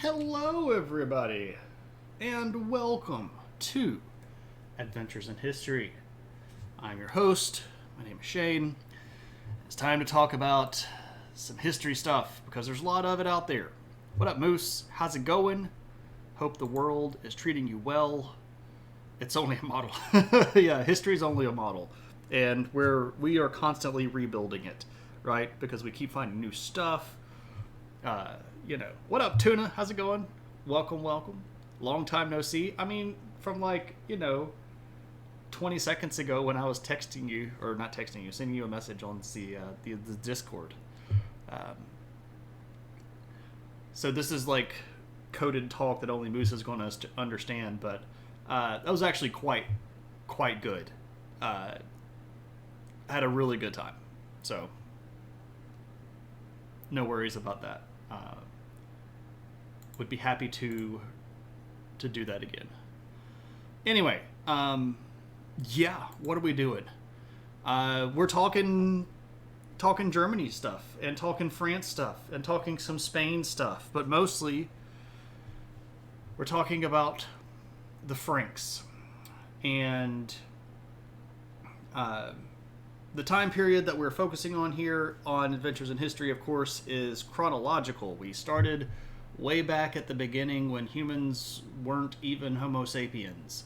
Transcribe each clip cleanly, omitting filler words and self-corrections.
Hello, everybody, and welcome to Adventures in History. I'm your host. My name is Shane. It's time to talk about some history stuff because there's a lot of it out there. What up, Moose? How's it going? Hope the world is treating you well. It's only a model. Yeah, history's only a model, and we are constantly rebuilding it, right? Because we keep finding new stuff. What up, Tuna? How's it going? Welcome. Long time no see. I mean, from 20 seconds ago when I was texting you, or not texting you, sending you a message on the Discord. So this is like coded talk that only Moose is going to understand, but that was actually quite good. I had a really good time, so no worries about that. Would be happy to do that again. Anyway, what are we doing? We're talking Germany stuff, and talking France stuff, and talking some Spain stuff, but mostly we're talking about the Frnks. And the time period that we're focusing on here on Adventures in History, of course, is chronological. We started way back at the beginning when humans weren't even Homo sapiens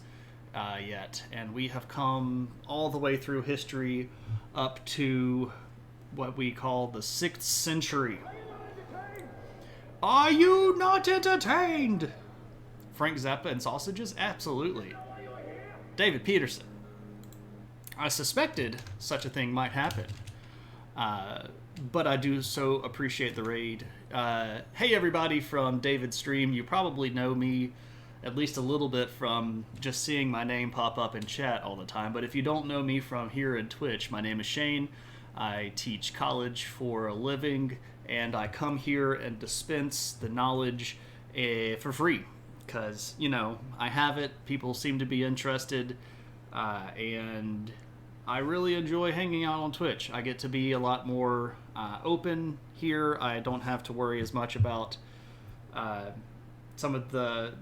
yet. And we have come all the way through history up to what we call the 6th century. Are you not entertained? Frank Zappa and sausages? Absolutely. David Peterson. I suspected such a thing might happen. But I do so appreciate the raid. Hey everybody from David's stream. You probably know me at least a little bit from just seeing my name pop up in chat all the time. But if you don't know me from here in Twitch, my name is Shane. I teach college for a living, and I come here and dispense the knowledge for free. Because, I have it, people seem to be interested, and I really enjoy hanging out on Twitch. I get to be a lot more open here. I don't have to worry as much about some of the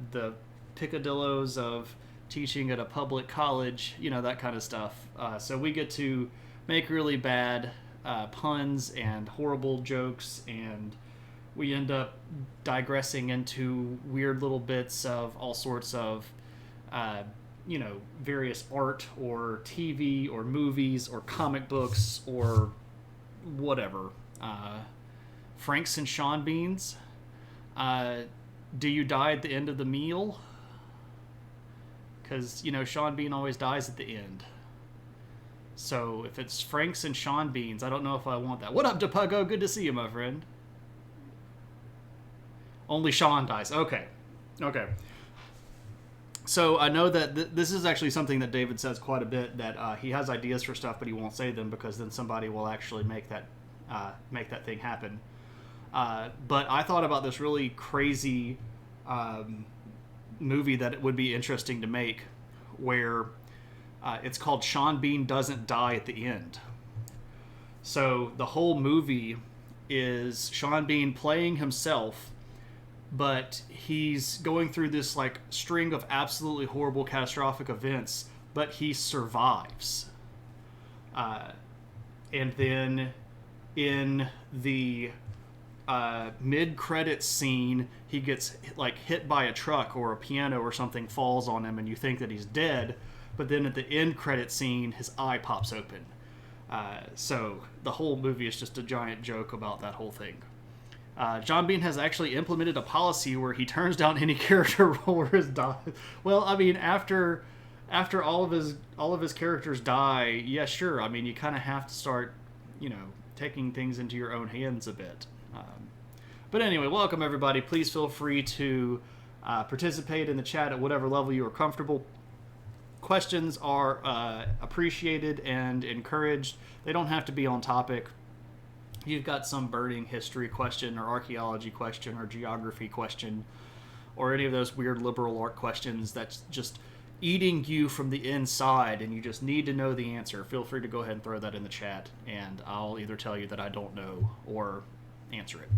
picadillos of teaching at a public college, that kind of stuff. So we get to make really bad puns and horrible jokes, and we end up digressing into weird little bits of all sorts of various art or TV or movies or comic books or whatever. Frnks and Sean Beans. Do you die at the end of the meal? Because, Sean Bean always dies at the end. So if it's Frnks and Sean Beans, I don't know if I want that. What up, DePugo? Good to see you, my friend. Only Sean dies. Okay. So I know that this is actually something that David says quite a bit, that he has ideas for stuff, but he won't say them because then somebody will actually make that thing happen. But I thought about this really crazy movie that it would be interesting to make, where it's called Sean Bean Doesn't Die at the End. So the whole movie is Sean Bean playing himself, but he's going through this string of absolutely horrible, catastrophic events, but he survives. And then in the mid-credits scene, he gets hit by a truck, or a piano or something falls on him, and you think that he's dead. But then at the end credit scene, his eye pops open. So the whole movie is just a giant joke about that whole thing. John Bean has actually implemented a policy where he turns down any character role where his die. Well, I mean, after all of his characters die, yeah, sure. I mean, you kind of have to start, taking things into your own hands a bit. But anyway, welcome everybody. Please feel free to participate in the chat at whatever level you are comfortable. Questions are appreciated and encouraged. They don't have to be on topic. You've got some burning history question or archaeology question or geography question or any of those weird liberal art questions that's just eating you from the inside and you just need to know the answer, feel free to go ahead and throw that in the chat, and I'll either tell you that I don't know or answer it.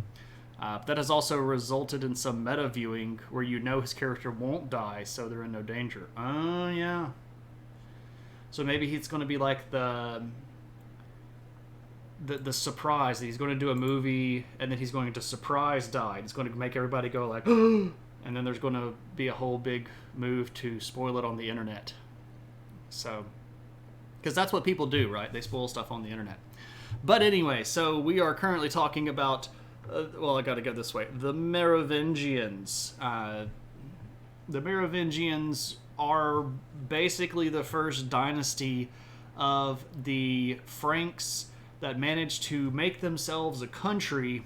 That has also resulted in some meta viewing where you know his character won't die, so they're in no danger. Oh, yeah. So maybe he's going to be like the surprise that he's going to do a movie and then he's going to surprise die. It's going to make everybody go like, and then there's going to be a whole big move to spoil it on the internet. So, because that's what people do, right? They spoil stuff on the internet. But anyway, so we are currently talking about, well, I got to go this way. The Merovingians. The Merovingians are basically the first dynasty of the Franks that managed to make themselves a country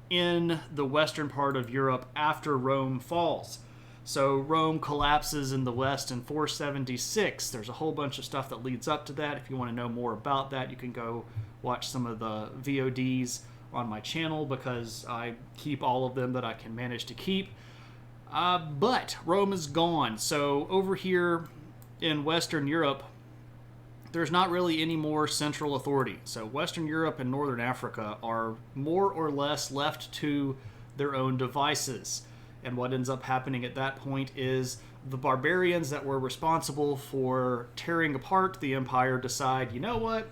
in the western part of Europe after Rome falls. So Rome collapses in the west in 476. There's a whole bunch of stuff that leads up to that. If you want to know more about that, you can go watch some of the VODs on my channel because I keep all of them that I can manage to keep. But Rome is gone. So over here in Western Europe, there's not really any more central authority. So Western Europe and Northern Africa are more or less left to their own devices. And what ends up happening at that point is the barbarians that were responsible for tearing apart the empire decide, you know what?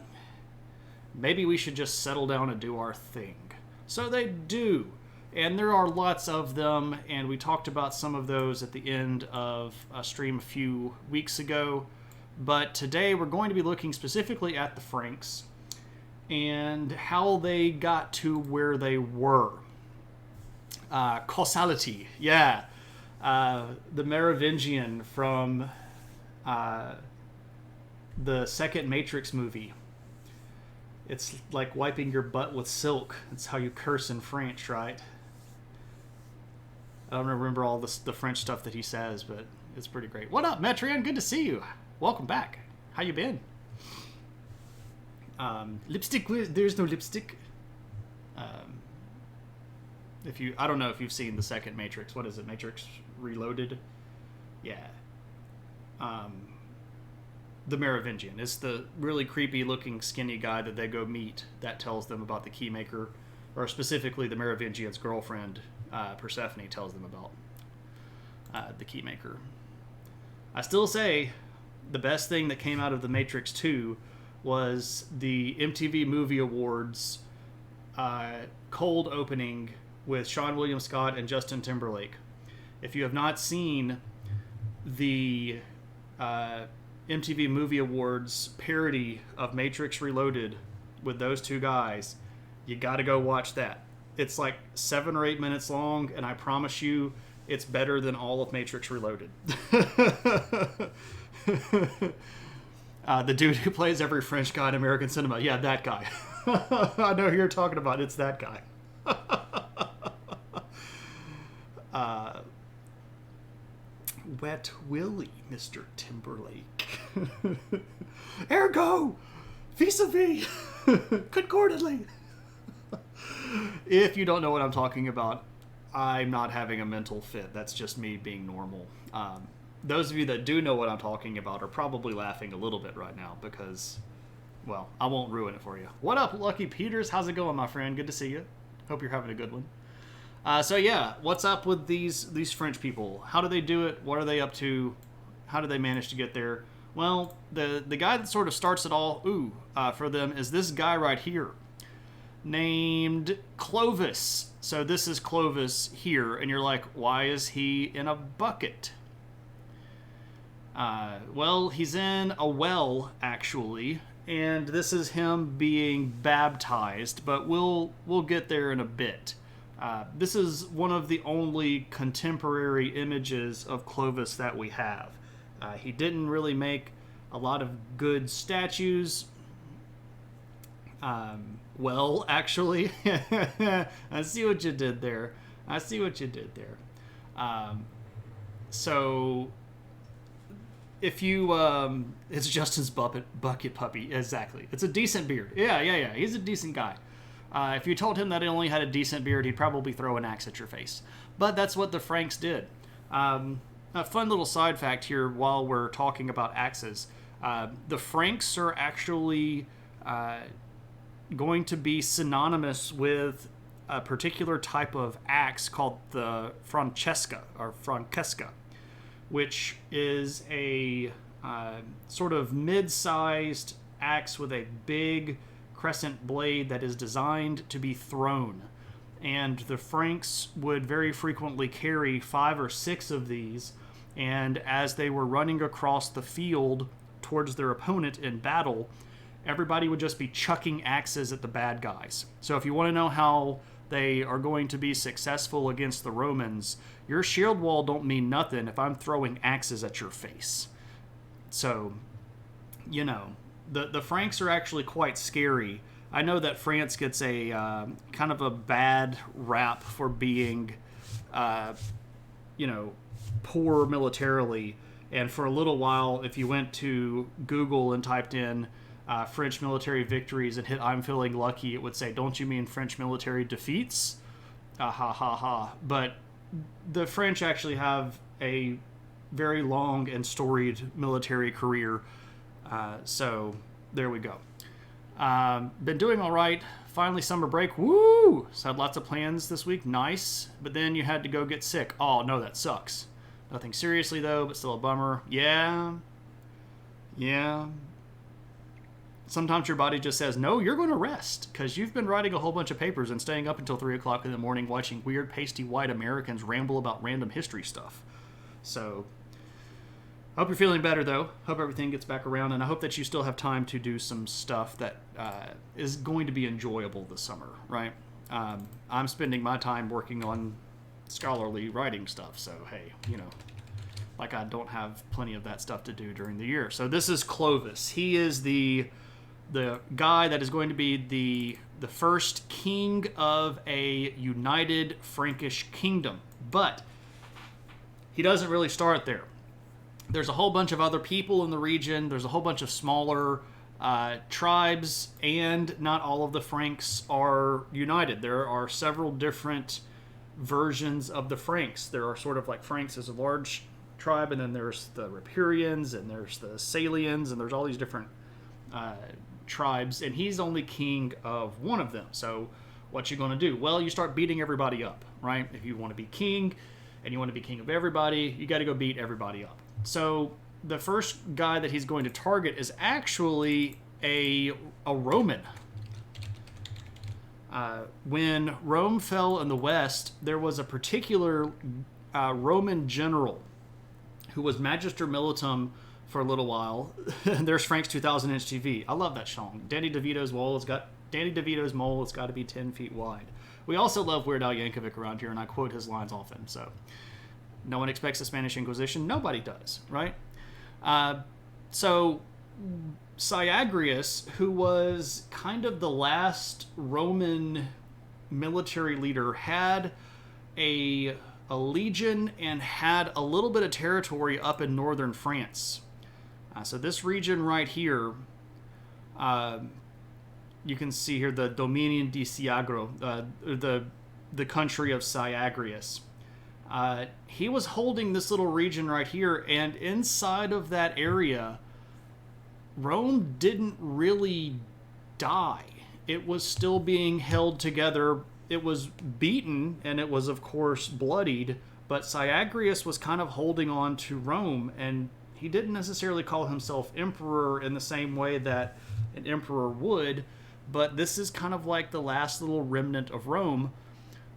Maybe we should just settle down and do our thing. So they do. And there are lots of them, and we talked about some of those at the end of a stream a few weeks ago. But today we're going to be looking specifically at the Franks and how they got to where they were. Causality, yeah. The Merovingian from the second Matrix movie. It's like wiping your butt with silk. That's how you curse in French, right? I don't remember all the French stuff that he says, but it's pretty great. What up, Metrian? Good to see you. Welcome back. How you been? Lipstick? There's no lipstick. I don't know if you've seen the second Matrix. What is it? Matrix Reloaded? Yeah. The Merovingian. It's the really creepy looking skinny guy that they go meet that tells them about the Keymaker, or specifically the Merovingian's girlfriend, Persephone, tells them about the Keymaker. I still say the best thing that came out of The Matrix 2 was the MTV Movie Awards cold opening with Sean William Scott and Justin Timberlake. If you have not seen the MTV Movie Awards parody of Matrix Reloaded with those two guys, you gotta go watch that. It's like 7 or 8 minutes long, and I promise you it's better than all of Matrix Reloaded. The dude who plays every French guy in American cinema. Yeah, that guy. I know who you're talking about. It's that guy. Wet Willie, Mr. Timberlake. Ergo, vis-a-vis, concordantly. If you don't know what I'm talking about, I'm not having a mental fit. That's just me being normal. Those of you that do know what I'm talking about are probably laughing a little bit right now because, well, I won't ruin it for you. What up, Lucky Peters? How's it going, my friend? Good to see you. Hope you're having a good one. So yeah, what's up with these French people? How do they do it? What are they up to? How do they manage to get there? Well, the guy that sort of starts it all, for them is this guy right here, named Clovis. So this is Clovis here, and you're like, why is he in a bucket? Well, he's in a well, actually, and this is him being baptized, but we'll get there in a bit. This is one of the only contemporary images of Clovis that we have. He didn't really make a lot of good statues. Well, actually, I see what you did there. So, if you, it's Justin's bucket puppy, exactly. It's a decent beard. Yeah, he's a decent guy. If you told him that he only had a decent beard, he'd probably throw an axe at your face. But that's what the Franks did. A fun little side fact here while we're talking about axes. The Franks are actually going to be synonymous with a particular type of axe called the Francesca, which is a sort of mid-sized axe with a big crescent blade that is designed to be thrown. And the Frnks would very frequently carry 5 or 6 of these, and as they were running across the field towards their opponent in battle, everybody would just be chucking axes at the bad guys. So if you want to know how they are going to be successful against the Romans, your shield wall don't mean nothing if I'm throwing axes at your face. So, you know, the Franks are actually quite scary. I know that France gets a kind of a bad rap for being, poor militarily. And for a little while, if you went to Google and typed in French military victories and hit "I'm feeling lucky," it would say, "Don't you mean French military defeats?" Ha ha ha. But the French actually have a very long and storied military career. So there we go. Been doing all right. Finally, summer break. Woo! So had lots of plans this week. Nice. But then you had to go get sick. Oh, no, that sucks. Nothing seriously, though, but still a bummer. Yeah. Sometimes your body just says, no, you're going to rest, because you've been writing a whole bunch of papers and staying up until 3 o'clock in the morning watching weird, pasty, white Americans ramble about random history stuff. So, hope you're feeling better, though. Hope everything gets back around, and I hope that you still have time to do some stuff that is going to be enjoyable this summer, right? I'm spending my time working on scholarly writing stuff, so hey, like I don't have plenty of that stuff to do during the year. So this is Clovis. He is the guy that is going to be the first king of a united Frankish kingdom. But he doesn't really start there. There's a whole bunch of other people in the region. There's a whole bunch of smaller tribes, and not all of the Franks are united. There are several different versions of the Franks. There are sort of like Franks as a large tribe, and then there's the Ripuarians, and there's the Salians, and there's all these different tribes, and he's only king of one of them. So what you going to do? Well, you start beating everybody up, right? If you want to be king and you want to be king of everybody, you got to go beat everybody up. So the first guy that he's going to target is actually a Roman. When Rome fell in the west, there was a particular Roman general who was Magister Militum for a little while. There's Frank's 2000-inch TV. I love that song. Danny DeVito's mole has got to be 10 feet wide. We also love Weird Al Yankovic around here, and I quote his lines often. So, no one expects the Spanish Inquisition. Nobody does, right? So, Syagrius, who was kind of the last Roman military leader, had a legion and had a little bit of territory up in northern France. So this region right here, you can see here the Dominion di Siagro, the country of Syagrius. He was holding this little region right here, and inside of that area, Rome didn't really die. It was still being held together. It was beaten, and it was, of course, bloodied, but Syagrius was kind of holding on to Rome, and he didn't necessarily call himself emperor in the same way that an emperor would, but this is kind of like the last little remnant of Rome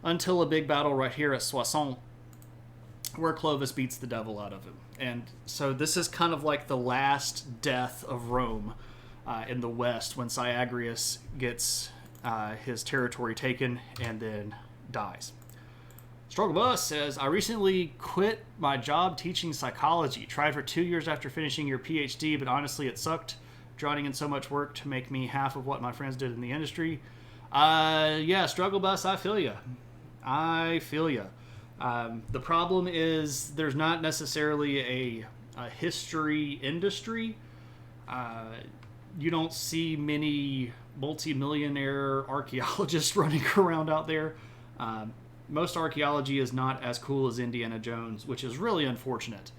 until a big battle right here at Soissons, where Clovis beats the devil out of him. And so this is kind of like the last death of Rome in the west, when Syagrius gets his territory taken and then dies. Struggle Bus says, I recently quit my job teaching psychology. Tried for 2 years after finishing your PhD, but honestly it sucked. Drowning in so much work to make me half of what my friends did in the industry. Yeah, Struggle Bus, I feel you. The problem is there's not necessarily a history industry. You don't see many multi-millionaire archaeologists running around out there. Most archaeology is not as cool as Indiana Jones, which is really unfortunate.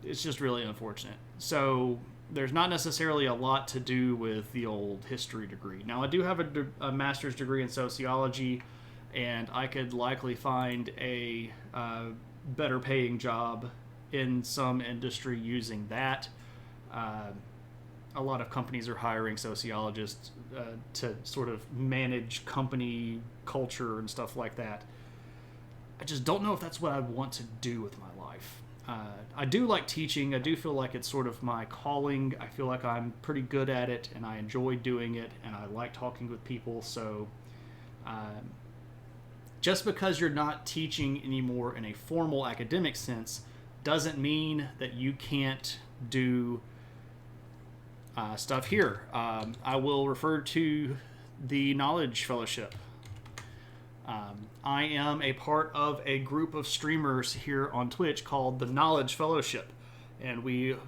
It's just really unfortunate. So there's not necessarily a lot to do with the old history degree. Now, I do have a master's degree in sociology, and I could likely find a better paying job in some industry using that. A lot of companies are hiring sociologists to sort of manage company culture and stuff like that. I just don't know if that's what I want to do with my life. I do like teaching. I do feel like it's sort of my calling. I feel like I'm pretty good at it, and I enjoy doing it, and I like talking with people. So just because you're not teaching anymore in a formal academic sense doesn't mean that you can't do stuff here. I will refer to the Knowledge Fellowship. I am a part of a group of streamers here on Twitch called the Knowledge Fellowship. And you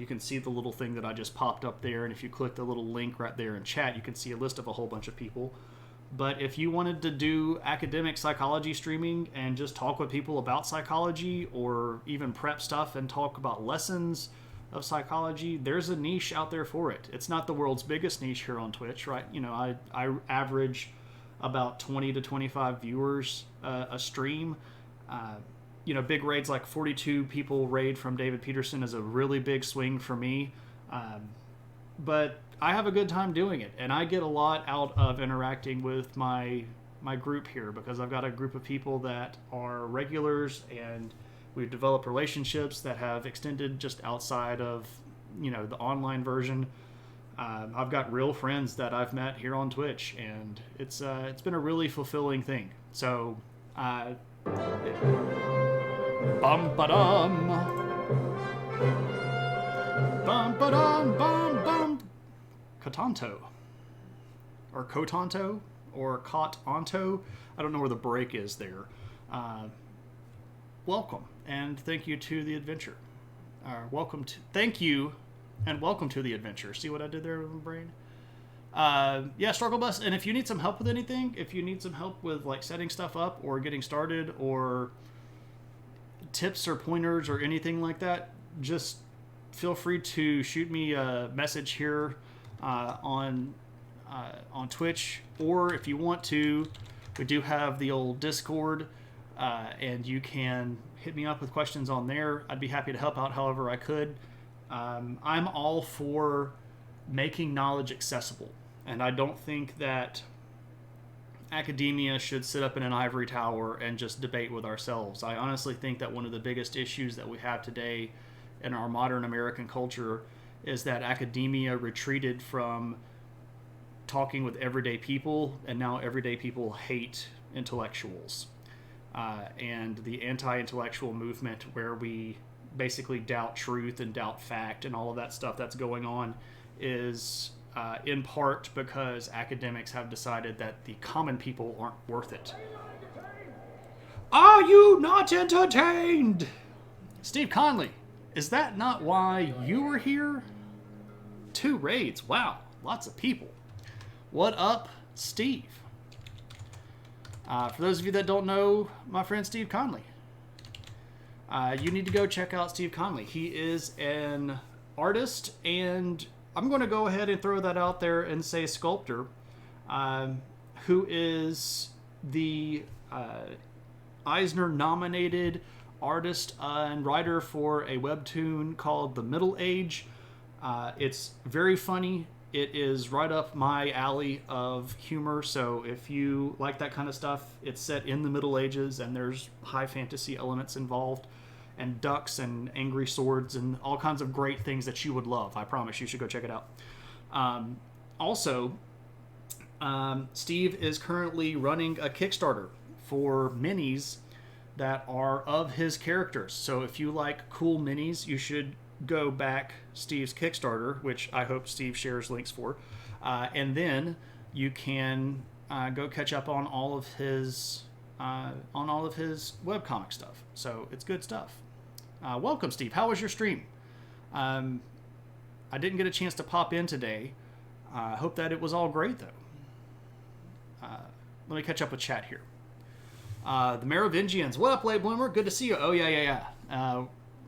can see the little thing that I just popped up there. And if you click the little link right there in chat, you can see a list of a whole bunch of people. But if you wanted to do academic psychology streaming and just talk with people about psychology, or even prep stuff and talk about lessons of psychology, there's a niche out there for it. It's not the world's biggest niche here on Twitch, right? You know, I average about 20 to 25 viewers a stream. Big raids like 42 people raid from David Peterson is a really big swing for me. But I have a good time doing it, and I get a lot out of interacting with my group here, because I've got a group of people that are regulars, and we've developed relationships that have extended just outside of, the online version. I've got real friends that I've met here on Twitch, and it's been a really fulfilling thing. So, bum ba dum, bum ba dum, bum bum, Cotanto, or Cotanto, or Cot-onto. I don't know where the break is there. Welcome, and thank you to the adventure. Thank you, and welcome to the adventure. See what I did there with my brain? Struggle Bus. And if you need some help with anything, if you need some help with like setting stuff up or getting started, or tips or pointers or anything like that, just feel free to shoot me a message here on Twitch, or if you want to, we do have the old Discord, and you can hit me up with questions on there. I'd be happy to help out however I could. I'm all for making knowledge accessible, and I don't think that academia should sit up in an ivory tower and just debate with ourselves. I honestly think that one of the biggest issues that we have today in our modern American culture is that academia retreated from talking with everyday people, and now everyday people hate intellectuals. And the anti-intellectual movement, where we basically doubt truth and doubt fact and all of that stuff that's going on, is in part because academics have decided that the common people aren't worth it. Are you not entertained? Steve Conley, is that not why you were here? 2 raids. Wow, lots of people. What up, Steve? For those of you that don't know my friend Steve Conley, you need to go check out Steve Conley. He is an artist, and I'm going to go ahead and throw that out there and say sculptor, who is the Eisner-nominated artist and writer for a webtoon called The Middle Age. It's very funny. It is right up my alley of humor, so if you like that kind of stuff, it's set in the Middle Ages, and there's high fantasy elements involved, and ducks and angry swords and all kinds of great things that you would love. I promise you should go check it out. Steve is currently running a Kickstarter for minis that are of his characters. So if you like cool minis, you should go back Steve's Kickstarter, which I hope Steve shares links for, and then you can go catch up on all of his webcomic stuff. So it's good stuff. Welcome, Steve. How was your stream? I didn't get a chance to pop in today. I hope that it was all great, though. Let me catch up with chat here. The Merovingians. What up, Late Bloomer? Good to see you. Oh, yeah.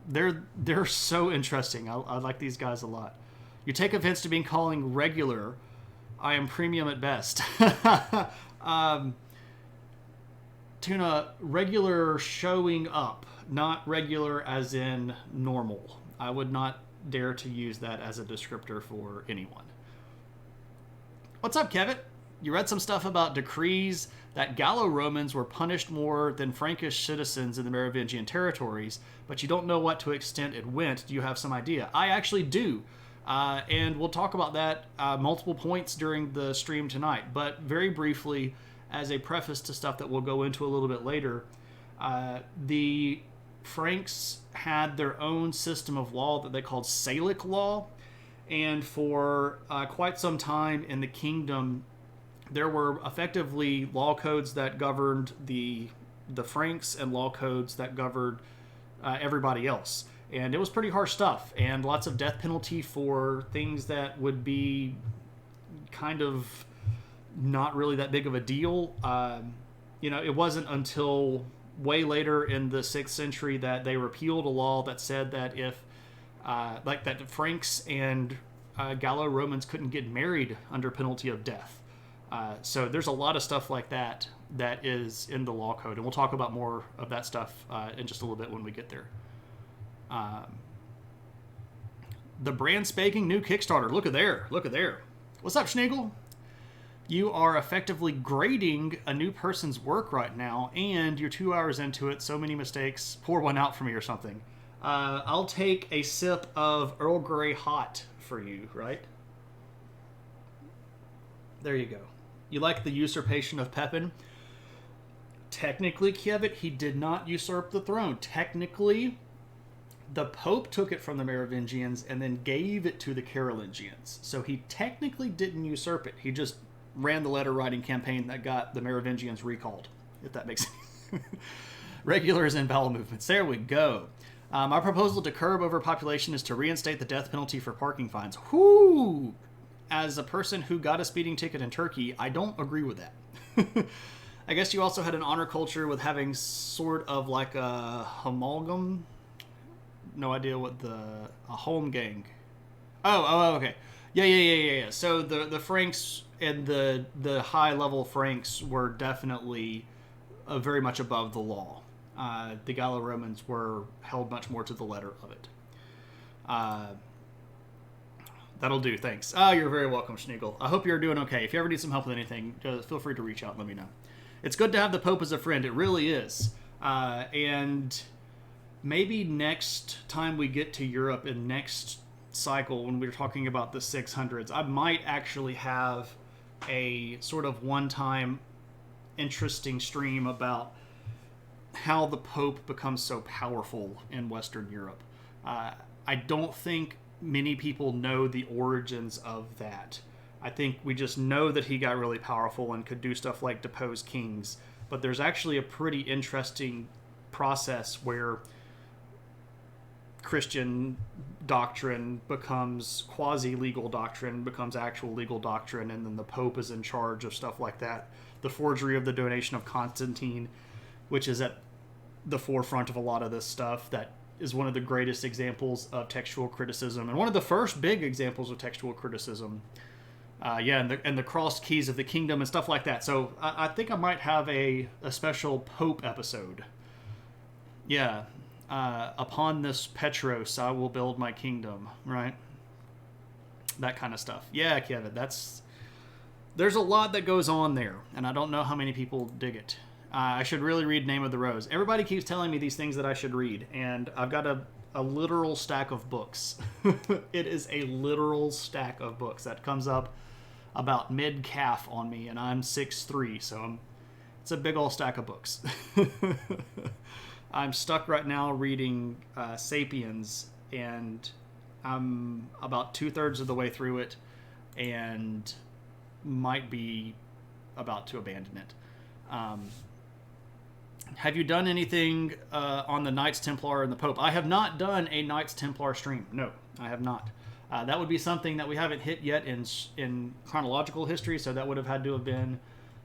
They're so interesting. I like these guys a lot. You take offense to being calling regular. I am premium at best. Tuna, regular showing up, not regular as in normal. I would not dare to use that as a descriptor for anyone. What's up, Kevin? You read some stuff about decrees that Gallo-Romans were punished more than Frankish citizens in the Merovingian territories, but you don't know what to extent it went. Do you have some idea? I actually do. And we'll talk about that multiple points during the stream tonight. But very briefly, as a preface to stuff that we'll go into a little bit later, the Frnks had their own system of law that they called Salic law. And for quite some time in the kingdom, there were effectively law codes that governed the Frnks and law codes that governed everybody else. And it was pretty harsh stuff, and lots of death penalty for things that would be kind of not really that big of a deal. It wasn't until way later in the 6th century that they repealed a law that said that if, that the Frnks and Gallo-Romans couldn't get married under penalty of death. So there's a lot of stuff like that that is in the law code, and we'll talk about more of that stuff in just a little bit when we get there. The brand spanking new Kickstarter. Look at there. What's up, Schneegel? You are effectively grading a new person's work right now, and you're 2 hours into it. So many mistakes. Pour one out for me or something. I'll take a sip of Earl Grey hot for you, right? There you go. You like the usurpation of Pepin? Technically, Kievet, he did not usurp the throne. Technically, the Pope took it from the Merovingians and then gave it to the Carolingians. So he technically didn't usurp it. He just ran the letter-writing campaign that got the Merovingians recalled, if that makes sense. Regulars and bowel movements. There we go. Our proposal to curb overpopulation is to reinstate the death penalty for parking fines. Whoo! As a person who got a speeding ticket in Turkey, I don't agree with that. I guess you also had an honor culture with having sort of like a amalgam. No idea what a home gang. Oh, okay. Yeah. So the Frnks and the high level Frnks were definitely very much above the law. The Gallo-Romans were held much more to the letter of it. That'll do, thanks. You're very welcome, Schneegel. I hope you're doing okay. If you ever need some help with anything, just feel free to reach out and let me know. It's good to have the Pope as a friend. It really is. And maybe next time we get to Europe in next cycle, when we're talking about the 600s, I might actually have a sort of one-time interesting stream about how the Pope becomes so powerful in Western Europe. I don't think many people know the origins of that. I think we just know that he got really powerful and could do stuff like depose kings. But there's actually a pretty interesting process where Christian doctrine becomes quasi-legal doctrine, becomes actual legal doctrine, and then the Pope is in charge of stuff like that. The forgery of the donation of Constantine, which is at the forefront of a lot of this stuff, that is one of the greatest examples of textual criticism, and one of the first big examples of textual criticism. And the crossed keys of the kingdom and stuff like that. So I think I might have a special Pope episode. Yeah. Upon this Petros, I will build my kingdom, right? That kind of stuff. Yeah, Kevin, there's a lot that goes on there, and I don't know how many people dig it. I should really read Name of the Rose. Everybody keeps telling me these things that I should read, and I've got a literal stack of books. It is a literal stack of books that comes up about mid-calf on me, and I'm 6'3", so it's a big old stack of books. I'm stuck right now reading Sapiens, and I'm about 2/3 of the way through it, and might be about to abandon it. Have you done anything on the Knights Templar and the Pope? I have not done a Knights Templar stream. No, I have not. That would be something that we haven't hit yet in chronological history, so that would have had to have been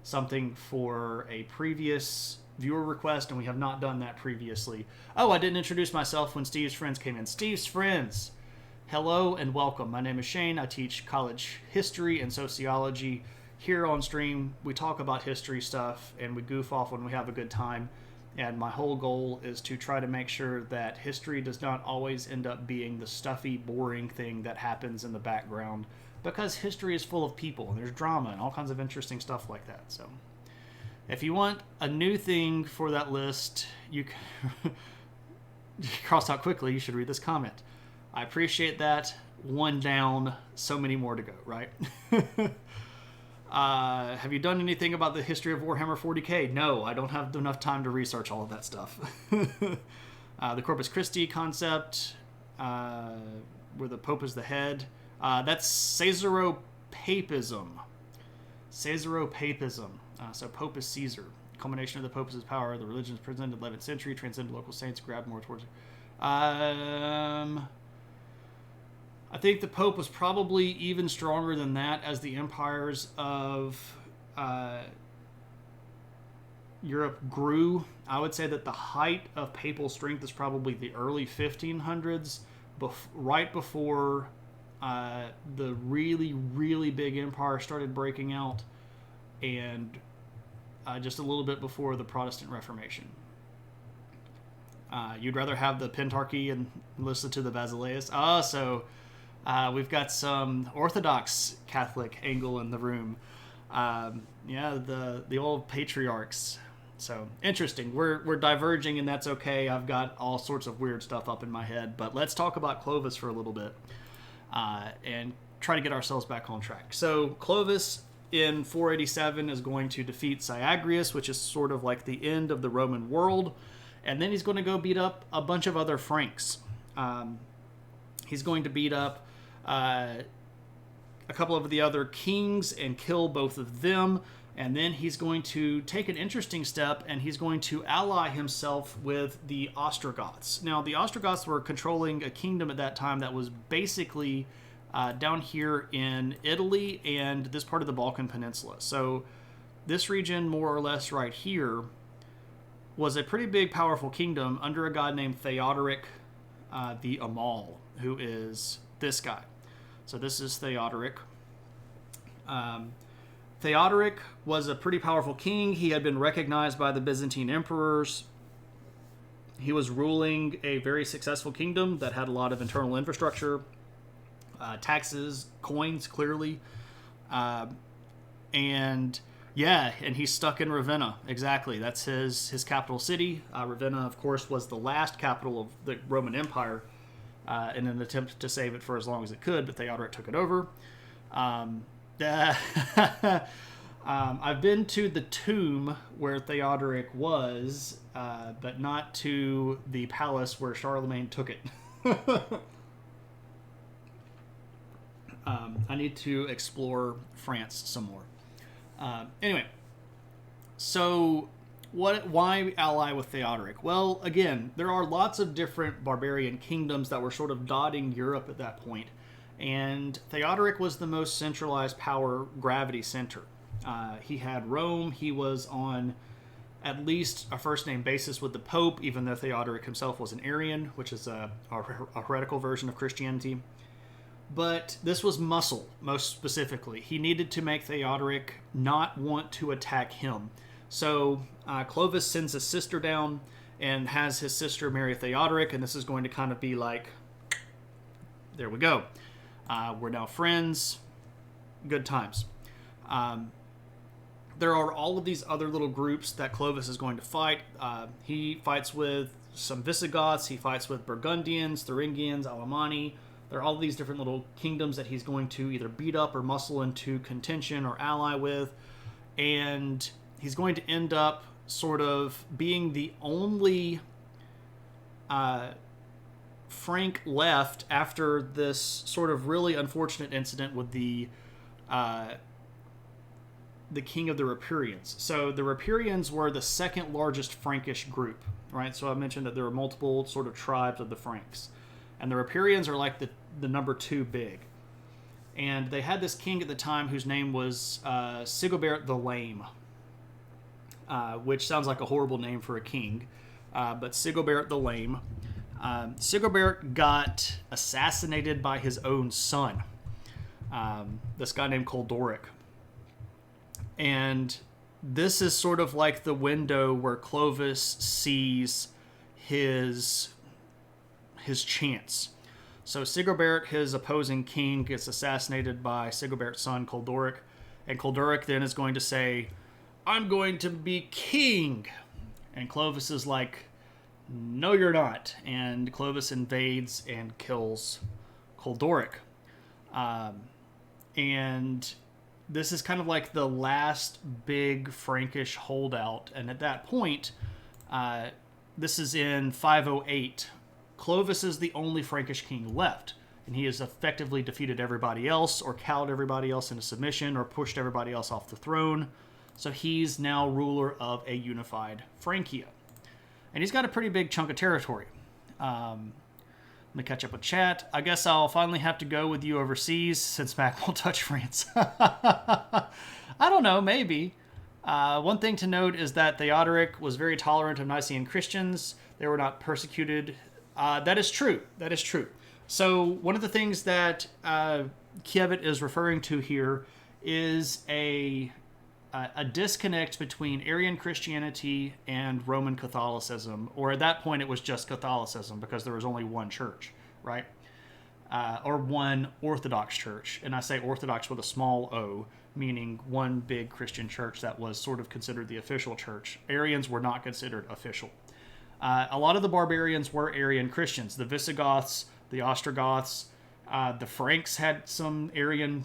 something for a previous viewer request, and we have not done that previously. Oh, I didn't introduce myself when Steve's Friends came in. Steve's Friends! Hello and welcome. My name is Shane. I teach college history and sociology. Here on stream, we talk about history stuff and we goof off when we have a good time. And my whole goal is to try to make sure that history does not always end up being the stuffy, boring thing that happens in the background, because history is full of people and there's drama and all kinds of interesting stuff like that. So if you want a new thing for that list, you can cross out quickly. You should read this comment. I appreciate that. One down, so many more to go, right? Have you done anything about the history of Warhammer 40k? No, I don't have enough time to research all of that stuff. The Corpus Christi concept, where the Pope is the head. That's Caesaropapism. Caesaropapism. So Pope is Caesar. Culmination of the Pope is his power. The religion is presented in the 11th century. Transcended local saints. Grabbed more towards... I think the Pope was probably even stronger than that as the empires of Europe grew. I would say that the height of papal strength is probably the early 1500s, right before the really, really big empire started breaking out, and just a little bit before the Protestant Reformation. You'd rather have the Pentarchy and listen to the Basileus? We've got some Orthodox Catholic angle in the room. The old patriarchs. So interesting. We're diverging, and that's okay. I've got all sorts of weird stuff up in my head, but let's talk about Clovis for a little bit and try to get ourselves back on track. So Clovis in 487 is going to defeat Syagrius, which is sort of like the end of the Roman world, and then he's going to go beat up a bunch of other Franks. He's going to beat up a couple of the other kings and kill both of them, and then he's going to take an interesting step, and he's going to ally himself with the Ostrogoths. Now, the Ostrogoths were controlling a kingdom at that time that was basically down here in Italy and this part of the Balkan Peninsula. So this region, more or less right here, was a pretty big, powerful kingdom under a god named Theodoric the Amal, who is this guy. So this is Theodoric. Theodoric was a pretty powerful king. He had been recognized by the Byzantine emperors. He was ruling a very successful kingdom that had a lot of internal infrastructure, taxes, coins, clearly. And he's stuck in Ravenna. Exactly. That's his capital city. Ravenna, of course, was the last capital of the Roman Empire in an attempt to save it for as long as it could, but Theodoric took it over. I've been to the tomb where Theodoric was, but not to the palace where Charlemagne took it. I need to explore France some more. Anyway, so why ally with Theodoric? Well, again, there are lots of different barbarian kingdoms that were sort of dotting Europe at that point, and Theodoric was the most centralized power gravity center. He had Rome. He was on at least a first-name basis with the Pope, even though Theodoric himself was an Arian, which is a heretical version of Christianity. But this was muscle, most specifically. He needed to make Theodoric not want to attack him. So Clovis sends his sister down and has his sister marry Theodoric, and this is going to kind of be like, there we go. We're now friends. Good times. There are all of these other little groups that Clovis is going to fight. He fights with some Visigoths. He fights with Burgundians, Thuringians, Alemanni. There are all these different little kingdoms that he's going to either beat up or muscle into contention or ally with. And he's going to end up sort of being the only Frank left after this sort of really unfortunate incident with the king of the Ripuarians. So the Ripuarians were the second largest Frankish group, right? So I mentioned that there were multiple sort of tribes of the Franks. And the Ripuarians are like the number two big. And they had this king at the time whose name was Sigobert the Lame, which sounds like a horrible name for a king. But Sigobert the Lame. Sigobert got assassinated by his own son, this guy named Coldoric. And this is sort of like the window where Clovis sees his chance. So Sigobert, his opposing king, gets assassinated by Sigobert's son, Coldoric. And Coldoric then is going to say, I'm going to be king. And Clovis is like, no, you're not. And Clovis invades and kills Coldoric. And this is kind of like the last big Frankish holdout. And at that point, this is in 508. Clovis is the only Frankish king left. And he has effectively defeated everybody else, or cowed everybody else into submission, or pushed everybody else off the throne. So he's now ruler of a unified Francia. And he's got a pretty big chunk of territory. Let me catch up with chat. I guess I'll finally have to go with you overseas since Mac won't touch France. I don't know, maybe. One thing to note is that Theodoric was very tolerant of Nicene Christians. They were not persecuted. That is true. That is true. So one of the things that Kievet is referring to here is a disconnect between Arian Christianity and Roman Catholicism, or at that point it was just Catholicism because there was only one church, right? Or one Orthodox church. And I say Orthodox with a small o, meaning one big Christian church that was sort of considered the official church. Arians were not considered official. A lot of the barbarians were Arian Christians. The Visigoths, the Ostrogoths, the Franks had some Arian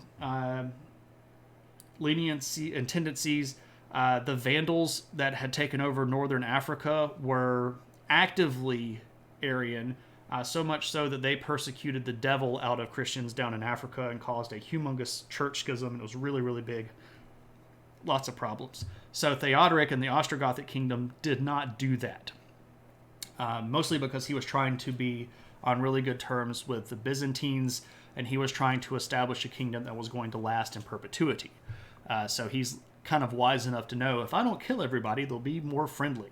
leniency and tendencies. The Vandals that had taken over northern Africa were actively Arian, so much so that they persecuted the devil out of Christians down in Africa and caused a humongous church schism, and it was really, really big. Lots of problems. So Theodoric and the Ostrogothic kingdom did not do that. Mostly because he was trying to be on really good terms with the Byzantines, and he was trying to establish a kingdom that was going to last in perpetuity. So he's kind of wise enough to know, if I don't kill everybody, they'll be more friendly.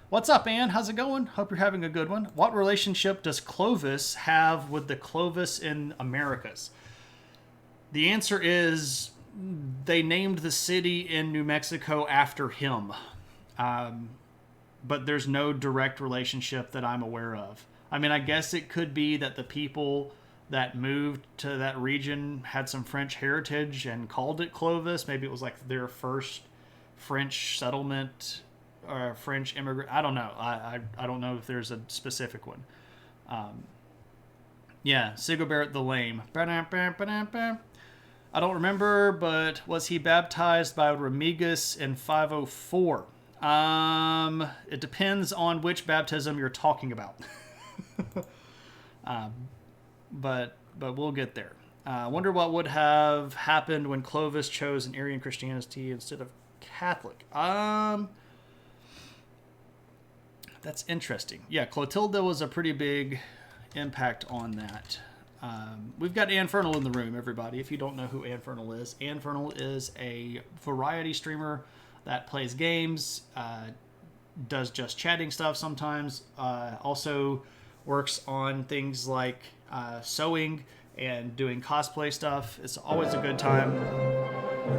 What's up, Ann? How's it going? Hope you're having a good one. What relationship does Clovis have with the Clovis in Americas? The answer is they named the city in New Mexico after him. But there's no direct relationship that I'm aware of. I mean, I guess it could be that the people that moved to that region had some French heritage and called it Clovis. Maybe it was like their first French settlement or French immigrant. I don't know. I don't know if there's a specific one. Yeah, Sigobert the Lame. I don't remember, but was he baptized by Remigus in 504? It depends on which baptism you're talking about. But we'll get there. I wonder what would have happened when Clovis chose an Arian Christianity instead of Catholic. That's interesting. Yeah, Clotilda was a pretty big impact on that. We've got Ann Fernal in the room, everybody. If you don't know who Ann Fernal is is a variety streamer that plays games, does just chatting stuff sometimes, also works on things like sewing and doing cosplay stuff. It's always a good time.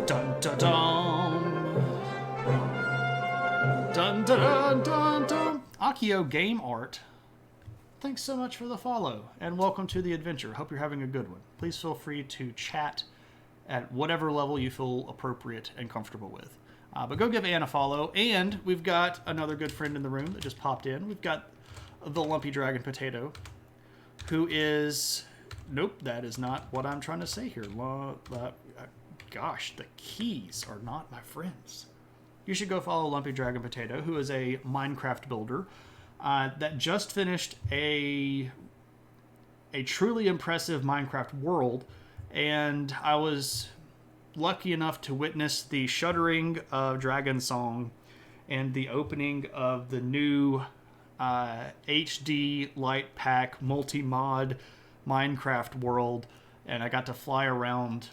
Dun dun dun. Dun dun dun dun. Akio Game Art, thanks so much for the follow, and welcome to the adventure. Hope you're having a good one. Please feel free to chat at whatever level you feel appropriate and comfortable with. But go give Ann a follow. And we've got another good friend in the room that just popped in. We've got the Lumpy Dragon Potato, who is... Nope, that is not what I'm trying to say here. Gosh, the keys are not my friends. You should go follow Lumpy Dragon Potato, who is a Minecraft builder that just finished a truly impressive Minecraft world. And I was lucky enough to witness the shuttering of Dragon Song and the opening of the new HD Light Pack multi-mod Minecraft world, and I got to fly around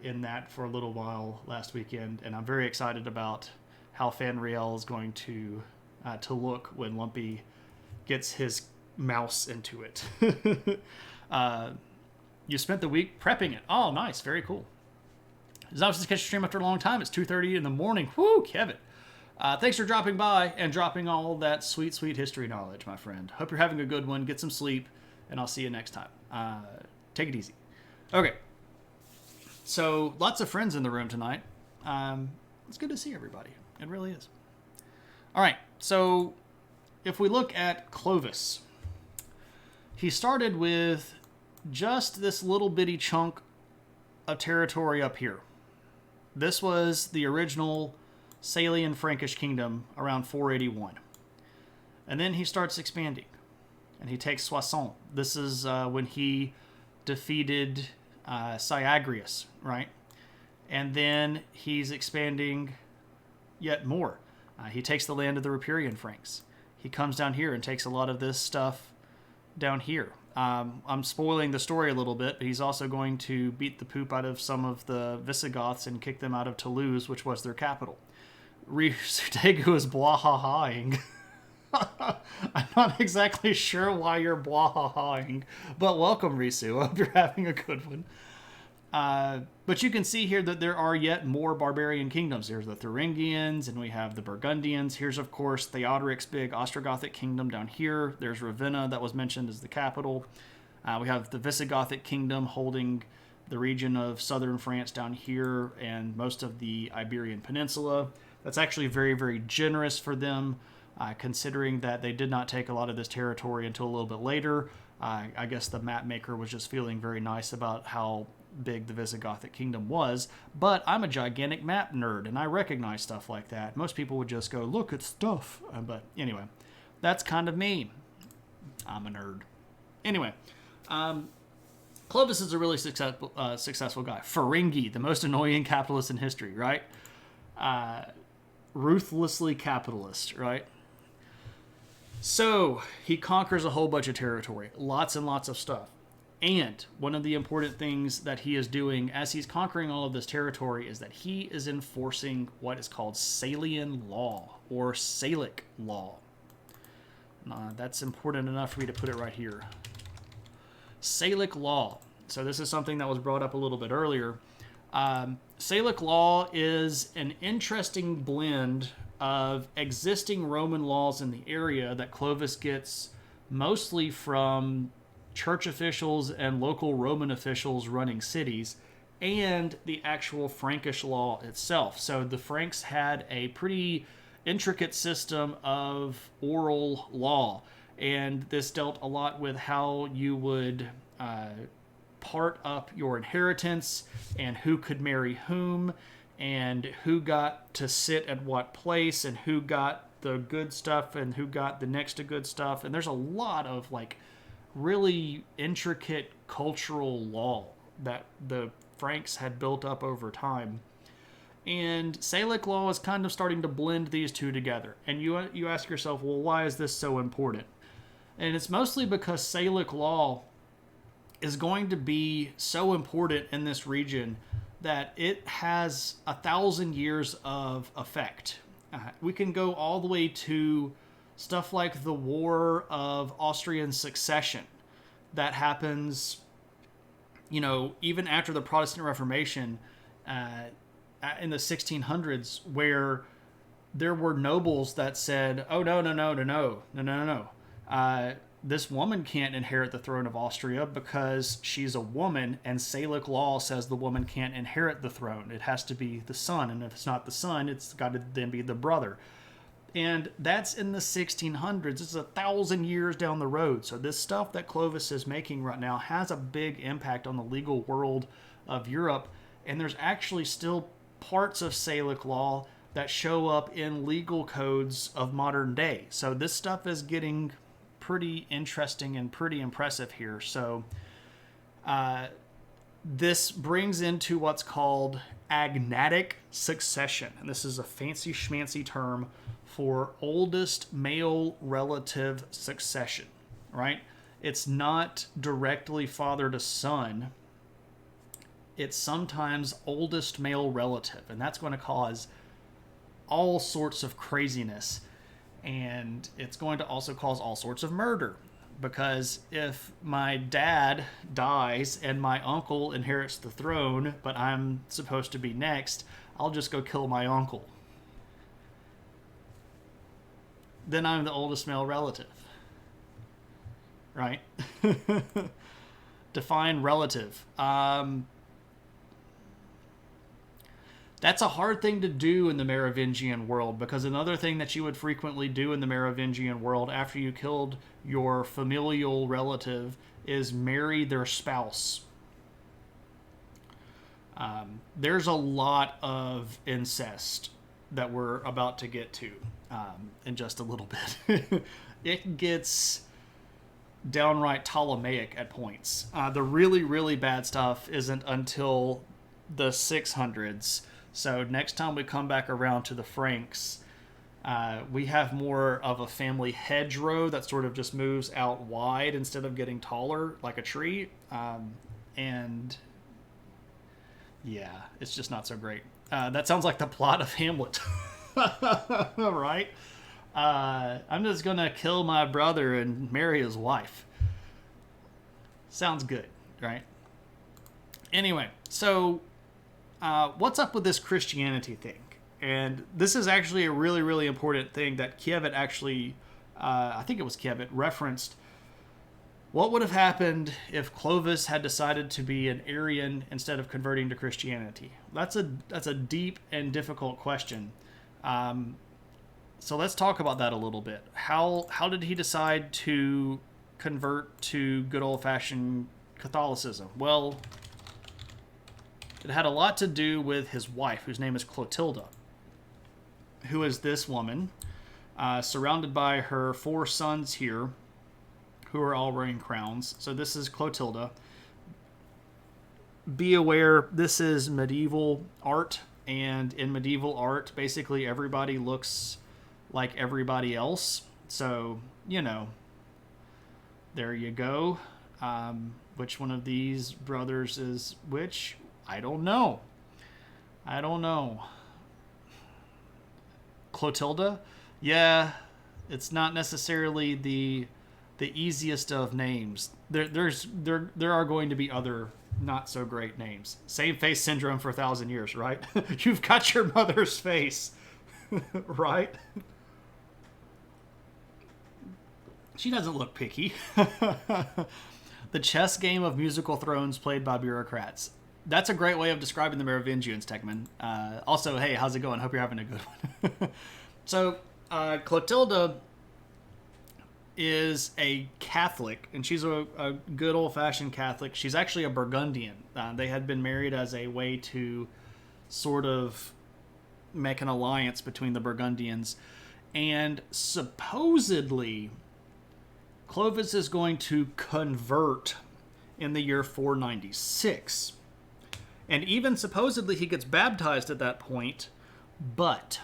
in that for a little while last weekend, and I'm very excited about how Fanriel is going to look when Lumpy gets his mouse into it. You spent the week prepping it. Oh, nice. Very cool. It's nice to catch a stream after a long time. It's 2:30 in the morning. Whoo, Kevin. Thanks for dropping by and dropping all that sweet, sweet history knowledge, my friend. Hope you're having a good one. Get some sleep, and I'll see you next time. Take it easy. Okay. So, lots of friends in the room tonight. It's good to see everybody. It really is. All right. So, if we look at Clovis, he started with just this little bitty chunk of territory up here. This was the original Salian Frankish kingdom around 481. And then he starts expanding. And he takes Soissons. This is when he defeated Syagrius, right? And then he's expanding yet more. He takes the land of the Ripuarian Franks. He comes down here and takes a lot of this stuff down here. I'm spoiling the story a little bit, but he's also going to beat the poop out of some of the Visigoths and kick them out of Toulouse, which was their capital. Risu is blah-ha-haing. I'm not exactly sure why you're blah-ha-haing, but welcome, Risu. I hope you're having a good one. But you can see here that there are yet more barbarian kingdoms. There's the Thuringians, and we have the Burgundians. Here's, of course, Theodoric's big Ostrogothic kingdom down here. There's Ravenna that was mentioned as the capital. We have the Visigothic kingdom holding the region of southern France down here and most of the Iberian Peninsula. That's actually very, very generous for them, considering that they did not take a lot of this territory until a little bit later. I guess the map maker was just feeling very nice about how big the Visigothic kingdom was, but I'm a gigantic map nerd and I recognize stuff like that. Most people would just go, look at stuff. But anyway, that's kind of me. I'm a nerd. Anyway, Clovis is a really successful guy. Ferengi, the most annoying capitalist in history, right? Ruthlessly capitalist, right? So he conquers a whole bunch of territory, lots and lots of stuff. And one of the important things that he is doing as he's conquering all of this territory is that he is enforcing what is called Salian law or Salic law. That's important enough for me to put it right here. Salic law. So this is something that was brought up a little bit earlier. Salic law is an interesting blend of existing Roman laws in the area that Clovis gets mostly from church officials and local Roman officials running cities, and the actual Frankish law itself. So the Franks had a pretty intricate system of oral law, and this dealt a lot with how you would part up your inheritance and who could marry whom and who got to sit at what place and who got the good stuff and who got the next to good stuff. And there's a lot of like really intricate cultural law that the Franks had built up over time. And Salic law is kind of starting to blend these two together. And you ask yourself, well, why is this so important? And it's mostly because Salic law is going to be so important in this region that it has 1,000 years of effect. We can go all the way to stuff like the War of Austrian Succession that happens, even after the Protestant Reformation in the 1600s, where there were nobles that said, oh, no. This woman can't inherit the throne of Austria because she's a woman, and Salic law says the woman can't inherit the throne. It has to be the son, and if it's not the son, it's got to then be the brother. And that's in the 1600s. It's 1,000 years down the road. So this stuff that Clovis is making right now has a big impact on the legal world of Europe. And there's actually still parts of Salic law that show up in legal codes of modern day. So this stuff is getting pretty interesting and pretty impressive here. So this brings into what's called agnatic succession. And this is a fancy schmancy term for oldest male relative succession, right? It's not directly father to son. It's sometimes oldest male relative, and that's going to cause all sorts of craziness. And it's going to also cause all sorts of murder. Because if my dad dies and my uncle inherits the throne, but I'm supposed to be next, I'll just go kill my uncle. Then I'm the oldest male relative. Right? Define relative. That's a hard thing to do in the Merovingian world, because another thing that you would frequently do in the Merovingian world after you killed your familial relative is marry their spouse. There's a lot of incest that we're about to get to in just a little bit. It gets downright Ptolemaic at points. The really, really bad stuff isn't until the 600s. So next time we come back around to the Frnks, we have more of a family hedgerow that sort of just moves out wide instead of getting taller like a tree. And yeah, it's just not so great. That sounds like the plot of Hamlet. Right? I'm just going to kill my brother and marry his wife. Sounds good, right? Anyway, so what's up with this Christianity thing? And this is actually a really, really important thing that Kievet actually, I think it was Kievet, referenced. What would have happened if Clovis had decided to be an Arian instead of converting to Christianity? That's a deep and difficult question. So let's talk about that a little bit. How did he decide to convert to good old-fashioned Catholicism? Well, it had a lot to do with his wife, whose name is Clotilda, who is this woman, surrounded by her 4 sons here, who are all wearing crowns. So this is Clotilda. Be aware, this is medieval art, and in medieval art, basically everybody looks like everybody else. So, you know, there you go. Which one of these brothers is which? I don't know. Clotilda? Yeah, it's not necessarily the easiest of names. There are going to be other not so great names. Same face syndrome for 1,000 years, right? You've got your mother's face, right? She doesn't look picky. The chess game of musical thrones played by bureaucrats. That's a great way of describing the Merovingians, Techman. Also, hey, how's it going? Hope you're having a good one. So, Clotilda is a Catholic, and she's a good old-fashioned Catholic. She's actually a Burgundian. They had been married as a way to sort of make an alliance between the Burgundians. And supposedly, Clovis is going to convert in the year 496. And even supposedly he gets baptized at that point, but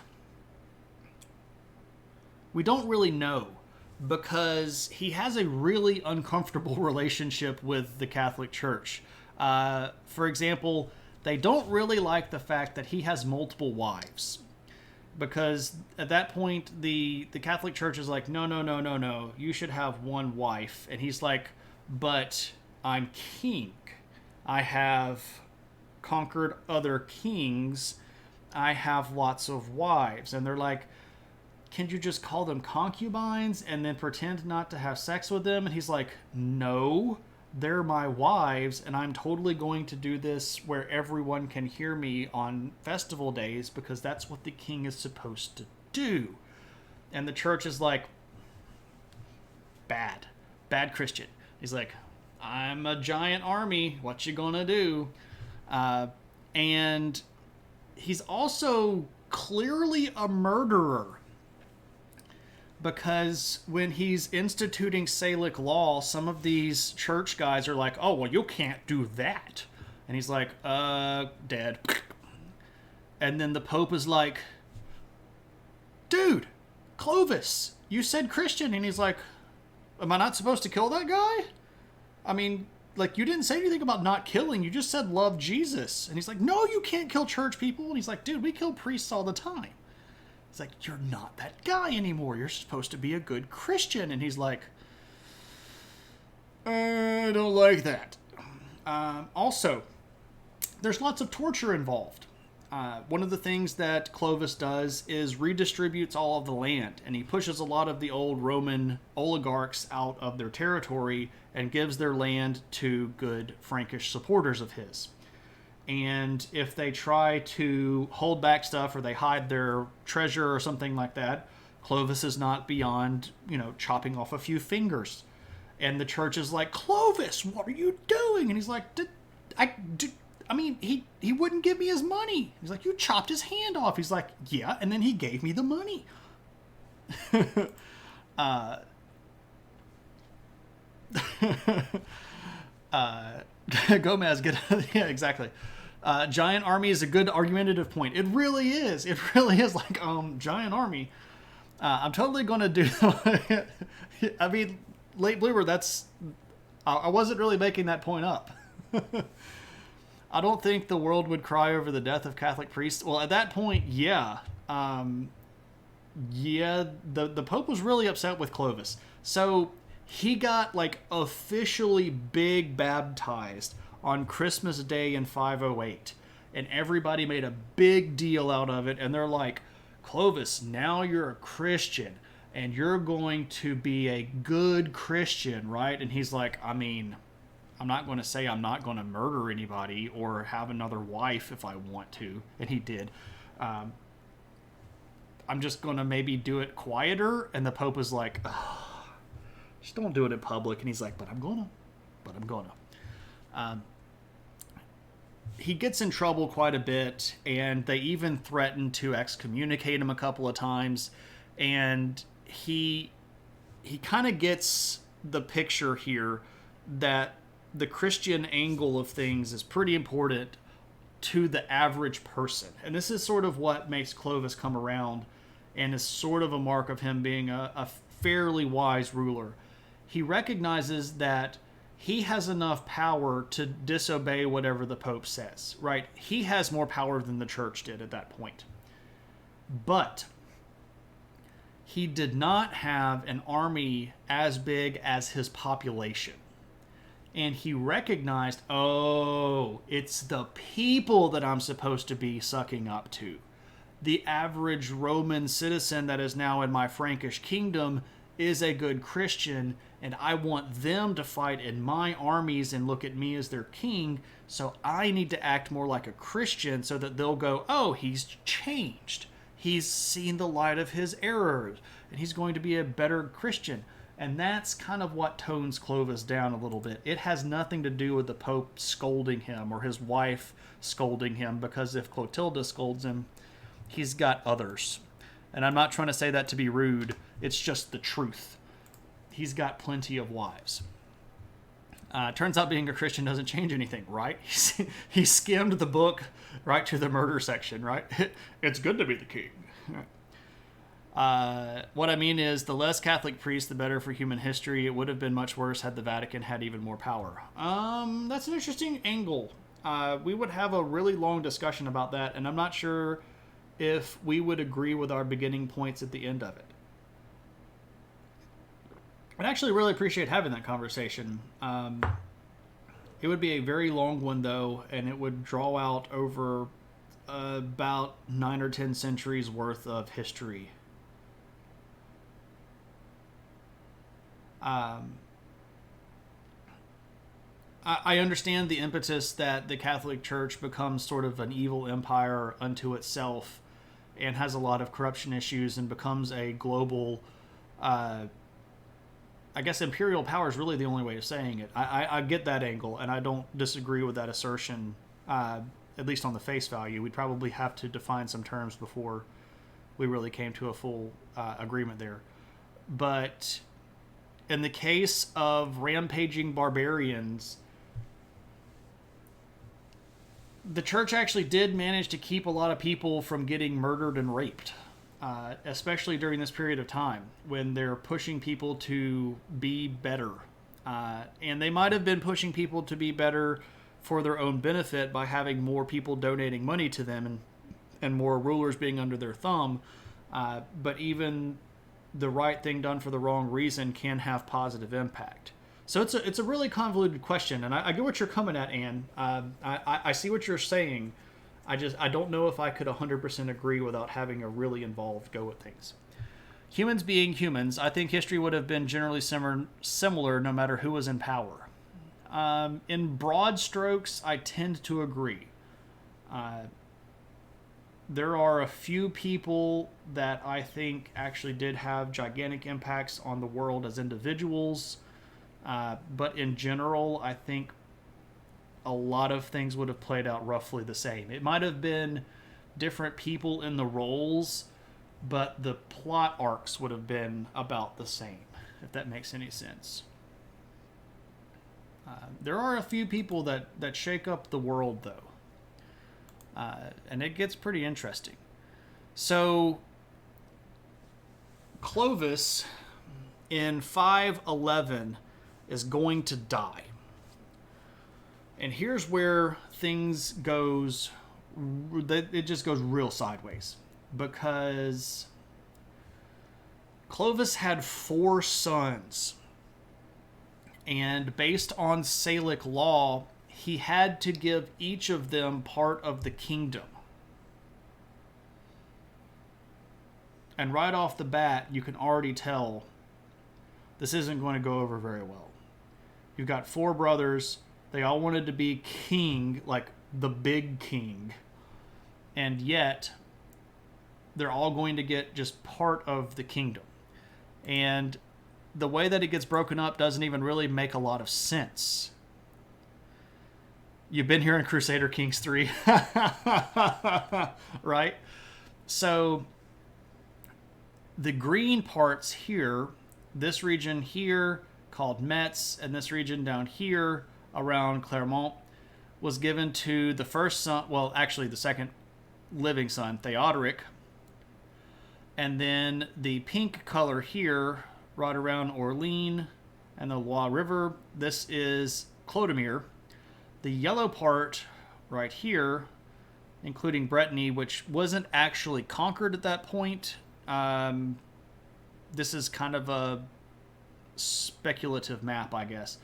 we don't really know, because he has a really uncomfortable relationship with the Catholic Church. For example, they don't really like the fact that he has multiple wives, because at that point the Catholic Church is like, no, you should have one wife. And he's like, but I'm king. I have conquered other kings. I have lots of wives. And they're like, can you just call them concubines and then pretend not to have sex with them? And he's like, no, they're my wives, and I'm totally going to do this where everyone can hear me on festival days, because that's what the king is supposed to do. And the church is like, bad Christian. He's like, I'm a giant army, what you gonna do? And he's also clearly a murderer, because when he's instituting Salic law, some of these church guys are like, oh, well, you can't do that. And he's like, dead. And then the Pope is like, dude, Clovis, you said Christian. And he's like, am I not supposed to kill that guy? I mean, like, you didn't say anything about not killing. You just said love Jesus. And he's like, no, you can't kill church people. And he's like, dude, we kill priests all the time. He's like, you're not that guy anymore. You're supposed to be a good Christian. And he's like, I don't like that. Also, there's lots of torture involved. One of the things that Clovis does is redistributes all of the land, and he pushes a lot of the old Roman oligarchs out of their territory and gives their land to good Frankish supporters of his. And if they try to hold back stuff or they hide their treasure or something like that, Clovis is not beyond, chopping off a few fingers. And the church is like, Clovis, what are you doing? And he's like, he wouldn't give me his money. He's like, you chopped his hand off. He's like, yeah, and then he gave me the money. Gomez, yeah, exactly. Giant army is a good argumentative point. It really is. It really is like, giant army. I'm totally going to do... I mean, late bloomer, that's... I wasn't really making that point up. I don't think the world would cry over the death of Catholic priests. Well, at that point, yeah. The Pope was really upset with Clovis. So he got officially big baptized on Christmas Day in 508. And everybody made a big deal out of it. And they're like, Clovis, now you're a Christian. And you're going to be a good Christian, right? And he's like, I'm not going to say I'm not going to murder anybody or have another wife if I want to. And he did. I'm just going to maybe do it quieter. And the Pope was like, just don't do it in public. And he's like, but I'm going to. He gets in trouble quite a bit. And they even threaten to excommunicate him a couple of times. And he kind of gets the picture here that the Christian angle of things is pretty important to the average person. And this is sort of what makes Clovis come around and is sort of a mark of him being a fairly wise ruler. He recognizes that he has enough power to disobey whatever the Pope says, right? He has more power than the church did at that point. But he did not have an army as big as his population. And he recognized, it's the people that I'm supposed to be sucking up to. The average Roman citizen that is now in my Frankish kingdom is a good Christian, and I want them to fight in my armies and look at me as their king, so I need to act more like a Christian so that they'll go, he's changed. He's seen the light of his errors, and he's going to be a better Christian. And that's kind of what tones Clovis down a little bit. It has nothing to do with the Pope scolding him or his wife scolding him, because if Clotilda scolds him, he's got others. And I'm not trying to say that to be rude. It's just the truth. He's got plenty of wives. Turns out being a Christian doesn't change anything, right? He skimmed the book right to the murder section, right? It's good to be the king. What I mean is, the less Catholic priests, the better for human history. It would have been much worse had the Vatican had even more power. That's an interesting angle. We would have a really long discussion about that, and I'm not sure if we would agree with our beginning points at the end of it. I'd actually really appreciate having that conversation. It would be a very long one, though, and it would draw out over about 9 or 10 centuries worth of history. I understand the impetus that the Catholic Church becomes sort of an evil empire unto itself and has a lot of corruption issues and becomes a global, I guess imperial power is really the only way of saying it. I get that angle, and I don't disagree with that assertion, at least on the face value. We'd probably have to define some terms before we really came to a full agreement there. But in the case of rampaging barbarians, the church actually did manage to keep a lot of people from getting murdered and raped, especially during this period of time when they're pushing people to be better. And they might have been pushing people to be better for their own benefit by having more people donating money to them and more rulers being under their thumb. But even the right thing done for the wrong reason can have positive impact. So it's a really convoluted question, and I get what you're coming at, Anne. I see what you're saying. I don't know if I could 100% agree without having a really involved go at things. Humans being humans, I think history would have been generally similar no matter who was in power. In broad strokes, I tend to agree. There are a few people that I think actually did have gigantic impacts on the world as individuals. But in general, I think a lot of things would have played out roughly the same. It might have been different people in the roles, but the plot arcs would have been about the same, if that makes any sense. There are a few people that shake up the world, though. And it gets pretty interesting. So, Clovis in 511 is going to die. And here's where things goes, it just goes real sideways. Because Clovis had 4 sons. And based on Salic law, he had to give each of them part of the kingdom. And right off the bat, you can already tell this isn't going to go over very well. You've got 4 brothers. They all wanted to be king, like the big king. And yet, they're all going to get just part of the kingdom. And the way that it gets broken up doesn't even really make a lot of sense. You've been here in Crusader Kings 3. Right? So, the green parts here, this region here, called Metz, and this region down here around Clermont, was given to the first son, well, actually the second living son, Theodoric. And then the pink color here, right around Orleans and the Loire River, this is Clodomir. The yellow part right here, including Brittany, which wasn't actually conquered at that point. This is kind of a speculative map, I guess,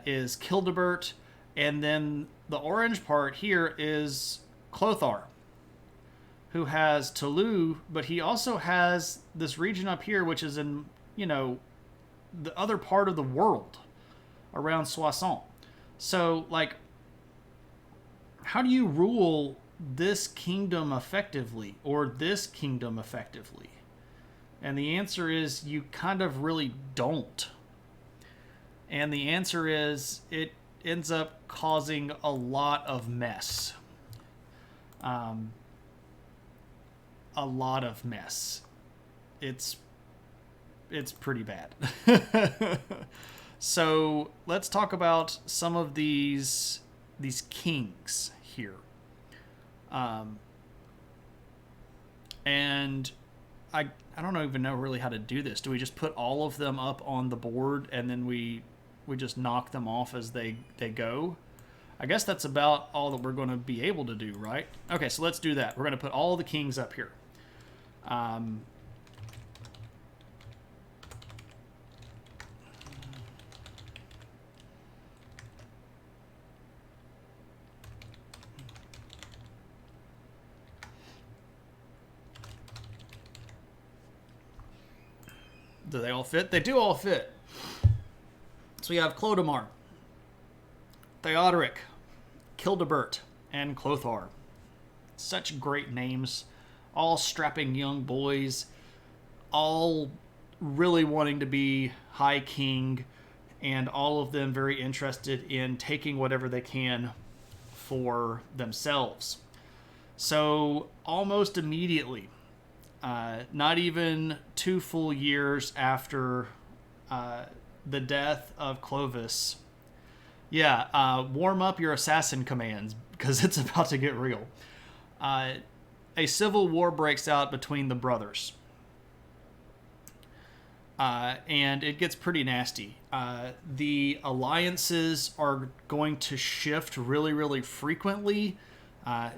is Childebert. And then the orange part here is Clothar, who has Toulouse, but he also has this region up here, which is in, the other part of the world around Soissons. So, how do you rule this kingdom effectively, or this kingdom effectively? And the answer is you kind of really don't. And the answer is it ends up causing a lot of mess. A lot of mess. It's pretty bad. So let's talk about some of these kings here. And I don't even know really how to do this. Do we just put all of them up on the board and then we just knock them off as they go? I guess that's about all that we're going to be able to do, right? Okay, so let's do that. We're going to put all the kings up here. Do they all fit? They do all fit. So we have Clodimar, Theodoric, Childebert, and Clothar. Such great names. All strapping young boys. All really wanting to be High King. And all of them very interested in taking whatever they can for themselves. So almost immediately, not even 2 full years after the death of Clovis. Warm up your assassin commands, because it's about to get real. A civil war breaks out between the brothers. And it gets pretty nasty. The alliances are going to shift really, really frequently.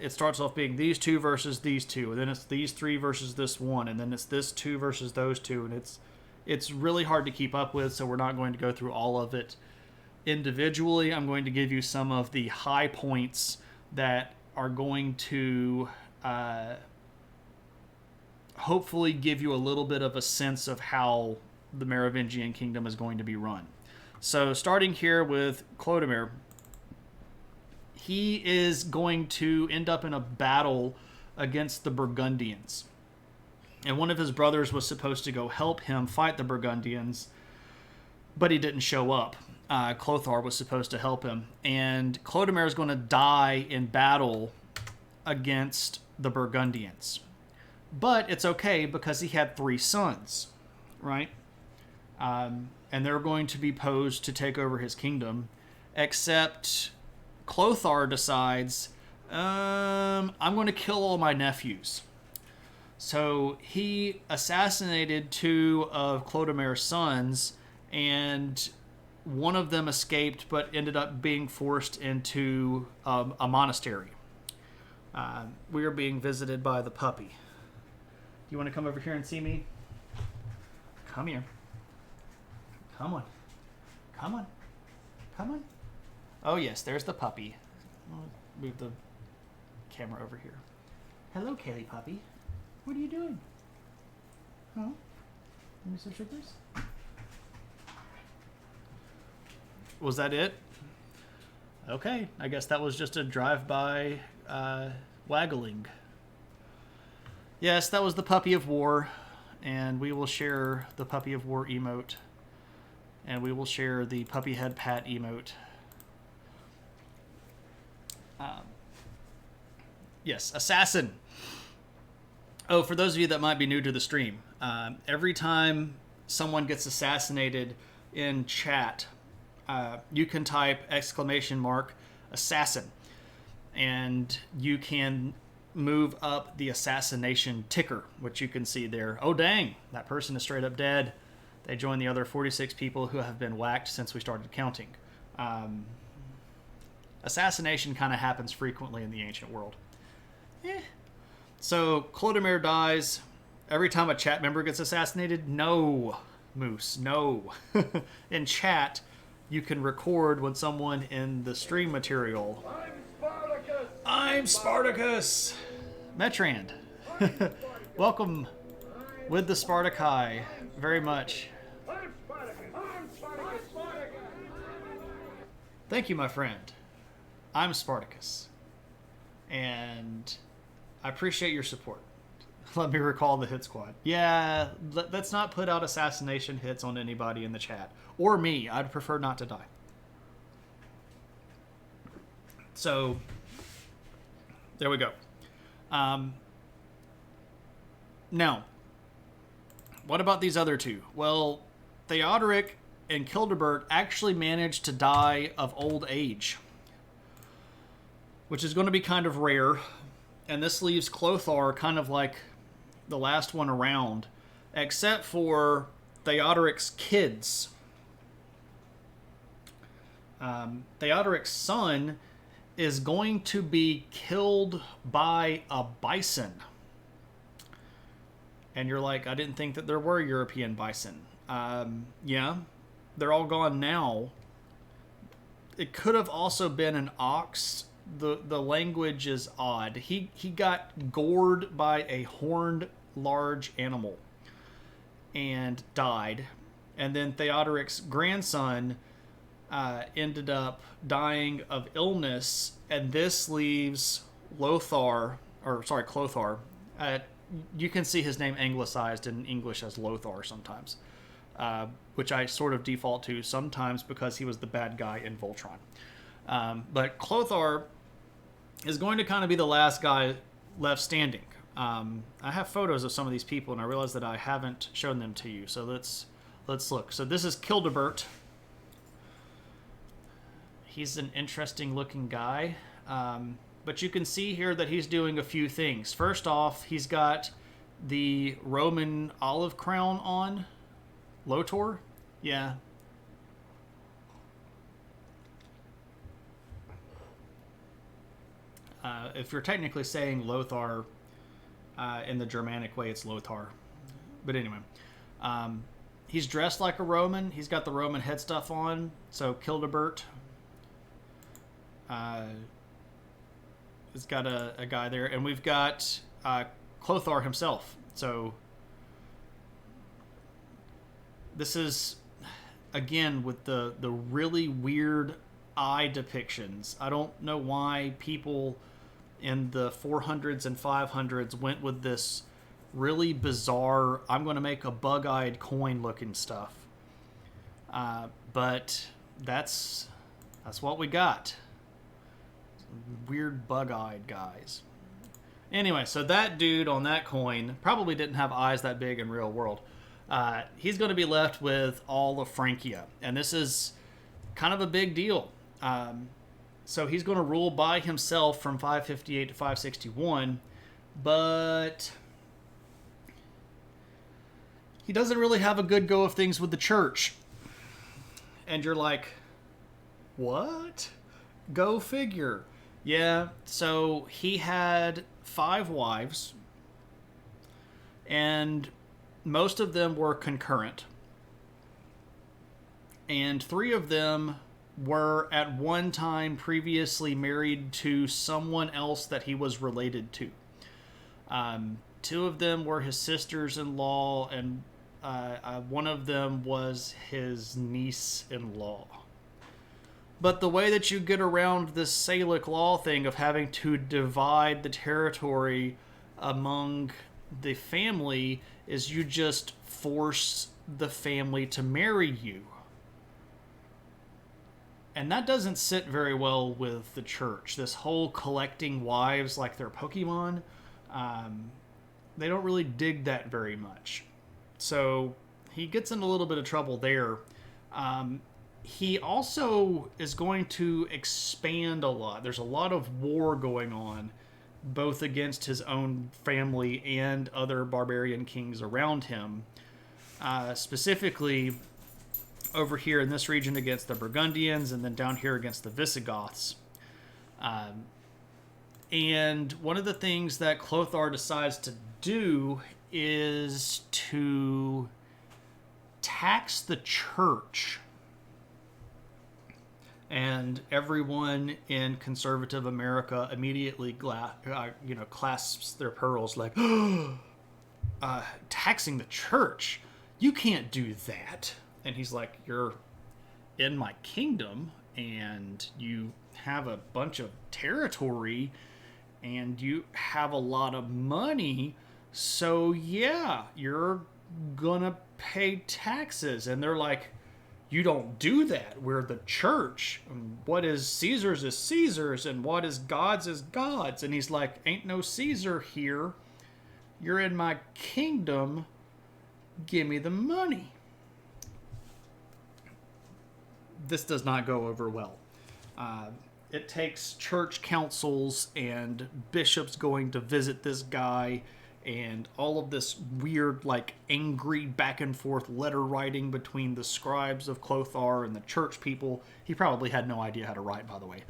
It starts off being these two versus these two, and then it's these three versus this one, and then it's this two versus those two, and it's really hard to keep up with, so we're not going to go through all of it individually. I'm going to give you some of the high points that are going to hopefully give you a little bit of a sense of how the Merovingian kingdom is going to be run. So starting here with Clodomir, he is going to end up in a battle against the Burgundians. And one of his brothers was supposed to go help him fight the Burgundians, but he didn't show up. Clothar was supposed to help him. And Clodomir is going to die in battle against the Burgundians. But it's okay because he had 3 sons, right? And they're going to be posed to take over his kingdom, except Clothar decides, I'm going to kill all my nephews. So he assassinated 2 of Clodomir's sons, and one of them escaped but ended up being forced into a monastery. We are being visited by the puppy. You want to come over here and see me? Come here. Come on. Come on. Come on. Oh, yes, there's the puppy. I'll move the camera over here. Hello, Kaylee puppy. What are you doing? Huh? Give me some sugars? Was that it? Okay, I guess that was just a drive-by waggling. Yes, that was the Puppy of War, and we will share the Puppy of War emote, and we will share the Puppy Head Pat emote. Yes, Assassin. Oh, for those of you that might be new to the stream, every time someone gets assassinated in chat, you can type !assassin, and you can move up the assassination ticker, which you can see there. Oh, dang, that person is straight up dead. They joined the other 46 people who have been whacked since we started counting. Assassination kind of happens frequently in the ancient world. So Clodomir dies. Every time a chat member gets assassinated, no, Moose, no. In chat, you can record when someone in the stream material... I'm Spartacus! Metrand. Welcome with the Spartaci very much. Thank you, my friend. I'm Spartacus. And I appreciate your support. Let me recall the hit squad. Yeah, let's not put out assassination hits on anybody in the chat. Or me. I'd prefer not to die. So... there we go. Now, what about these other two? Well, Theodoric and Childebert actually managed to die of old age, which is going to be kind of rare. And this leaves Clothar kind of like the last one around, except for Theodoric's kids. Theodoric's son is going to be killed by a bison. And you're like, I didn't think that there were European bison. Yeah, they're all gone now. It could have also been an ox. The language is odd. He got gored by a horned large animal and died. And then Theodoric's grandson ended up dying of illness, and this leaves Clothar. You can see his name anglicized in English as Lothar sometimes, which I sort of default to sometimes because he was the bad guy in Voltron. But Clothar is going to kind of be the last guy left standing. I have photos of some of these people, and I realize that I haven't shown them to you, so let's look. So this is Childebert. He's an interesting looking guy. But you can see here that he's doing a few things. First off, he's got the Roman olive crown on. Lotor? Yeah. If you're technically saying Lothar in the Germanic way, it's Lothar. But anyway, he's dressed like a Roman. He's got the Roman head stuff on. So Childebert has got a guy there. And we've got Clothar himself. So this is, again, with the really weird eye depictions. I don't know why people in the 400s and 500s went with this really bizarre, I'm going to make a bug-eyed coin looking stuff. But that's what we got. Weird bug-eyed guys. Anyway, so that dude on that coin probably didn't have eyes that big in real world. He's going to be left with all of Francia. And this is kind of a big deal. So he's going to rule by himself from 558 to 561. But he doesn't really have a good go of things with the church. And you're like, what? Go figure. Yeah, so he had 5 wives, and most of them were concurrent. And 3 of them were at one time previously married to someone else that he was related to. 2 of them were his sisters-in-law, and one of them was his niece-in-law. But the way that you get around this Salic law thing of having to divide the territory among the family is you just force the family to marry you. And that doesn't sit very well with the church. This whole collecting wives like they're Pokemon, they don't really dig that very much. So he gets in a little bit of trouble there. He also is going to expand a lot. There's a lot of war going on, both against his own family and other barbarian kings around him. Specifically, over here in this region against the Burgundians, and then down here against the Visigoths. And one of the things that Clothar decides to do is to tax the church. And everyone in conservative America immediately clasps their pearls like, taxing the church? You can't do that. And he's like, you're in my kingdom, and you have a bunch of territory, and you have a lot of money, so yeah, you're gonna pay taxes. And they're like, you don't do that. We're the church. What is Caesar's is Caesar's, and what is God's is God's. And he's like, ain't no Caesar here. You're in my kingdom. Give me the money. This does not go over well. It takes church councils and bishops going to visit this guy, and all of this weird, like, angry back and forth letter writing between the scribes of Clothar and the church people. He probably had no idea how to write, by the way.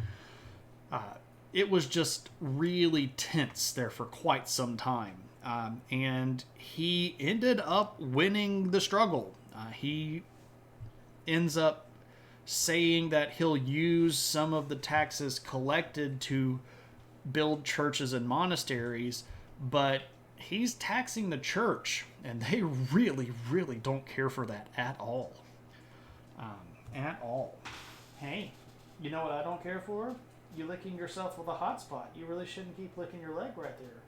It was just really tense there for quite some time. And he ended up winning the struggle. He ends up saying that he'll use some of the taxes collected to build churches and monasteries, but he's taxing the church, and they really, really don't care for that at all. At all. Hey, you know what I don't care for? You licking yourself with a hot spot. You really shouldn't keep licking your leg right there.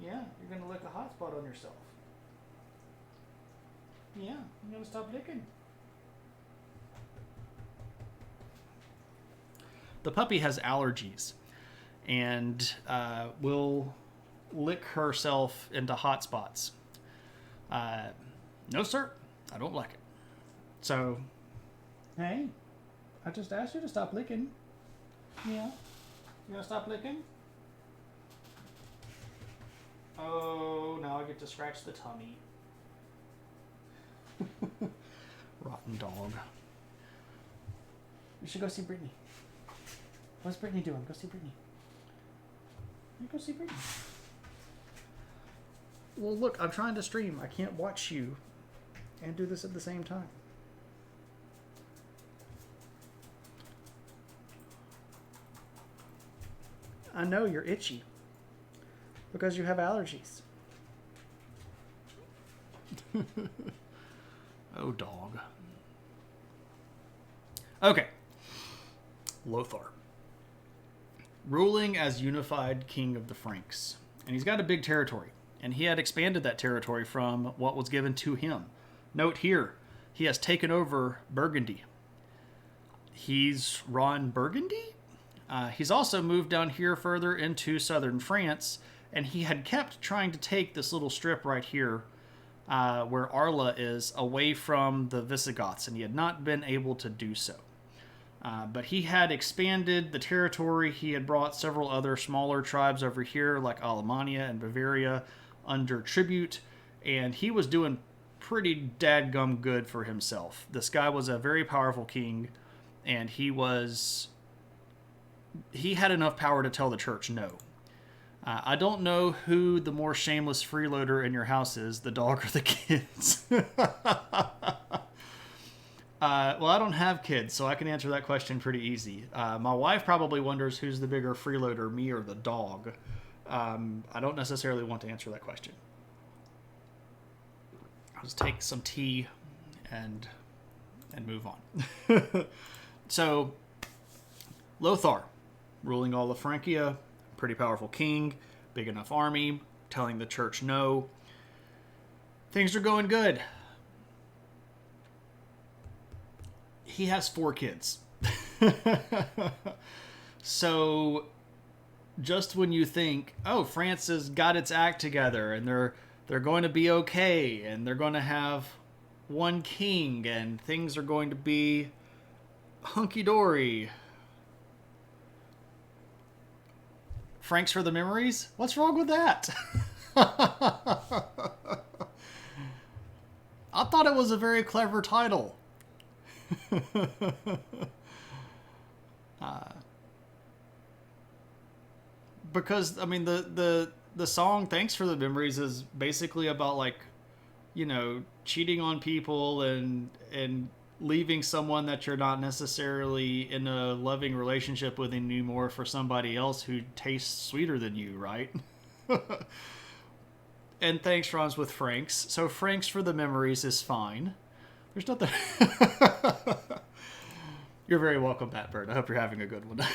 Yeah, you're going to lick a hot spot on yourself. Yeah, you got to stop licking. The puppy has allergies, and will lick herself into hot spots. No, sir. I don't like it. So, hey, I just asked you to stop licking. Yeah. You gonna stop licking? Oh, now I get to scratch the tummy. Rotten dog. You should go see Brittany. What's Brittany doing? Go see Brittany. You go see Brittany. Well, look, I'm trying to stream. I can't watch you and do this at the same time. I know you're itchy because you have allergies. Oh, dog. Okay. Lothar. Ruling as unified king of the Franks. And he's got a big territory. And he had expanded that territory from what was given to him. Note here, he has taken over Burgundy. He's run Burgundy? He's also moved down here further into southern France. And he had kept trying to take this little strip right here where Arla is away from the Visigoths. And he had not been able to do so. But he had expanded the territory. He had brought several other smaller tribes over here, like Alemannia and Bavaria, under tribute. And he was doing pretty dadgum good for himself. This guy was a very powerful king, and he had enough power to tell the church no. I don't know who the more shameless freeloader in your house is, the dog or the kids. Well, I don't have kids, so I can answer that question pretty easy. My wife probably wonders who's the bigger freeloader, me or the dog. I don't necessarily want to answer that question. I'll just take some tea and move on. So, Lothar, ruling all of Francia, pretty powerful king, big enough army, telling the church no. Things are going good. He has 4 kids. So just when you think, oh, France has got its act together and they're going to be okay and they're going to have one king and things are going to be hunky-dory. Frnks for the Mmrs? What's wrong with that? I thought it was a very clever title. Because I mean the song "Thanks for the Memories" is basically about, like, you know, cheating on people and leaving someone that you're not necessarily in a loving relationship with anymore for somebody else who tastes sweeter than you, right? And thanks rhymes with Frnks, so Frnks for the Memories is fine. There's nothing. You're very welcome, Batbird. I hope you're having a good one.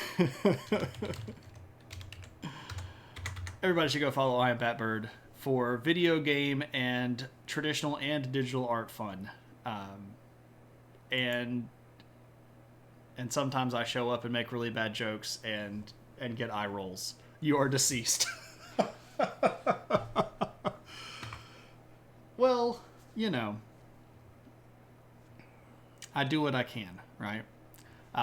Everybody should go follow I Am Batbird for video game and traditional and digital art fun. And sometimes I show up and make really bad jokes and get eye rolls. You are deceased. Well, you know, I do what I can, right?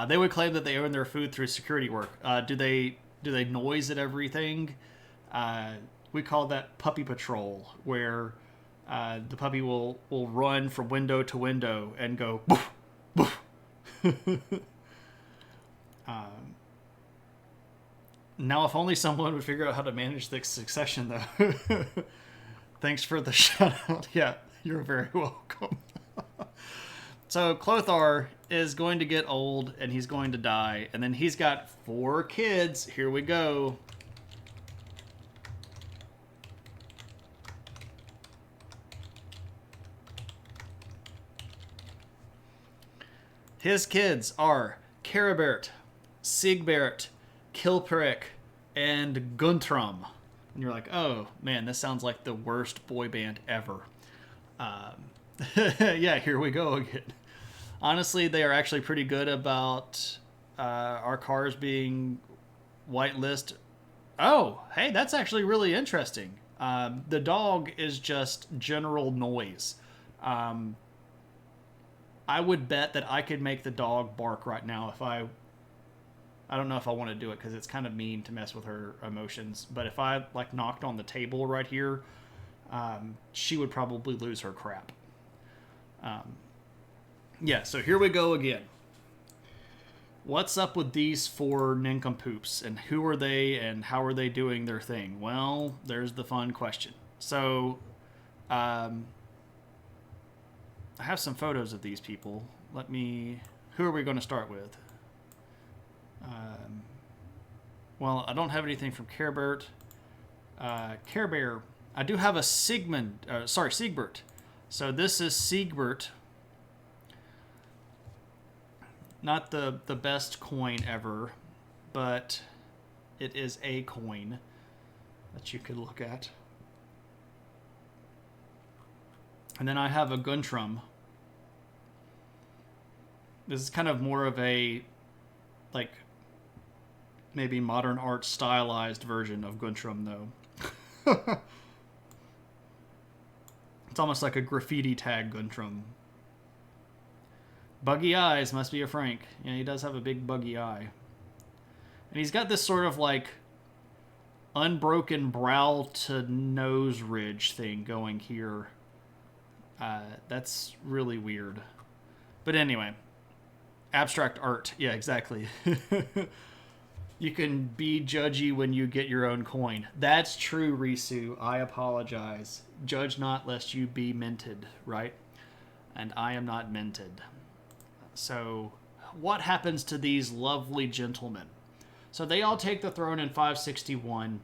They would claim that they earn their food through security work. Do they noise at everything? We call that puppy patrol, where the puppy will run from window to window and go boof, boof. Now, if only someone would figure out how to manage the succession, though. Thanks for the shout out. Yeah, you're very welcome. So Clothar is going to get old and he's going to die. And then he's got 4 kids. Here we go. His kids are Caribert, Sigbert, Kilperic, and Guntram. And you're like, oh, man, this sounds like the worst boy band ever. Yeah, here we go again. Honestly, they are actually pretty good about our cars being whitelist. Oh, hey, that's actually really interesting. The dog is just general noise. I would bet that I could make the dog bark right now if I don't know if I want to do it because it's kind of mean to mess with her emotions. But if I like knocked on the table right here, she would probably lose her crap. Yeah, so here we go again. what's up with these four nincompoops, and who are they, and how are they doing their thing? Well, there's the fun question. So, I have some photos of these people. Who are we going to start with? Well, I don't have anything from Care Bear. I do have a Siegbert. So this is Siegbert. Not the best coin ever, but it is a coin that you could look at. And then I have a Guntram. This is kind of more of a, like, maybe modern art stylized version of Guntram, though. It's almost like a graffiti tag Guntram. Buggy eyes, must be a Frank. Yeah, he does have a big buggy eye. And he's got this sort of like unbroken brow to nose ridge thing going here. That's really weird. But anyway, abstract art. Yeah, exactly. You can be judgy when you get your own coin. That's true, Risu. I apologize. Judge not lest you be minted, right? And I am not minted. So, what happens to these lovely gentlemen? So they all take the throne in 561.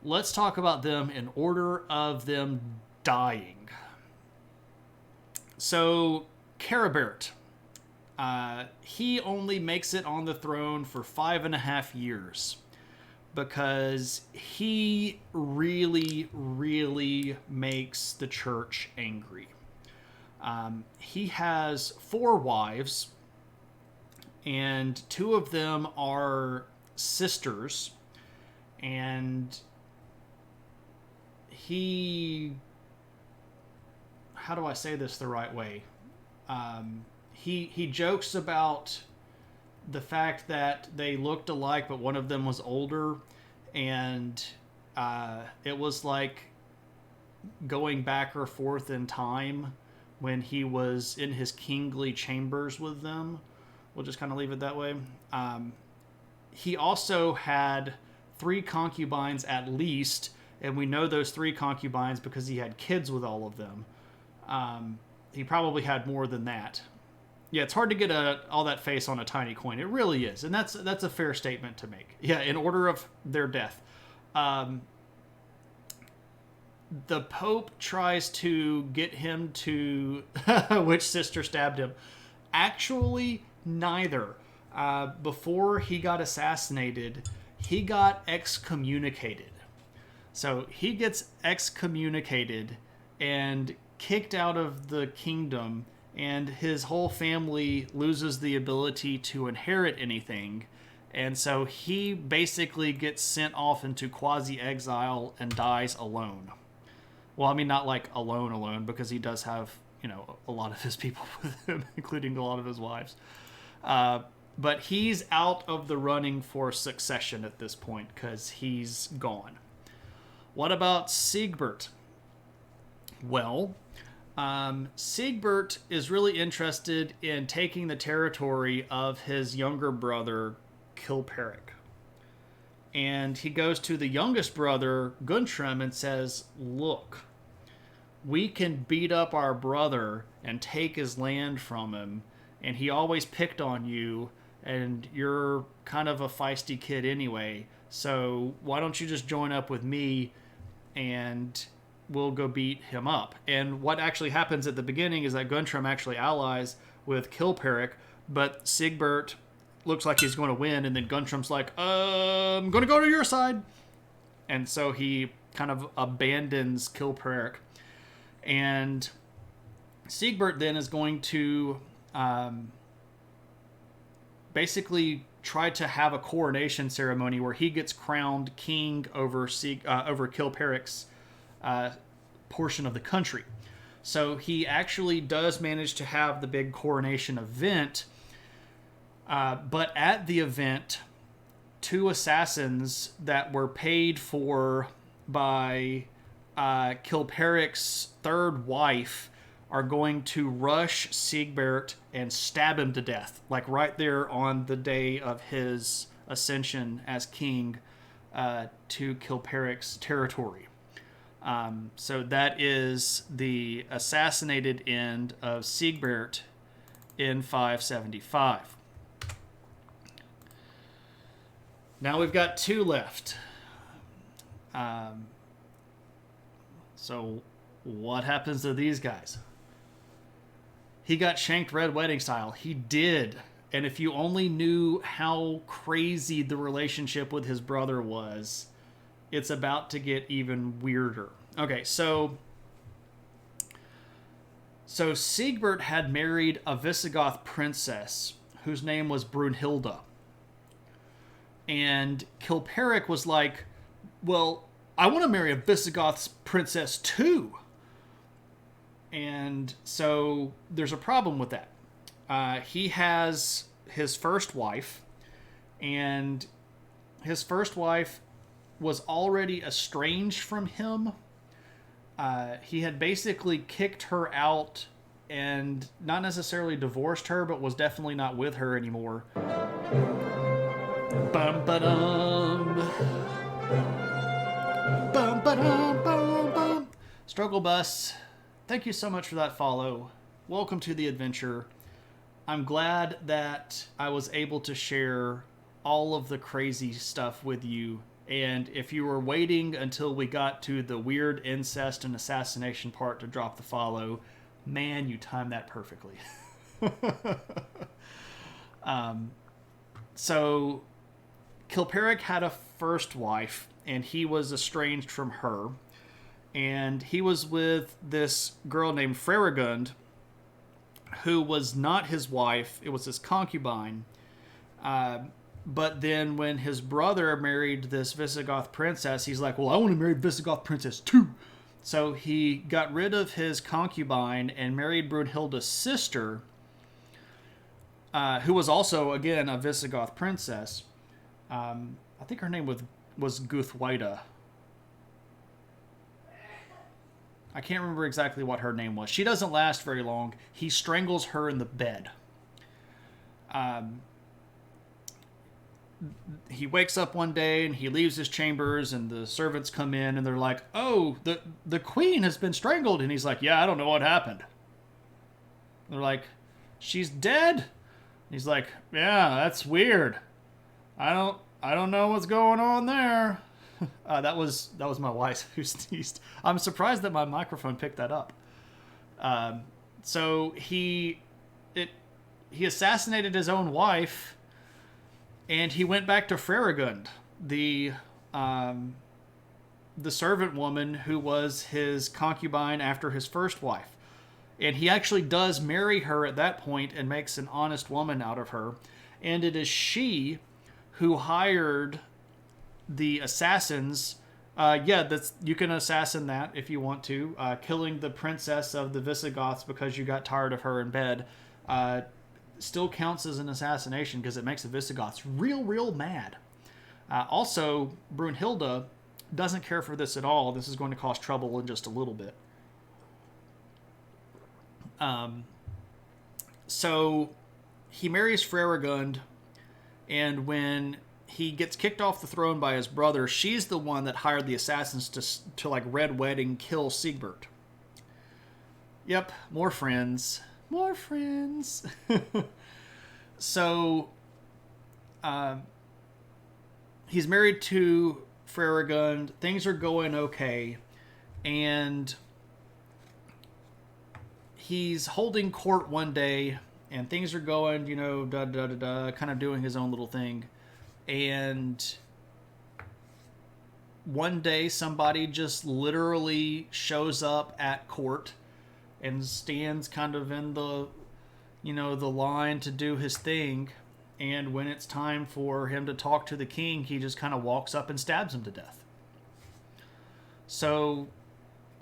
Let's talk about them in order of them dying. So, Caribert. He only makes it on the throne for 5.5 years because he really, really makes the church angry. He has 4 wives, and 2 of them are sisters, and how do I say this the right way? He jokes about the fact that they looked alike, but one of them was older, and it was like going back or forth in time when he was in his kingly chambers with them. We'll just kind of leave it that way. He also had 3 concubines at least, and we know those 3 concubines because he had kids with all of them. He probably had more than that. Yeah, it's hard to get all that face on a tiny coin. It really is, and that's a fair statement to make. Yeah, in order of their death. The Pope tries to get him to which sister stabbed him. Actually, neither. Before he got assassinated, he got excommunicated. So he gets excommunicated and kicked out of the kingdom, and his whole family loses the ability to inherit anything. And so he basically gets sent off into quasi-exile and dies alone. Well, I mean, not like alone, because he does have, a lot of his people with him, including a lot of his wives. But he's out of the running for succession at this point because he's gone. What about Siegbert? Well, Siegbert is really interested in taking the territory of his younger brother, Kilperic. And he goes to the youngest brother, Guntram, and says, look, we can beat up our brother and take his land from him, and he always picked on you, and you're kind of a feisty kid anyway, so why don't you just join up with me, and we'll go beat him up. And what actually happens at the beginning is that Guntram actually allies with Kilperic, but Siegbert looks like he's going to win, and then Guntram's like, I'm going to go to your side. And so he kind of abandons Kilperic. And Siegbert then is going to basically try to have a coronation ceremony where he gets crowned king over Kilperic's portion of the country. So he actually does manage to have the big coronation event. But at the event, 2 assassins that were paid for by Kilperic's 3rd wife are going to rush Siegbert and stab him to death, like right there on the day of his ascension as king to Kilperic's territory. So that is the assassinated end of Siegbert in 575. Now we've got 2 left. So what happens to these guys? He got shanked red wedding style. He did. And if you only knew how crazy the relationship with his brother was, it's about to get even weirder. Okay, so Siegbert had married a Visigoth princess whose name was Brunhilde. And Kilperic was like, well, I want to marry a Visigoth princess too. And so there's a problem with that. He has his first wife, and his first wife was already estranged from him. He had basically kicked her out and not necessarily divorced her, but was definitely not with her anymore. Bum ba-dum. Bum ba-dum, bum bum. Struggle Bus, thank you so much for that follow. Welcome to the adventure. I'm glad that I was able to share all of the crazy stuff with you. And if you were waiting until we got to the weird incest and assassination part to drop the follow, man, you timed that perfectly. So Kilperic had a first wife, and he was estranged from her. And he was with this girl named Freregund, who was not his wife. It was his concubine. But then when his brother married this Visigoth princess, he's like, well, I want to marry Visigoth princess too. So he got rid of his concubine and married Brunhilde's sister, who was also, again, a Visigoth princess. I think her name was Guthwida. I can't remember exactly what her name was. She doesn't last very long. He strangles her in the bed. He wakes up one day and he leaves his chambers, and the servants come in and they're like, oh, the queen has been strangled. And he's like, yeah, I don't know what happened. They're like, she's dead. And he's like, yeah, that's weird. I don't know what's going on there. That was my wife who sneezed. I'm surprised that my microphone picked that up. So he assassinated his own wife, and he went back to Freregund, the servant woman who was his concubine after his first wife. And he actually does marry her at that point and makes an honest woman out of her. And it is she who hired the assassins. You can assassin that if you want to. Killing the princess of the Visigoths because you got tired of her in bed still counts as an assassination because it makes the Visigoths real mad. Also, Brunhilde doesn't care for this at all. This is going to cause trouble in just a little bit. So he marries Freregund, and when he gets kicked off the throne by his brother, she's the one that hired the assassins to like red wedding kill Siegbert. Yep, more friends. More friends. So, he's married to Freregund. Things are going okay. And he's holding court one day, and things are going, kind of doing his own little thing. And one day somebody just literally shows up at court and stands kind of in the line to do his thing. And when it's time for him to talk to the king, he just kind of walks up and stabs him to death. So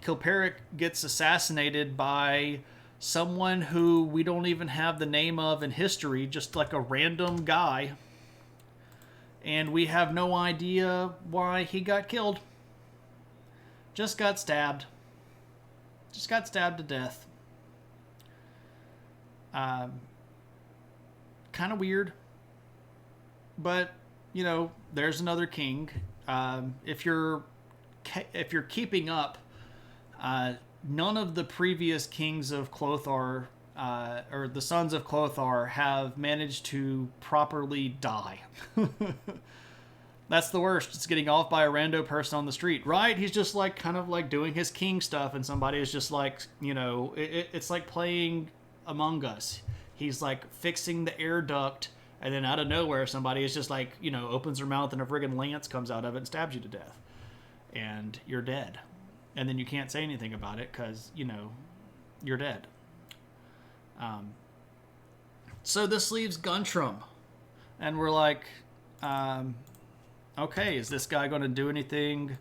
Kilperic gets assassinated by someone who we don't even have the name of in history, just like a random guy. And we have no idea why he got killed. Just got stabbed. Just got stabbed to death. Kind of weird. But, you know, there's another king. If you're keeping up, none of the previous kings of Clothar, or the sons of Clothar, have managed to properly die. That's the worst. It's getting off by a rando person on the street, right? He's just like kind of like doing his king stuff, and somebody is just like, you know, it's like playing Among Us. He's like fixing the air duct, and then out of nowhere, somebody is just like, you know, opens their mouth and a friggin' lance comes out of it and stabs you to death. And you're dead. And then you can't say anything about it because, you know, you're dead. So this leaves Guntram. And we're like, okay, is this guy going to do anything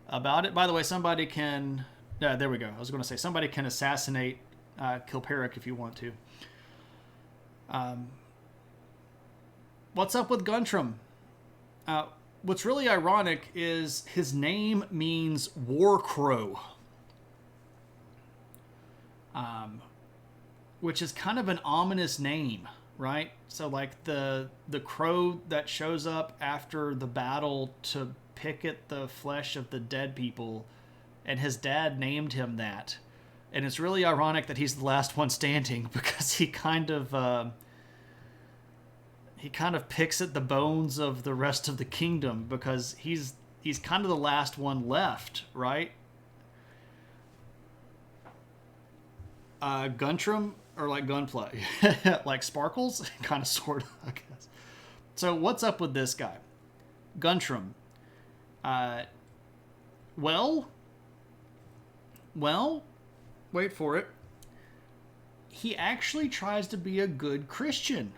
about it? By the way, somebody can... Yeah, there we go. I was going to say, somebody can assassinate Kilperic if you want to. What's up with Guntram? What's really ironic is his name means war crow. Which is kind of an ominous name, right? So like the crow that shows up after the battle to pick at the flesh of the dead people, and his dad named him that. And it's really ironic that he's the last one standing, because he kind of picks at the bones of the rest of the kingdom, because he's kind of the last one left, right? Guntram, or like gunplay, like sparkles, kind of, sort of, I guess. So what's up with this guy, Guntram? Well, wait for it. He actually tries to be a good Christian.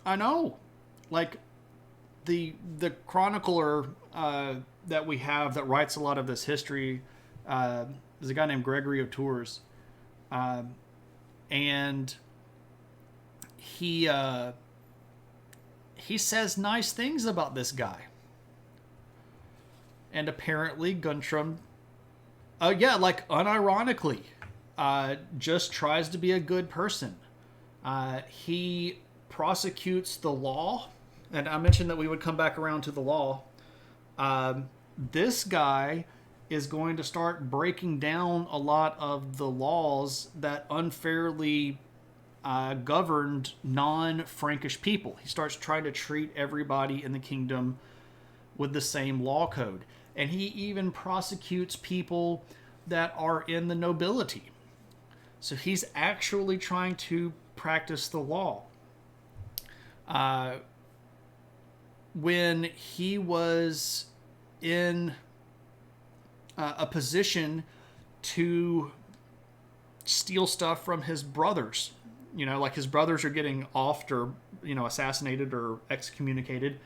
I know. Like, the chronicler that we have that writes a lot of this history is a guy named Gregory of Tours. And he says nice things about this guy. And apparently Guntram, unironically, just tries to be a good person. He prosecutes the law, and I mentioned that we would come back around to the law. This guy is going to start breaking down a lot of the laws that unfairly governed non-Frankish people. He starts trying to treat everybody in the kingdom with the same law code. And he even prosecutes people that are in the nobility. So he's actually trying to practice the law. When he was in a position to steal stuff from his brothers, you know, like his brothers are getting offed or, you know, assassinated or excommunicated,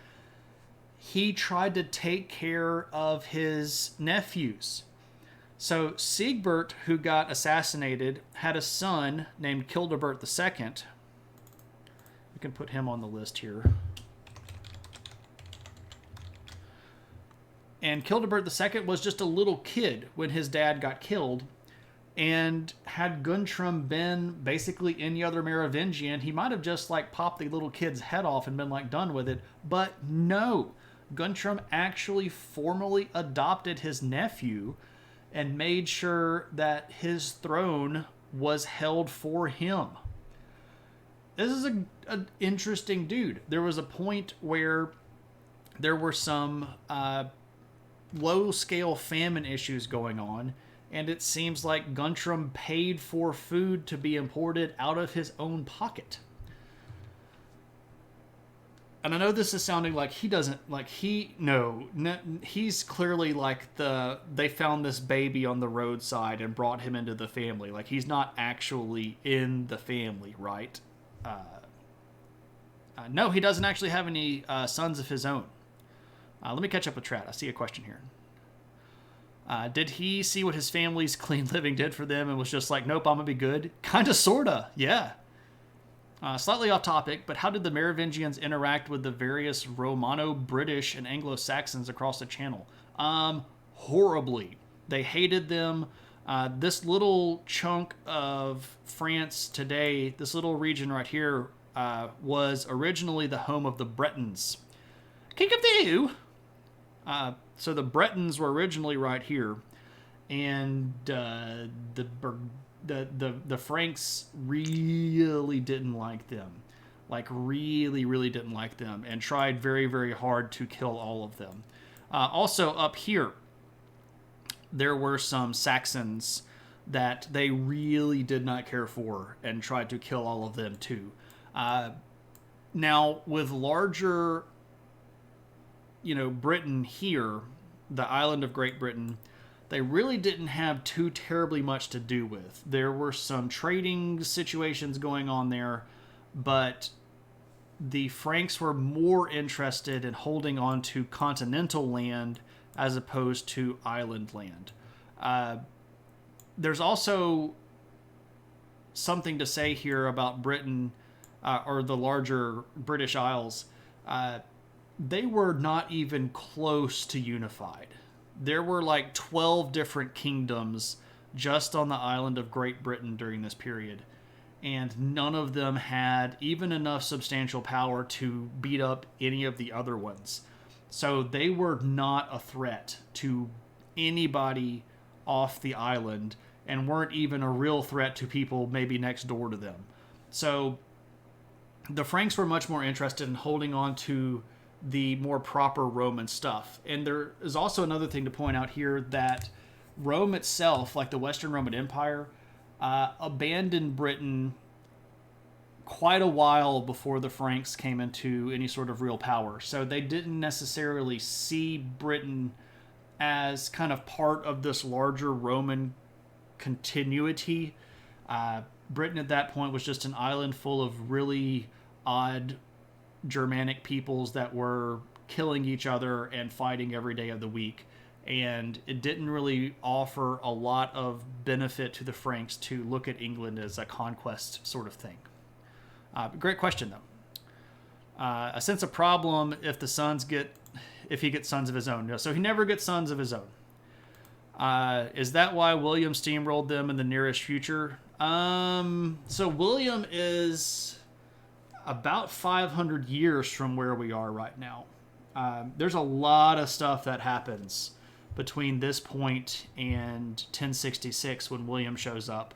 he tried to take care of his nephews. So Siegbert, who got assassinated, had a son named Childebert II. We can put him on the list here. And Childebert II was just a little kid when his dad got killed. And had Guntram been basically any other Merovingian, he might have just like popped the little kid's head off and been like done with it. But no, Guntram actually formally adopted his nephew and made sure that his throne was held for him. This is an interesting dude. There was a point where there were some low-scale famine issues going on, and it seems like Guntram paid for food to be imported out of his own pocket. And I know this is sounding like he doesn't, like he's clearly like they found this baby on the roadside and brought him into the family. Like, he's not actually in the family, right? No, he doesn't actually have any sons of his own. Let me catch up with Trat. I see a question here. Did he see what his family's clean living did for them and was just like, nope, I'm going to be good? Kinda, sorta, yeah. Slightly off topic, but how did the Merovingians interact with the various Romano, British, and Anglo-Saxons across the Channel? Horribly. They hated them. This little chunk of France today, this little region right here, was originally the home of the Bretons. King of the EU! So the Bretons were originally right here, and the Franks really didn't like them. Like, really, really didn't like them, and tried very, very hard to kill all of them. Also, up here, there were some Saxons that they really did not care for and tried to kill all of them too. Now, with larger, Britain here, the island of Great Britain, they really didn't have too terribly much to do with. There were some trading situations going on there, but the Franks were more interested in holding on to continental land as opposed to island land. There's also something to say here about Britain, or the larger British Isles. They were not even close to unified. There were like 12 different kingdoms just on the island of Great Britain during this period, and none of them had even enough substantial power to beat up any of the other ones. So they were not a threat to anybody off the island, and weren't even a real threat to people maybe next door to them. So the Franks were much more interested in holding on to the more proper Roman stuff. And there is also another thing to point out here, that Rome itself, like the Western Roman Empire, abandoned Britain quite a while before the Franks came into any sort of real power. So they didn't necessarily see Britain as kind of part of this larger Roman continuity. Britain at that point was just an island full of really odd Germanic peoples that were killing each other and fighting every day of the week. And it didn't really offer a lot of benefit to the Franks to look at England as a conquest sort of thing. Great question, though. A sense of problem if he gets sons of his own. No, so he never gets sons of his own. Is that why William steamrolled them in the nearest future? So William is about 500 years from where we are right now. There's a lot of stuff that happens between this point and 1066 when William shows up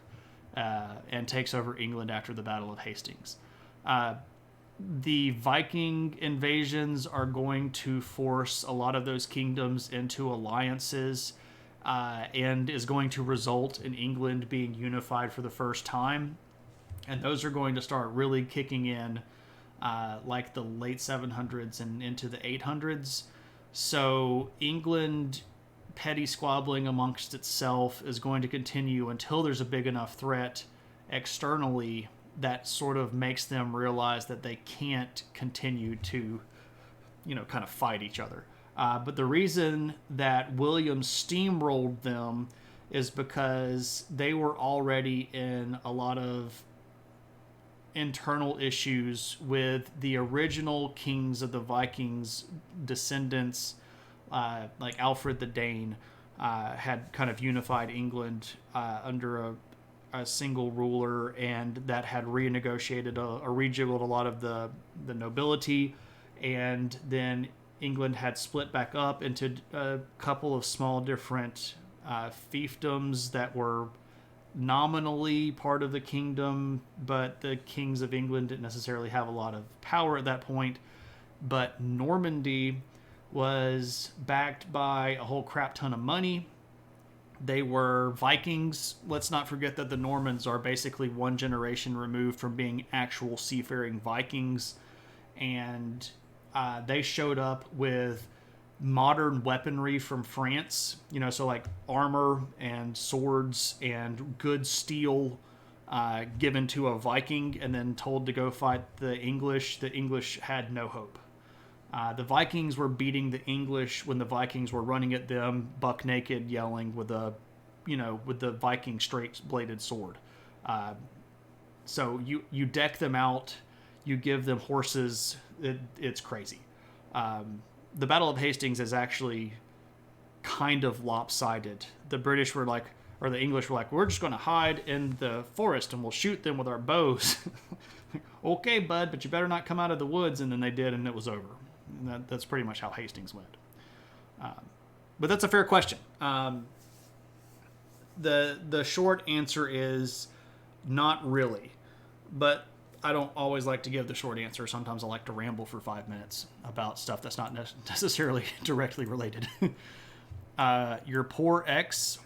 and takes over England after the Battle of Hastings. The Viking invasions are going to force a lot of those kingdoms into alliances, and is going to result in England being unified for the first time. And those are going to start really kicking in like the late 700s and into the 800s. So England petty squabbling amongst itself is going to continue until there's a big enough threat externally that sort of makes them realize that they can't continue to, kind of fight each other. But the reason that William steamrolled them is because they were already in a lot of internal issues with the original kings of the Vikings descendants, like Alfred the Dane, had kind of unified England under a single ruler, and that had renegotiated or rejiggled a lot of the nobility, and then England had split back up into a couple of small different fiefdoms that were nominally part of the kingdom, but the kings of England didn't necessarily have a lot of power at that point. But Normandy was backed by a whole crap ton of money. They were Vikings. Let's not forget that the Normans are basically one generation removed from being actual seafaring Vikings, and they showed up with modern weaponry from France, so like armor and swords and good steel given to a Viking and then told to go fight the English. The English had no hope. The Vikings were beating the English when the Vikings were running at them buck naked, yelling with the Viking straight-bladed sword. So you deck them out, you give them horses. It's crazy. The Battle of Hastings is actually kind of lopsided. The British were or the English were like, we're just going to hide in the forest and we'll shoot them with our bows. Okay, bud, but you better not come out of the woods. And then they did, and it was over. And that's pretty much how Hastings went. But that's a fair question. The short answer is not really. But I don't always like to give the short answer. Sometimes I like to ramble for 5 minutes about stuff that's not necessarily directly related. Your poor ex.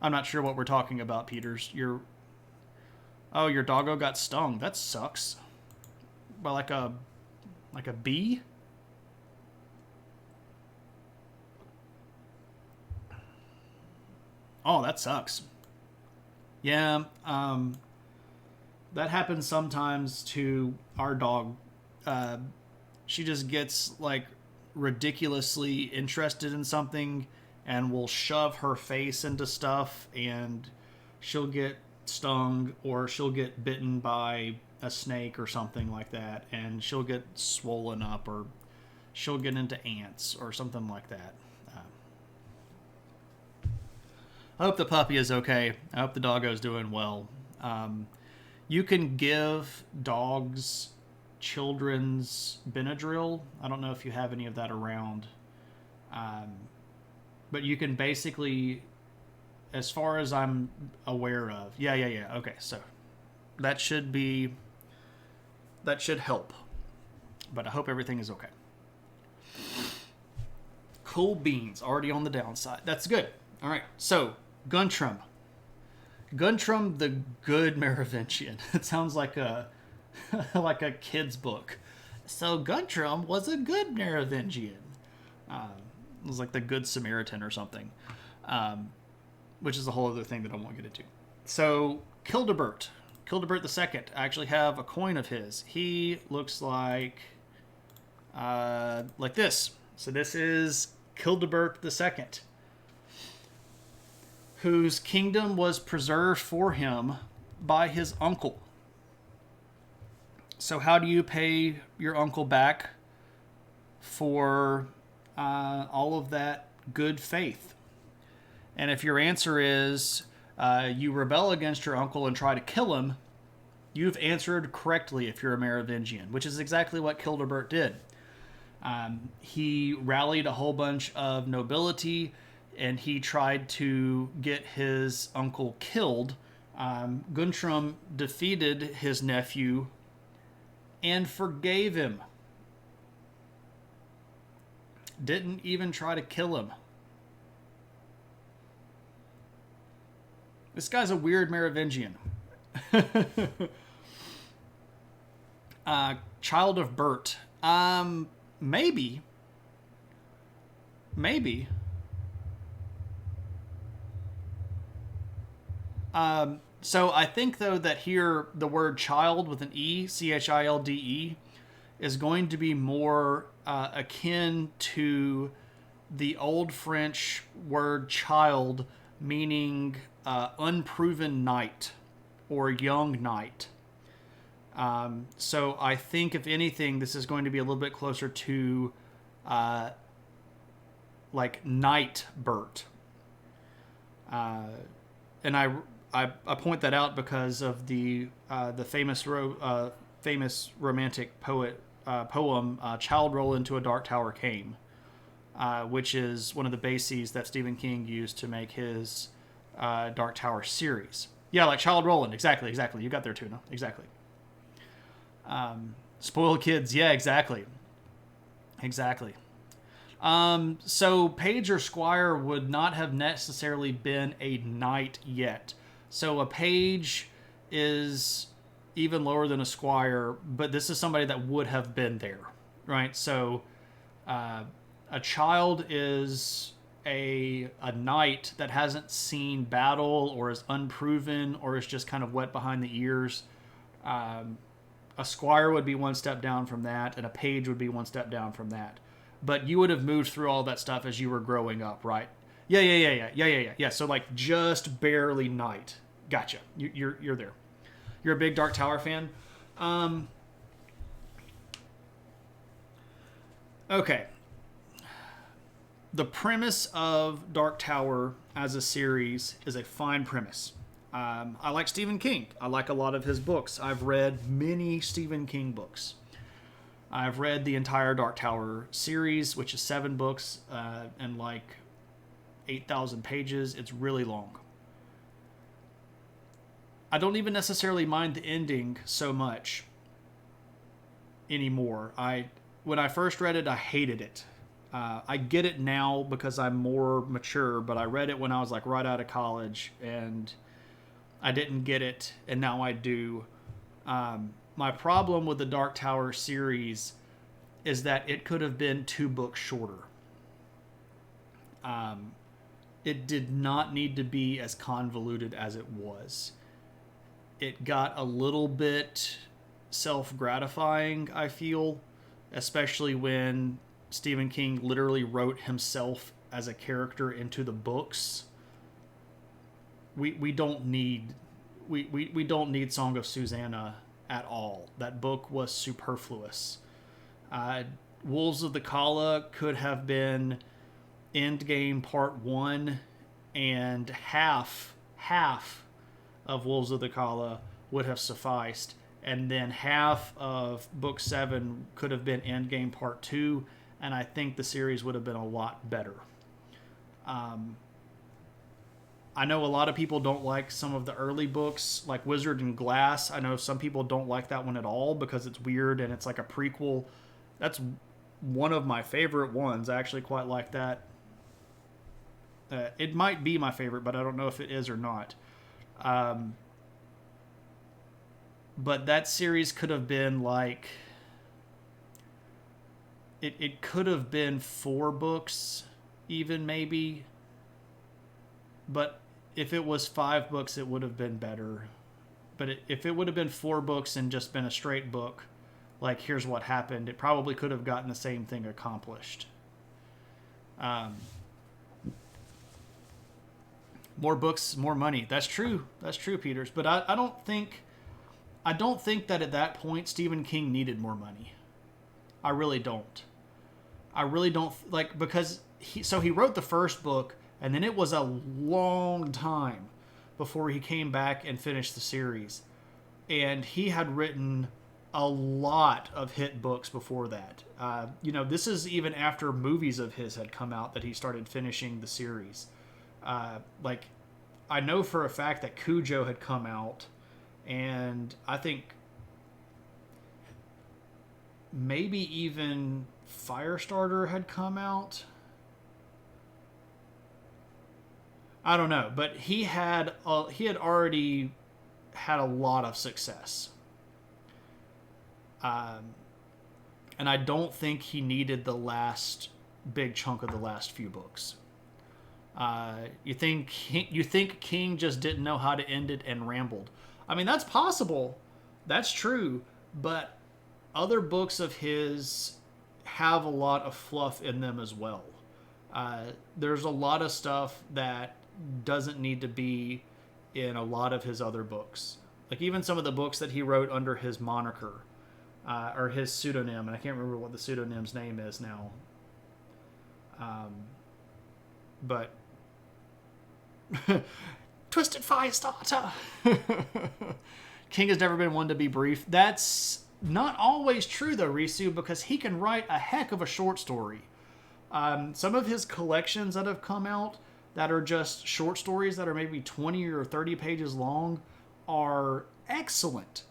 I'm not sure what we're talking about, Peters. Your doggo got stung. That sucks. By like a bee? Oh, that sucks. Yeah, that happens sometimes to our dog. She just gets like ridiculously interested in something and will shove her face into stuff, and she'll get stung or she'll get bitten by a snake or something like that, and she'll get swollen up, or she'll get into ants or something like that. I hope the puppy is okay. I hope the doggo's doing well. You can give dogs children's Benadryl. I don't know if you have any of that around. But you can basically, as far as I'm aware of, yeah. Okay, so that should help. But I hope everything is okay. Cool beans, already on the downside. That's good. All right, so Guntram, the good Merovingian. It sounds like a like a kid's book. So Guntram was a good Merovingian. It was like the Good Samaritan or something, which is a whole other thing that I won't get into. So Childebert II. I actually have a coin of his. He looks like this. So this is Childebert II, whose kingdom was preserved for him by his uncle. So how do you pay your uncle back for all of that good faith? And if your answer is you rebel against your uncle and try to kill him, you've answered correctly if you're a Merovingian, which is exactly what Childebert did. He rallied a whole bunch of nobility, and he tried to get his uncle killed. Guntram defeated his nephew and forgave him. Didn't even try to kill him. This guy's a weird Merovingian. Child of Bert. Maybe. So I think, though, that here the word child with an E, Childe, is going to be more akin to the old French word child, meaning unproven knight or young knight. So I think, if anything, this is going to be a little bit closer to like Knight Bert. And I point that out because of the famous romantic poem "Child Roll into a Dark Tower Came," which is one of the bases that Stephen King used to make his Dark Tower series. Yeah, like Child Rollin'. Exactly. You got there too, no? Exactly. Spoiled kids. Yeah, exactly. So page or squire would not have necessarily been a knight yet. So a page is even lower than a squire, but this is somebody that would have been there, right? So a child is a knight that hasn't seen battle, or is unproven, or is just kind of wet behind the ears. A squire would be one step down from that, and a page would be one step down from that. But you would have moved through all that stuff as you were growing up, right? Yeah. So like just barely knight. Gotcha. You're there. You're a big Dark Tower fan. Okay. the premise of Dark Tower as a series is a fine premise. I like Stephen King. I like a lot of his books. I've read many Stephen King books. I've read the entire Dark Tower series, which is 7 books and like 8,000 pages. It's really long. I don't even necessarily mind the ending so much anymore. When I first read it, I hated it. I get it now because I'm more mature, but I read it when I was like right out of college and I didn't get it, and now I do. My problem with the Dark Tower series is that it could have been 2 books shorter. It did not need to be as convoluted as it was. It got a little bit self-gratifying, I feel, especially when Stephen King literally wrote himself as a character into the books. We don't need Song of Susanna at all. That book was superfluous. Wolves of the Kala could have been Endgame Part 1, and half of Wolves of the Kala would have sufficed, and then half of Book 7 could have been Endgame Part 2, and I think the series would have been a lot better. I know a lot of people don't like some of the early books, like Wizard and Glass. I know some people don't like that one at all because it's weird and it's like a prequel. That's one of my favorite ones. I actually quite like that. It might be my favorite, but I don't know if it is or not. But that series could have been like... It could have been 4 books, even maybe. But if it was 5 books, it would have been better. But if it would have been 4 books and just been a straight book, like here's what happened, it probably could have gotten the same thing accomplished. More books, more money. That's true. That's true, Peters. But I don't think that at that point Stephen King needed more money. I really don't. Because he wrote the first book, and then it was a long time before he came back and finished the series. And he had written a lot of hit books before that. This is even after movies of his had come out that he started finishing the series. I know for a fact that Cujo had come out, and I think maybe even Firestarter had come out. I don't know, but he had already had a lot of success. And I don't think he needed the last big chunk of the last few books. You think King just didn't know how to end it and rambled? I mean, that's possible. That's true. But other books of his have a lot of fluff in them as well. There's a lot of stuff that doesn't need to be in a lot of his other books. Like even some of the books that he wrote under his moniker, or his pseudonym, and I can't remember what the pseudonym's name is now. But Twisted Firestarter. King has never been one to be brief. That's not always true though, Risu, because he can write a heck of a short story. Some of his collections that have come out that are just short stories that are maybe 20 or 30 pages long are excellent.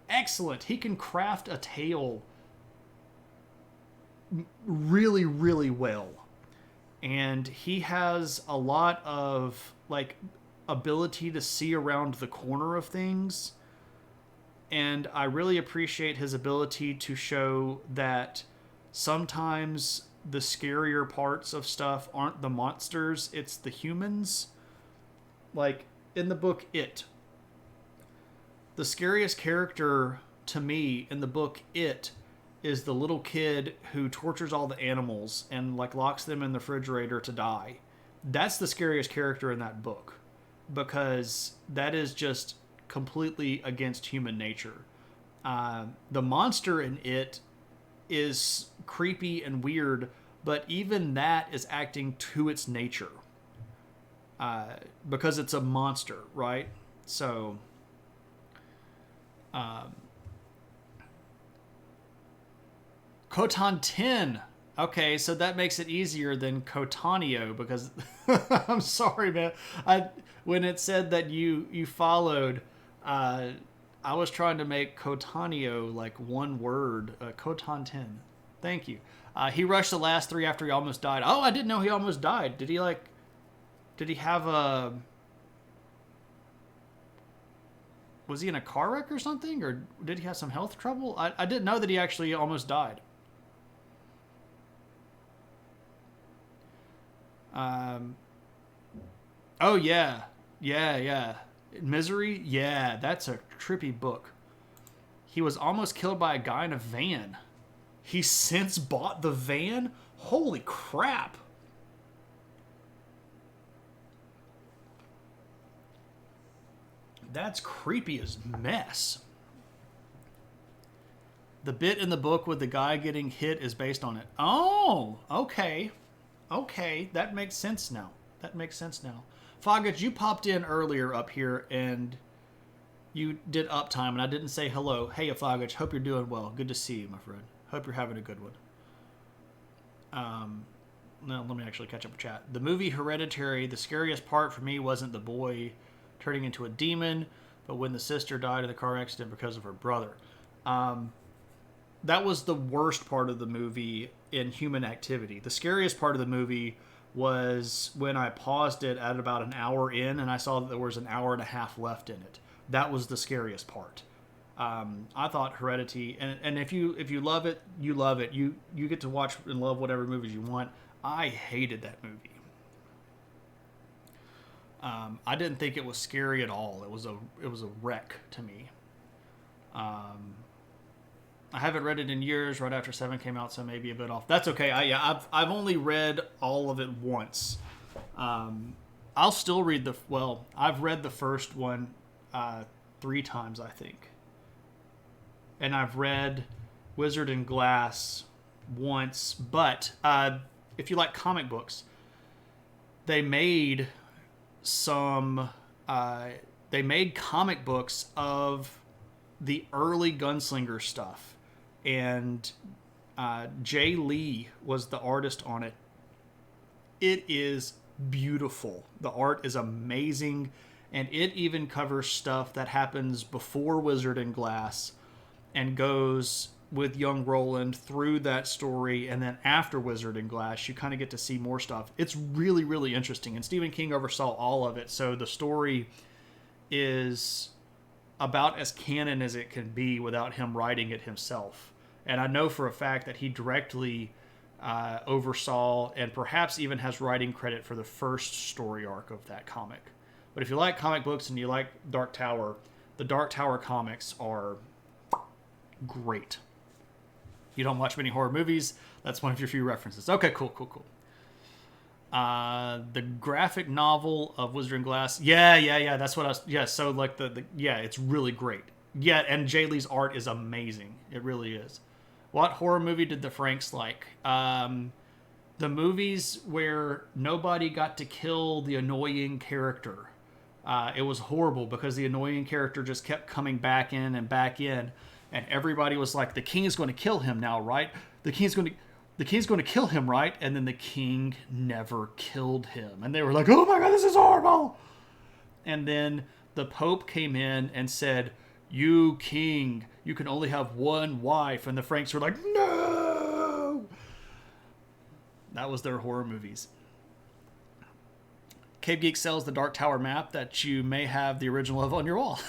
Excellent. He can craft a tale really, really well. And he has a lot of ability to see around the corner of things. And I really appreciate his ability to show that sometimes the scarier parts of stuff aren't the monsters, it's the humans. Like in the book It, the scariest character to me in the book It is the little kid who tortures all the animals and locks them in the refrigerator to die. That's the scariest character in that book, because that is just completely against human nature. The monster in It is creepy and weird, but even that is acting to its nature. Because it's a monster, right? So, Kotan 10. Okay, so that makes it easier than Cotanio, because I'm sorry, man. When it said that you followed, I was trying to make Cotanio like one word. Kotan 10. Thank you. He rushed the last 3 after he almost died. Oh, I didn't know he almost died. Did he have a... Was he in a car wreck or something? Or did he have some health trouble? I didn't know that he actually almost died. Oh, yeah. Yeah. Misery? Yeah, that's a trippy book. He was almost killed by a guy in a van. He since bought the van? Holy crap. That's creepy as mess. The bit in the book with the guy getting hit is based on it. Oh, okay. Okay, that makes sense now. Foggage, you popped in earlier up here and you did uptime and I didn't say hello. Hey, Foggage, hope you're doing well. Good to see you, my friend. Hope you're having a good one. No, let me actually catch up with chat. The movie Hereditary, the scariest part for me wasn't the boy turning into a demon, but when the sister died in the car accident because of her brother. That was the worst part of the movie in Human Activity. The scariest part of the movie was when I paused it at about an hour in and I saw that there was an hour and a half left in it. That was the scariest part. I thought Heredity, and if you love it, you love it. You get to watch and love whatever movies you want. I hated that movie. I didn't think it was scary at all. It was a wreck to me. I haven't read it in years. Right after 7 came out, so maybe a bit off. That's okay. I've only read all of it once. I'll still read I've read the first one 3 times, I think. And I've read Wizard and Glass once. But if you like comic books, they made comic books of the early Gunslinger stuff. And Jay Lee was the artist on it. It is beautiful. The art is amazing. And it even covers stuff that happens before Wizard and Glass and goes with young Roland through that story. And then after Wizard and Glass, you kind of get to see more stuff. It's really, really interesting. And Stephen King oversaw all of it. So the story is about as canon as it can be without him writing it himself. And I know for a fact that he directly oversaw and perhaps even has writing credit for the first story arc of that comic. But if you like comic books and you like Dark Tower, the Dark Tower comics are great. You don't watch many horror movies, that's one of your few references. Okay, cool. The graphic novel of Wizard and Glass. Yeah, that's what I was... Yeah, so like it's really great. Yeah, and Jay Lee's art is amazing. It really is. What horror movie did the Frnks like? The movies where nobody got to kill the annoying character. It was horrible because the annoying character just kept coming back in, and everybody was like, the king is going to kill him now, right? The king's going to kill him, right? And then the king never killed him. And they were like, oh my God, this is horrible. And then the Pope came in and said, you king, you can only have one wife. And the Frnks were like, no. That was their horror movies. Cave Geek sells the Dark Tower map that you may have the original of on your wall.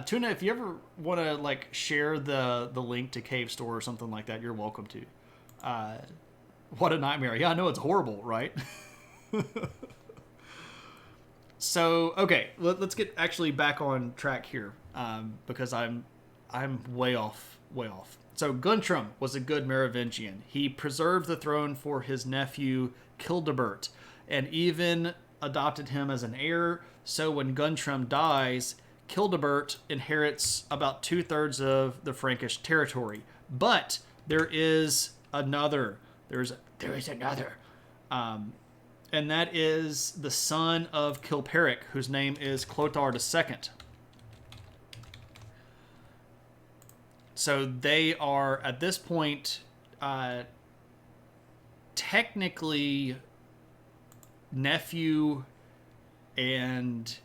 Tuna, if you ever want to like share the link to Cave Store or something like that, you're welcome to. What a nightmare. Yeah, I know it's horrible, right? So, okay, let's get actually back on track here, because I'm way off. So Guntram was a good Merovingian. He preserved the throne for his nephew Childebert, and even adopted him as an heir. So when Guntram dies, Childebert inherits about 2/3 of the Frankish territory. But there is another. There is another. And that is the son of Kilperic, whose name is Clothar II. So they are, at this point, technically nephew, and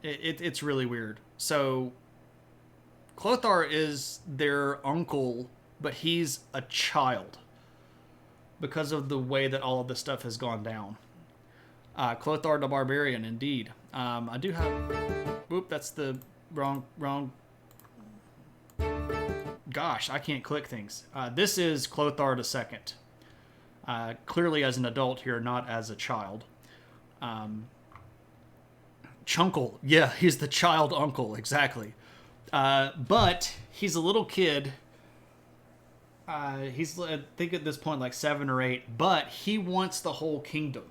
it's really weird. So Clothar is their uncle, but he's a child because of the way that all of this stuff has gone down. Clothar the Barbarian, indeed. I do have... Whoop, that's the wrong... Gosh, I can't click things. This is Clothar II. Clearly as an adult here, not as a child. Chunkle. Yeah, he's the child uncle, exactly. But he's a little kid. He's, I think at this point, like 7 or 8. But he wants the whole kingdom.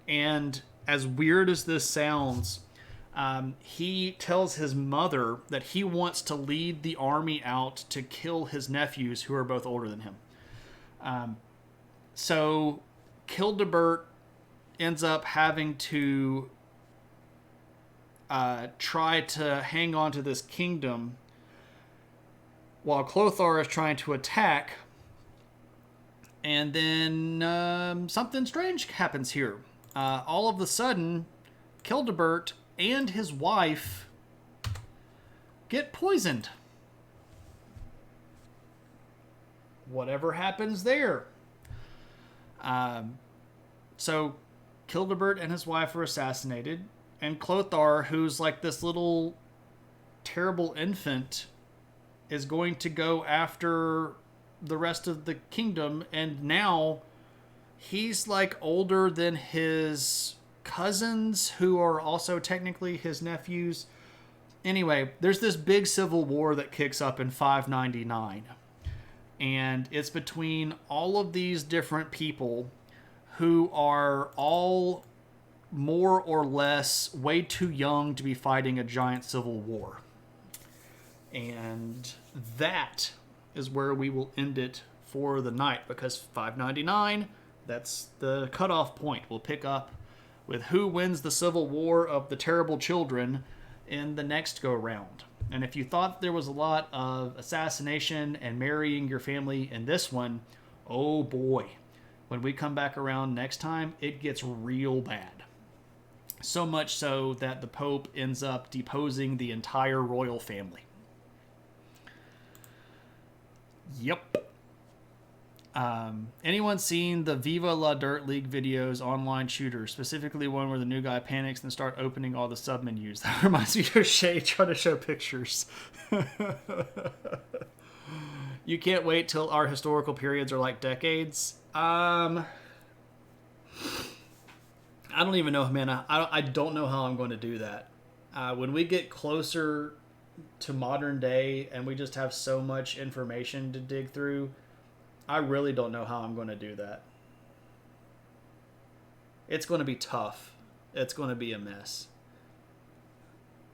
And as weird as this sounds... he tells his mother that he wants to lead the army out to kill his nephews, who are both older than him. So Childebert ends up having to try to hang on to this kingdom while Clothar is trying to attack. And then something strange happens here. All of a sudden, Childebert and his wife get poisoned. Whatever happens there? So Childebert and his wife are assassinated, and Clothar, who's like this little terrible infant, is going to go after the rest of the kingdom, and now he's like older than his cousins, who are also technically his nephews. Anyway, there's this big civil war that kicks up in 599. And it's between all of these different people who are all more or less way too young to be fighting a giant civil war. And that is where we will end it for the night, because 599, that's the cutoff point. We'll pick up with who wins the civil war of the terrible children in the next go-round. And if you thought there was a lot of assassination and marrying your family in this one, oh boy. When we come back around next time, it gets real bad. So much so that the Pope ends up deposing the entire royal family. Yep. Anyone seen the Viva La Dirt League videos online shooter, specifically one where the new guy panics and start opening all the sub menus? That reminds me of Shay trying to show pictures. You can't wait till our historical periods are like decades. I don't even know, man. I don't know how I'm going to do that. When we get closer to modern day and we just have so much information to dig through, I really don't know how I'm going to do that. It's going to be tough. It's going to be a mess.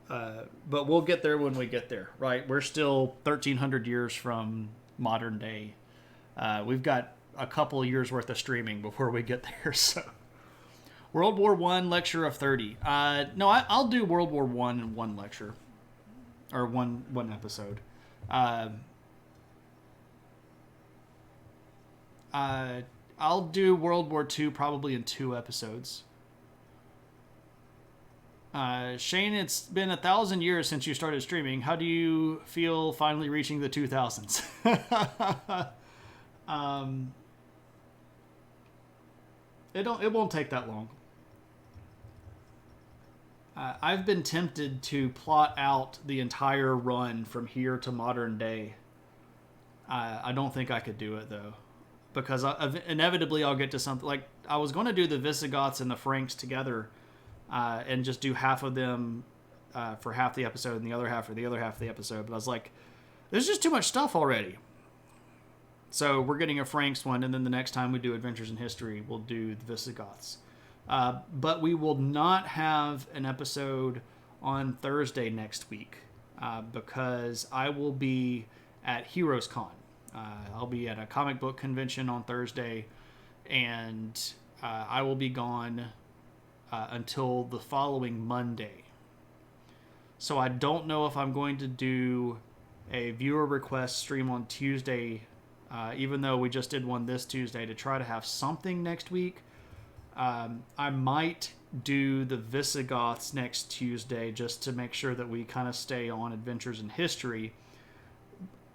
But we'll get there when we get there, right? We're still 1,300 years from modern day. We've got a couple of years worth of streaming before we get there. So, World War I lecture of 30. No, I'll do World War I in one lecture, or one episode. I'll do World War II probably in 2 episodes. Shane, it's been 1,000 years since you started streaming. How do you feel finally reaching the 2000s? It won't take that long. I've been tempted to plot out the entire run from here to modern day. I don't think I could do it though, because inevitably I'll get to something like I was going to do the Visigoths and the Frnks together. And just do half of them for half the episode and the other half for the other half of the episode. But I was like, there's just too much stuff already. So we're getting a Frnks one, and then the next time we do Adventures in History, we'll do the Visigoths. But we will not have an episode on Thursday next week because I will be at Heroes Con. I'll be at a comic book convention on Thursday, and I will be gone until the following Monday. So I don't know if I'm going to do a viewer request stream on Tuesday, even though we just did one this Tuesday, to try to have something next week. I might do the Visigoths next Tuesday just to make sure that we kind of stay on Adventures in History.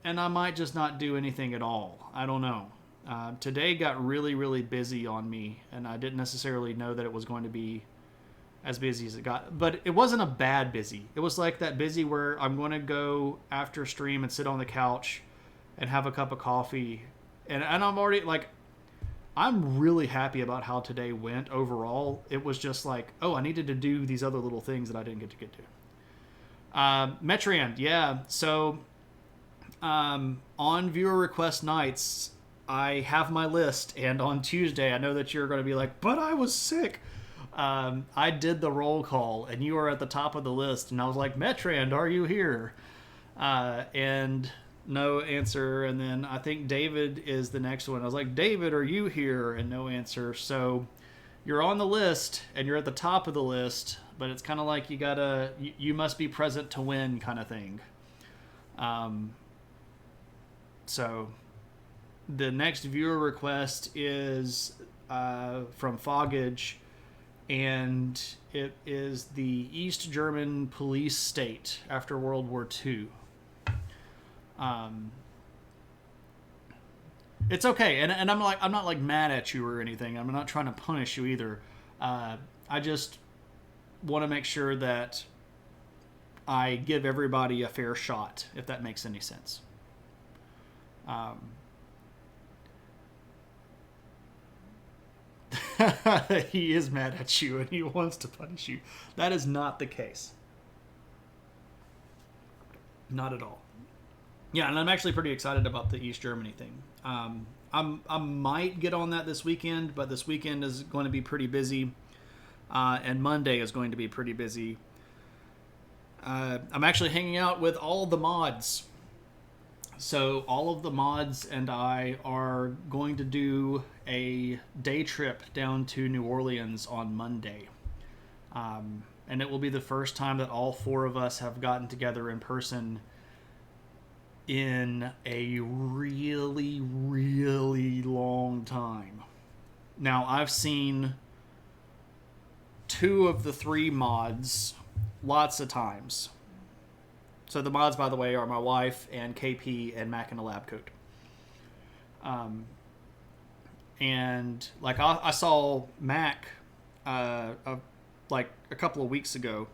And I might just not do anything at all. I don't know. Today got really, really busy on me, and I didn't necessarily know that it was going to be as busy as it got. But it wasn't a bad busy. It was like that busy where I'm going to go after stream and sit on the couch and have a cup of coffee. And I'm already, like, I'm really happy about how today went overall. It was just like, oh, I needed to do these other little things that I didn't get to. Metriand, yeah. So on viewer request nights, I have my list, and on Tuesday, I know that you're going to be like, but I was sick. I did the roll call, and you are at the top of the list, and I was like, Metrand, are you here? And no answer, and then I think David is the next one. I was like, David, are you here? And no answer. So you're on the list, and you're at the top of the list, but it's kind of like you must be present to win kind of thing. So the next viewer request is from Foggage, and it is the East German police state after World War II. It's okay, and I'm not like mad at you or anything. I'm not trying to punish you either. I just want to make sure that I give everybody a fair shot, if that makes any sense. He is mad at you and he wants to punish you. That is not the case. Not at all. Yeah, and I'm actually pretty excited about the East Germany thing. I might get on that this weekend, but this weekend is going to be pretty busy, and Monday is going to be pretty busy. I'm actually hanging out with all the mods. So all of the mods and I are going to do a day trip down to New Orleans on Monday. And it will be the first time that all four of us have gotten together in person in a really, really long time. Now, I've seen 2 of the 3 mods lots of times. So the mods, by the way, are my wife and KP and Mac in a lab coat. And like I saw Mac like a couple of weeks ago,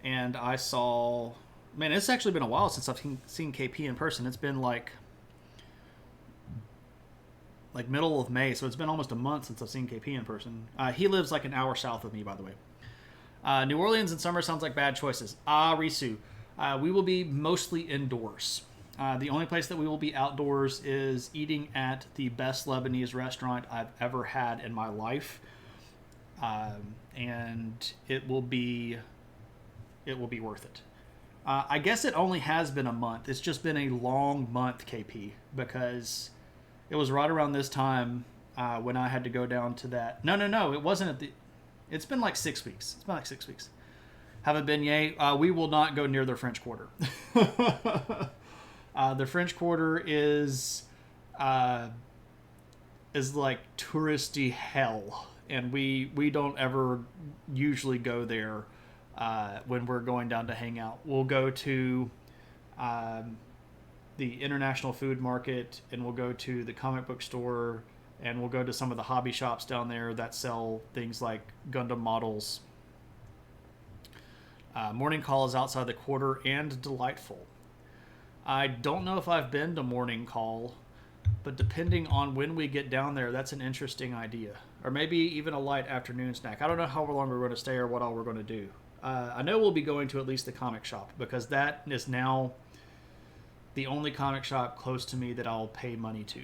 and I saw, man, it's actually been a while since I've seen KP in person. It's been like middle of May, so it's been almost a month since I've seen KP in person. He lives like an hour south of me, by the way. New Orleans in summer sounds like bad choices. Risu. We will be mostly indoors. The only place that we will be outdoors is eating at the best Lebanese restaurant I've ever had in my life. And it will be worth it. I guess it only has been a month. It's just been a long month, KP, because it was right around this time when I had to go down to that. No, it wasn't at the... It's been like 6 weeks. It's been like 6 weeks. Haven't been yay. We will not go near the French Quarter. The French Quarter is like touristy hell, and we don't ever usually go there when we're going down to hang out. We'll go to the International Food Market, and we'll go to the comic book store, and we'll go to some of the hobby shops down there that sell things like Gundam models. Morning Call is outside the quarter and delightful. I don't know if I've been to Morning Call, but depending on when we get down there, that's an interesting idea. Or maybe even a light afternoon snack. I don't know how long we're going to stay or what all we're going to do. I know we'll be going to at least the comic shop, because that is now the only comic shop close to me that I'll pay money to.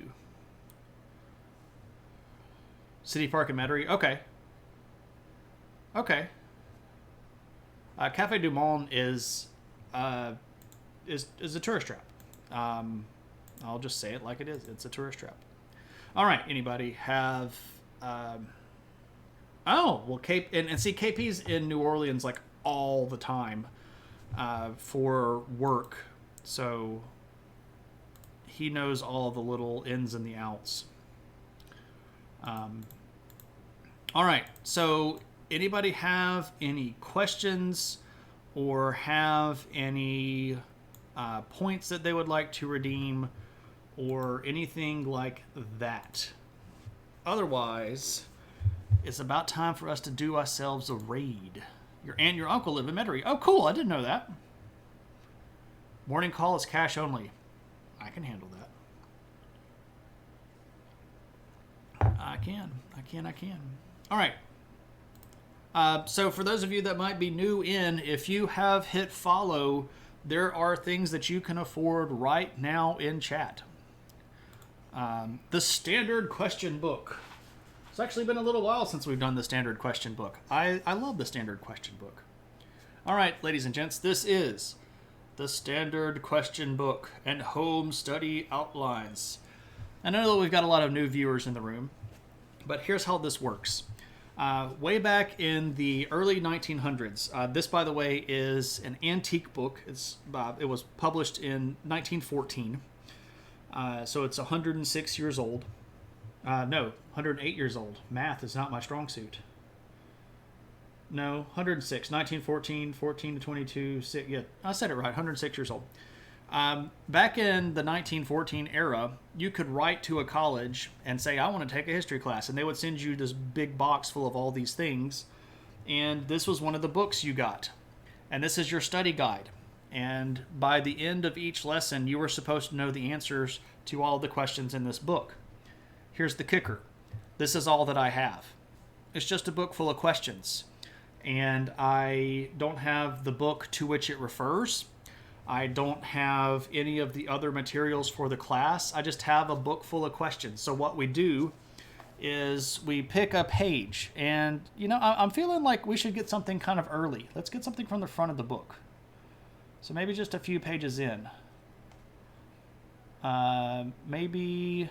City Park and Metairie? Okay. Cafe Du Monde is a tourist trap. I'll just say it like it is. It's a tourist trap. All right. Anybody have? Oh, well, and see, KP's in New Orleans like all the time for work, so he knows all the little ins and the outs. All right. So, anybody have any questions or have any points that they would like to redeem or anything like that? Otherwise, it's about time for us to do ourselves a raid. Your aunt and your uncle live in Metairie. Oh, cool. I didn't know that. Morning call is cash only. I can handle that. I can. All right. So for those of you that might be new in, if you have hit follow, there are things that you can afford right now in chat. The standard question book. It's actually been a little while since we've done the standard question book. I love the standard question book. All right, ladies and gents, this is the standard question book and home study outlines. I know that we've got a lot of new viewers in the room, but here's how this works. Way back in the early 1900s, this, by the way, is an antique book. It was published in 1914, so it's 106 years old. No, 108 years old. Math is not my strong suit. No, 106. 1914, 14 to 22, 6, yeah, I said it right, 106 years old. Back in the 1914 era, you could write to a college and say, I want to take a history class, and they would send you this big box full of all these things, and this was one of the books you got. And this is your study guide. And by the end of each lesson, you were supposed to know the answers to all the questions in this book. Here's the kicker. This is all that I have. It's just a book full of questions. And I don't have the book to which it refers. I don't have any of the other materials for the class. I just have a book full of questions. So what we do is we pick a page. And, you know, I'm feeling like we should get something kind of early. Let's get something from the front of the book. So maybe just a few pages in. Maybe...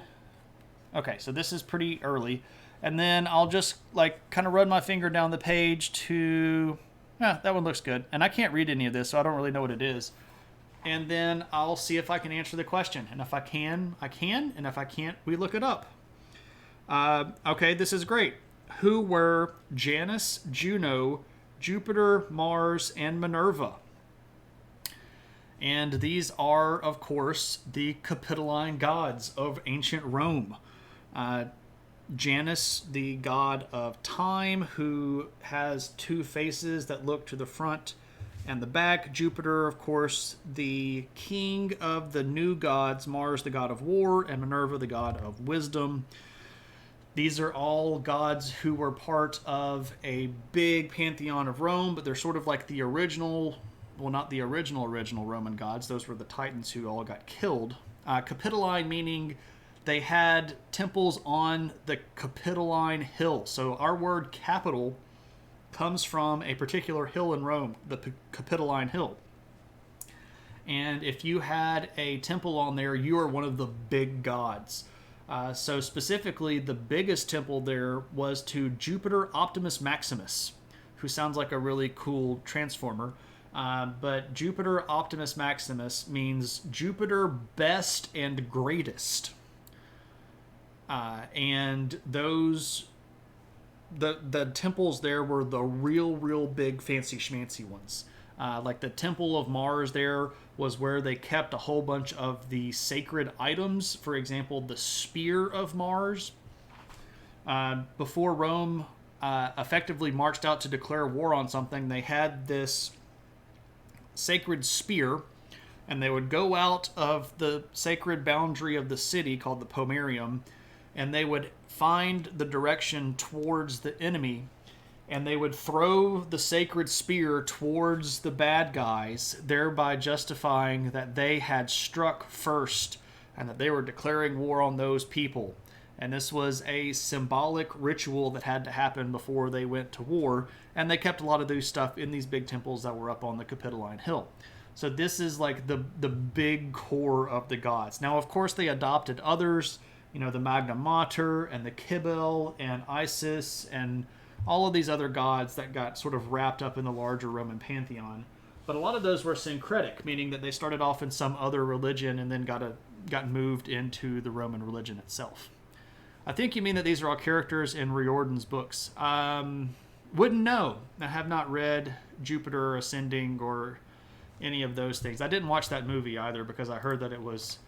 Okay, so this is pretty early. And then I'll just like kind of run my finger down the page to, that one looks good. And I can't read any of this, so I don't really know what it is. And then I'll see if I can answer the question. And if I can, I can. And if I can't, we look it up. Okay, this is great. Who were Janus, Juno, Jupiter, Mars, and Minerva? And these are, of course, the Capitoline gods of ancient Rome. Janus, the god of time, who has two faces that look to the front and the back. Jupiter, of course, the king of the new gods. Mars, the god of war, and Minerva, the god of wisdom. These are all gods who were part of a big pantheon of Rome, but they're sort of like the original, well, not the original Roman gods. Those were the Titans who all got killed. Capitoline meaning they had temples on the Capitoline Hill. So our word capital comes from a particular hill in Rome, the Capitoline Hill. And if you had a temple on there, you are one of the big gods. So specifically, the biggest temple there was to Jupiter Optimus Maximus, who sounds like a really cool transformer. But Jupiter Optimus Maximus means Jupiter best and greatest. And those, the temples there were the real big fancy schmancy ones. Like the Temple of Mars there was where they kept a whole bunch of the sacred items. For example, the Spear of Mars. Before Rome effectively marched out to declare war on something, they had this sacred spear, and they would go out of the sacred boundary of the city called the Pomerium, and they would find the direction towards the enemy, and they would throw the sacred spear towards the bad guys, thereby justifying that they had struck first and that they were declaring war on those people. And this was a symbolic ritual that had to happen before they went to war, and they kept a lot of these stuff in these big temples that were up on the Capitoline Hill. So this is like the big core of the gods. Now, of course, they adopted others, the Magna Mater and the Kibble and Isis and all of these other gods that got sort of wrapped up in the larger Roman pantheon. But a lot of those were syncretic, meaning that they started off in some other religion and then got moved into the Roman religion itself. I think you mean that these are all characters in Riordan's books. Wouldn't know. I have not read Jupiter Ascending or any of those things. I didn't watch that movie either because I heard that it was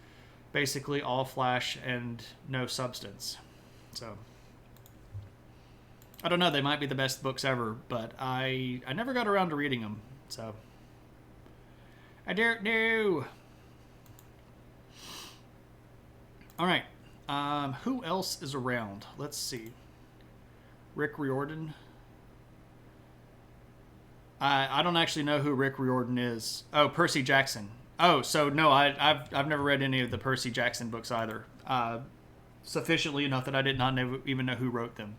basically all flash and no substance. So I don't know. They might be the best books ever, but I never got around to reading them. So I don't know. All right. Who else is around? Let's see. Rick Riordan. I don't actually know who Rick Riordan is. Oh, Percy Jackson. Oh, so no, I've never read any of the Percy Jackson books either. Sufficiently enough that I did not even know who wrote them.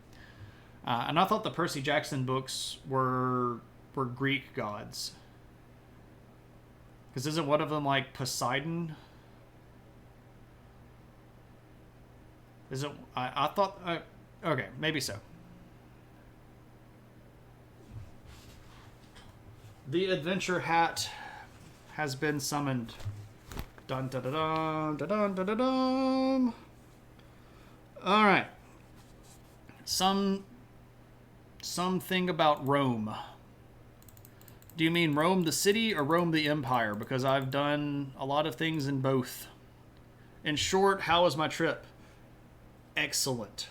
And I thought the Percy Jackson books were Greek gods. Because isn't one of them like Poseidon? Is it? I thought. Okay, maybe so. The adventure hat has been summoned. Dun dun dun dun dun dun dun dun. All right. Something about Rome. Do you mean Rome the city or Rome the empire? Because I've done a lot of things in both. In short, how was my trip? Excellent.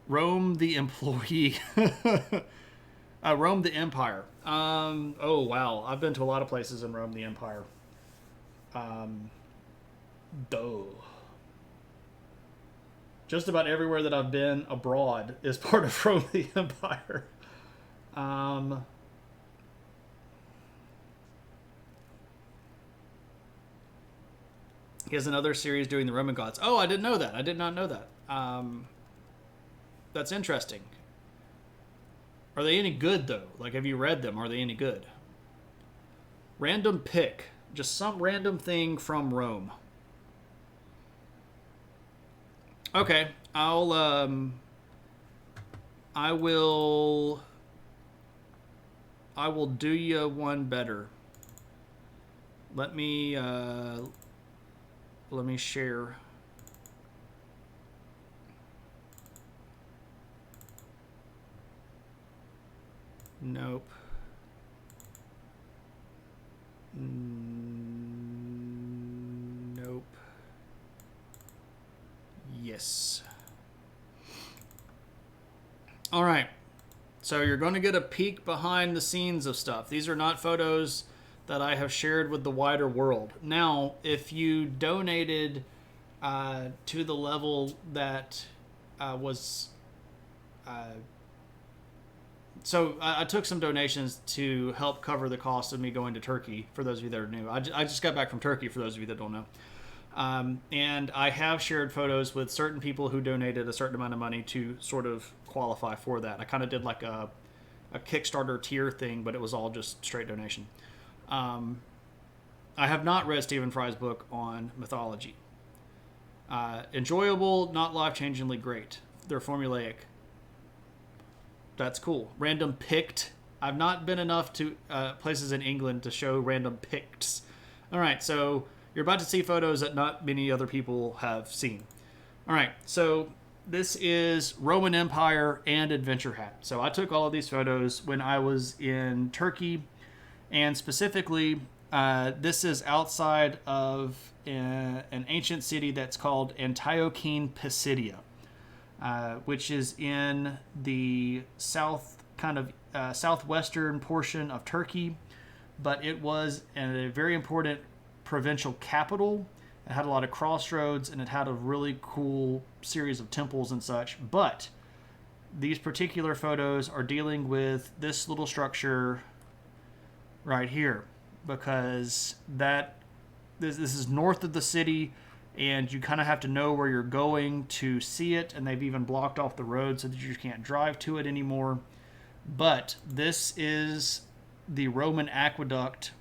Rome the employee. Rome the empire. Oh, wow. I've been to a lot of places in Rome the empire. Just about everywhere that I've been abroad is part of Rome the empire. He has another series doing the Roman gods. Oh, I didn't know that. I did not know that. That's interesting. Are they any good, though? Like, have you read them? Are they any good? Random pick. Just some random thing from Rome. Okay. I will do you one better. Let me share. Nope. Nope. Yes. All right. So you're going to get a peek behind the scenes of stuff. These are not photos that I have shared with the wider world. Now, if you donated to the level that was... So I took some donations to help cover the cost of me going to Turkey, for those of you that are new. I just got back from Turkey, for those of you that don't know. And I have shared photos with certain people who donated a certain amount of money to sort of qualify for that. I kind of did like a Kickstarter tier thing, but it was all just straight donation. I have not read Stephen Fry's book on mythology. Enjoyable, not life-changingly great. They're formulaic. That's cool. Random picked. I've not been enough to places in England to show random picks. All right, so you're about to see photos that not many other people have seen. All right, so this is Roman Empire and Adventure Hat. So I took all of these photos when I was in Turkey, and specifically, this is outside of an ancient city that's called Antiochene Pisidia. Which is in the southwestern portion of Turkey, but it was a very important provincial capital. It had a lot of crossroads, and it had a really cool series of temples and such. But these particular photos are dealing with this little structure right here, because this is north of the city, and you kind of have to know where you're going to see it, and they've even blocked off the road so that you can't drive to it anymore. But this is the Roman aqueduct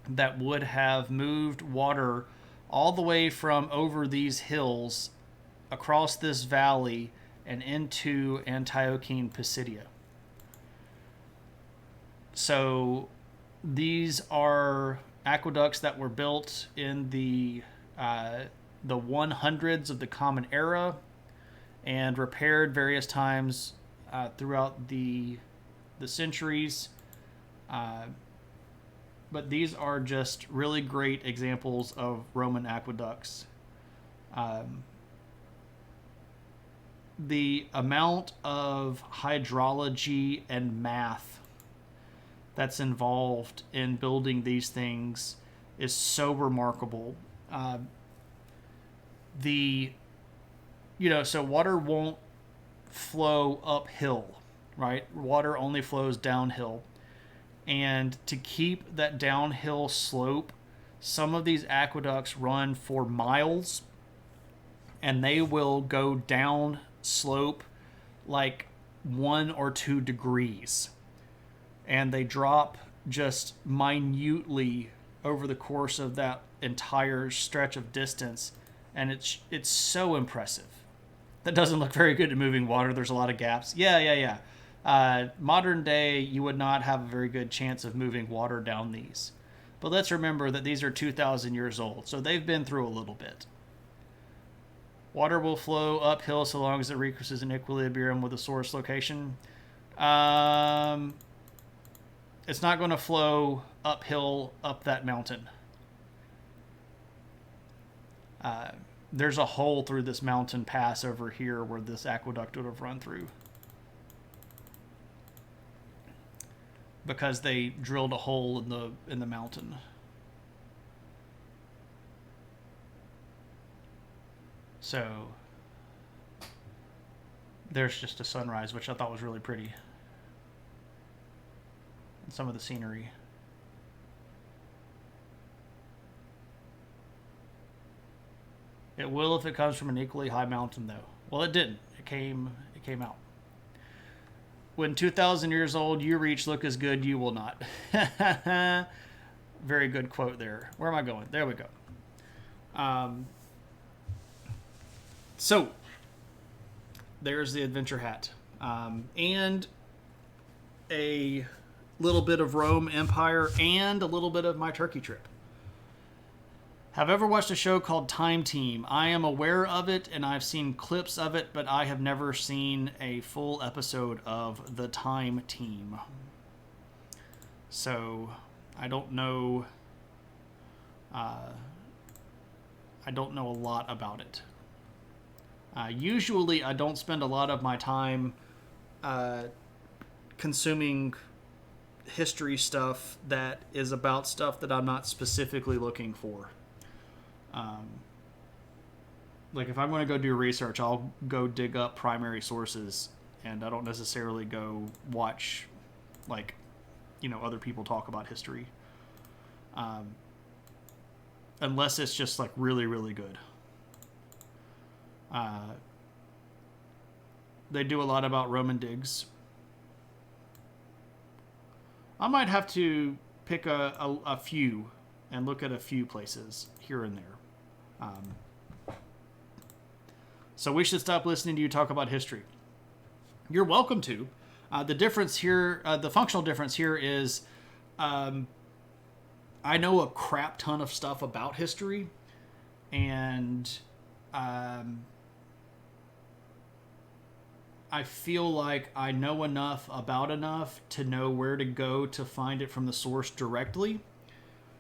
that would have moved water all the way from over these hills across this valley and into Antiochian Pisidia. So these are aqueducts that were built in the 100s of the Common Era and repaired various times throughout the centuries. But these are just really great examples of Roman aqueducts. The amount of hydrology and math that's involved in building these things is so remarkable. So water won't flow uphill, right? Water only flows downhill. And to keep that downhill slope, some of these aqueducts run for miles, and they will go down slope like 1 or 2 degrees. And they drop just minutely over the course of that entire stretch of distance. And it's so impressive. That doesn't look very good at moving water. There's a lot of gaps. Yeah. Modern day, you would not have a very good chance of moving water down these. But let's remember that these are 2,000 years old, so they've been through a little bit. Water will flow uphill so long as it reaches an equilibrium with the source location. It's not going to flow uphill up that mountain. There's a hole through this mountain pass over here where this aqueduct would have run through, because they drilled a hole in the mountain. So there's just a sunrise, which I thought was really pretty, and some of the scenery. It will if it comes from an equally high mountain, though. Well, it didn't. It came out. When 2,000 years old you reach, look as good you will not. Very good quote there. Where am I going? There we go. So there's the adventure hat, and a little bit of Rome Empire and a little bit of my Turkey trip. Have ever watched a show called Time Team? I am aware of it, and I've seen clips of it, but I have never seen a full episode of the Time Team. So, I don't know a lot about it. Usually, I don't spend a lot of my time consuming history stuff that is about stuff that I'm not specifically looking for. Like if I'm going to go do research, I'll go dig up primary sources, and I don't necessarily go watch other people talk about history, unless it's just like really, really good. They do a lot about Roman digs. I might have to pick a few and look at a few places here and there. So we should stop listening to you talk about history. You're welcome to. The difference here, the functional difference here is, I know a crap ton of stuff about history, and I feel like I know enough about enough to know where to go to find it from the source directly.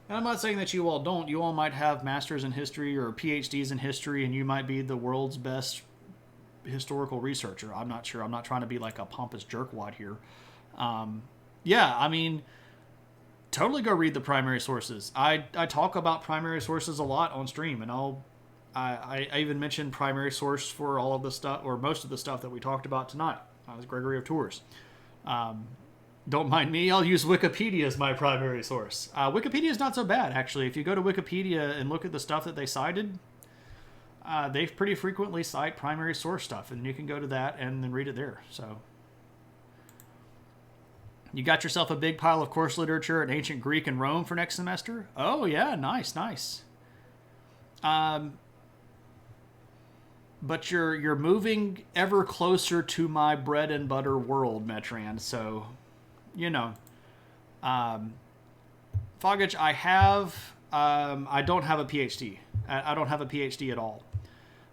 And I'm not saying that you all don't. You all might have masters in history or PhDs in history, and you might be the world's best historical researcher. I'm not sure. I'm not trying to be like a pompous jerkwad here. Totally go read the primary sources. I talk about primary sources a lot on stream, and I even mentioned primary source for all of the stuff, or most of the stuff that we talked about tonight. I was Gregory of Tours. Don't mind me, I'll use Wikipedia as my primary source. Wikipedia is not so bad, actually. If you go to Wikipedia and look at the stuff that they cited, they pretty frequently cite primary source stuff, and you can go to that and then read it there. So, You got yourself a big pile of course literature in ancient Greek and Rome for next semester? Oh, yeah, nice, nice. But you're moving ever closer to my bread and butter world, Metran. So, you know, Fogage, I don't have a PhD. I don't have a PhD at all.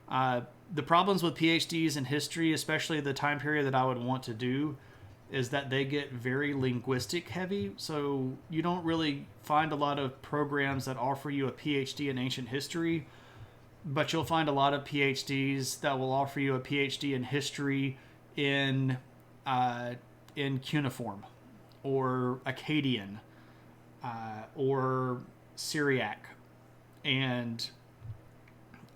The problems with PhDs in history, especially the time period that I would want to do, is that they get very linguistic heavy. So you don't really find a lot of programs that offer you a PhD in ancient history, but you'll find a lot of PhDs that will offer you a PhD in history in cuneiform or Akkadian or Syriac. And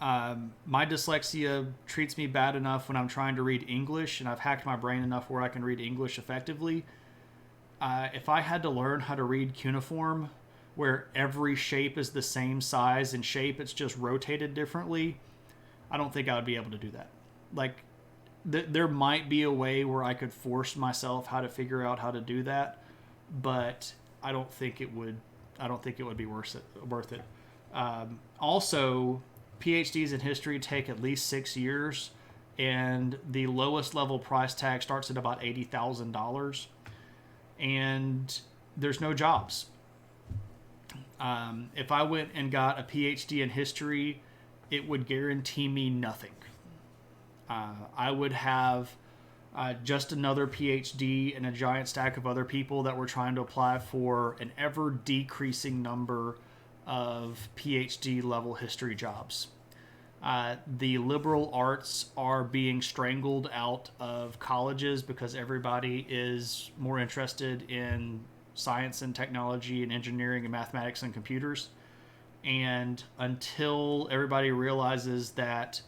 my dyslexia treats me bad enough when I'm trying to read English, and I've hacked my brain enough where I can read English effectively. If I had to learn how to read cuneiform, where every shape is the same size and shape, it's just rotated differently, I don't think I would be able to do that. Like, there might be a way where I could force myself how to figure out how to do that, but I don't think it would be worth it. Also, PhDs in history take at least 6 years, and the lowest level price tag starts at about $80,000, and there's no jobs. If I went and got a PhD in history, it would guarantee me nothing. I would have just another PhD and a giant stack of other people that were trying to apply for an ever decreasing number of PhD level history jobs. The liberal arts are being strangled out of colleges because everybody is more interested in science and technology and engineering and mathematics and computers. And until everybody realizes that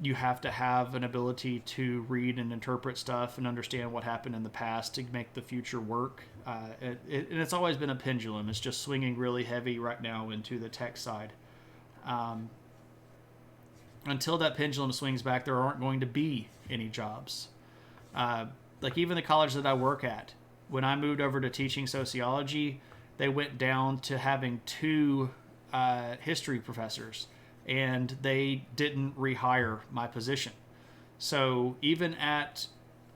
you have to have an ability to read and interpret stuff and understand what happened in the past to make the future work, and it's always been a pendulum. It's just swinging really heavy right now into the tech side. Until that pendulum swings back, there aren't going to be any jobs. Like even the college that I work at, when I moved over to teaching sociology, they went down to having 2 history professors, and they didn't rehire my position. So even at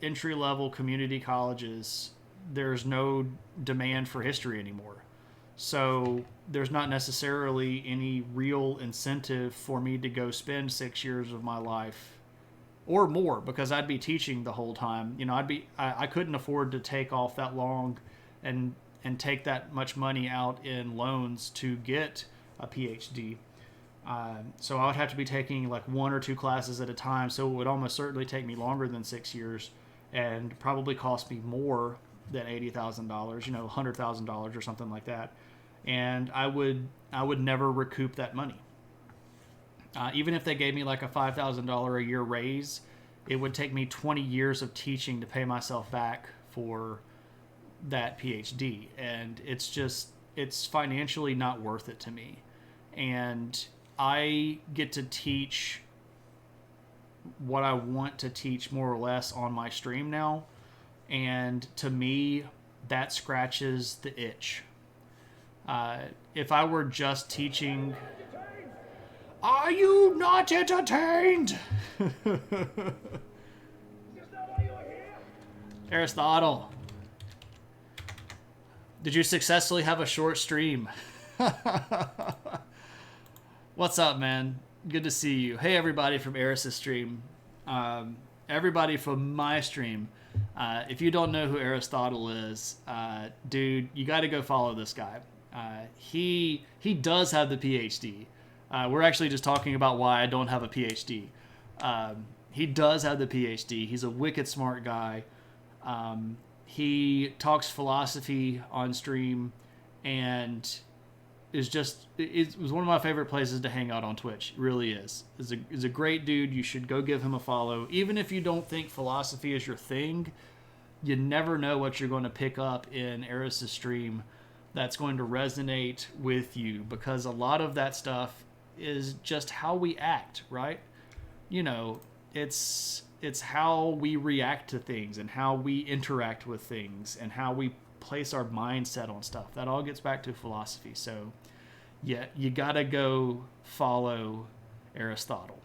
entry-level community colleges, there's no demand for history anymore. So there's not necessarily any real incentive for me to go spend 6 years of my life or more, because I'd be teaching the whole time. You know, I couldn't afford to take off that long and take that much money out in loans to get a PhD. So I would have to be taking like 1 or 2 classes at a time. So it would almost certainly take me longer than 6 years and probably cost me more than $80,000, $100,000 or something like that. And I would never recoup that money. Even if they gave me like a $5,000 a year raise, it would take me 20 years of teaching to pay myself back for that PhD. And it's financially not worth it to me. And I get to teach what I want to teach more or less on my stream now. And to me, that scratches the itch. If I were just teaching... Are you not entertained? Aristotle, did you successfully have a short stream? What's up, man? Good to see you. Hey, everybody from Eris's stream. Everybody from my stream. If you don't know who Aristotle is, dude, you got to go follow this guy. He does have the PhD. We're actually just talking about why I don't have a PhD. He does have the PhD. He's a wicked smart guy. He talks philosophy on stream, and it was one of my favorite places to hang out on Twitch. It really is. He's a great dude. You should go give him a follow. Even if you don't think philosophy is your thing, you never know what you're going to pick up in Eris's stream that's going to resonate with you, because a lot of that stuff is just how we act, right? It's it's how we react to things and how we interact with things and how we place our mindset on stuff. That all gets back to philosophy. So yeah, you gotta go follow Aristotle.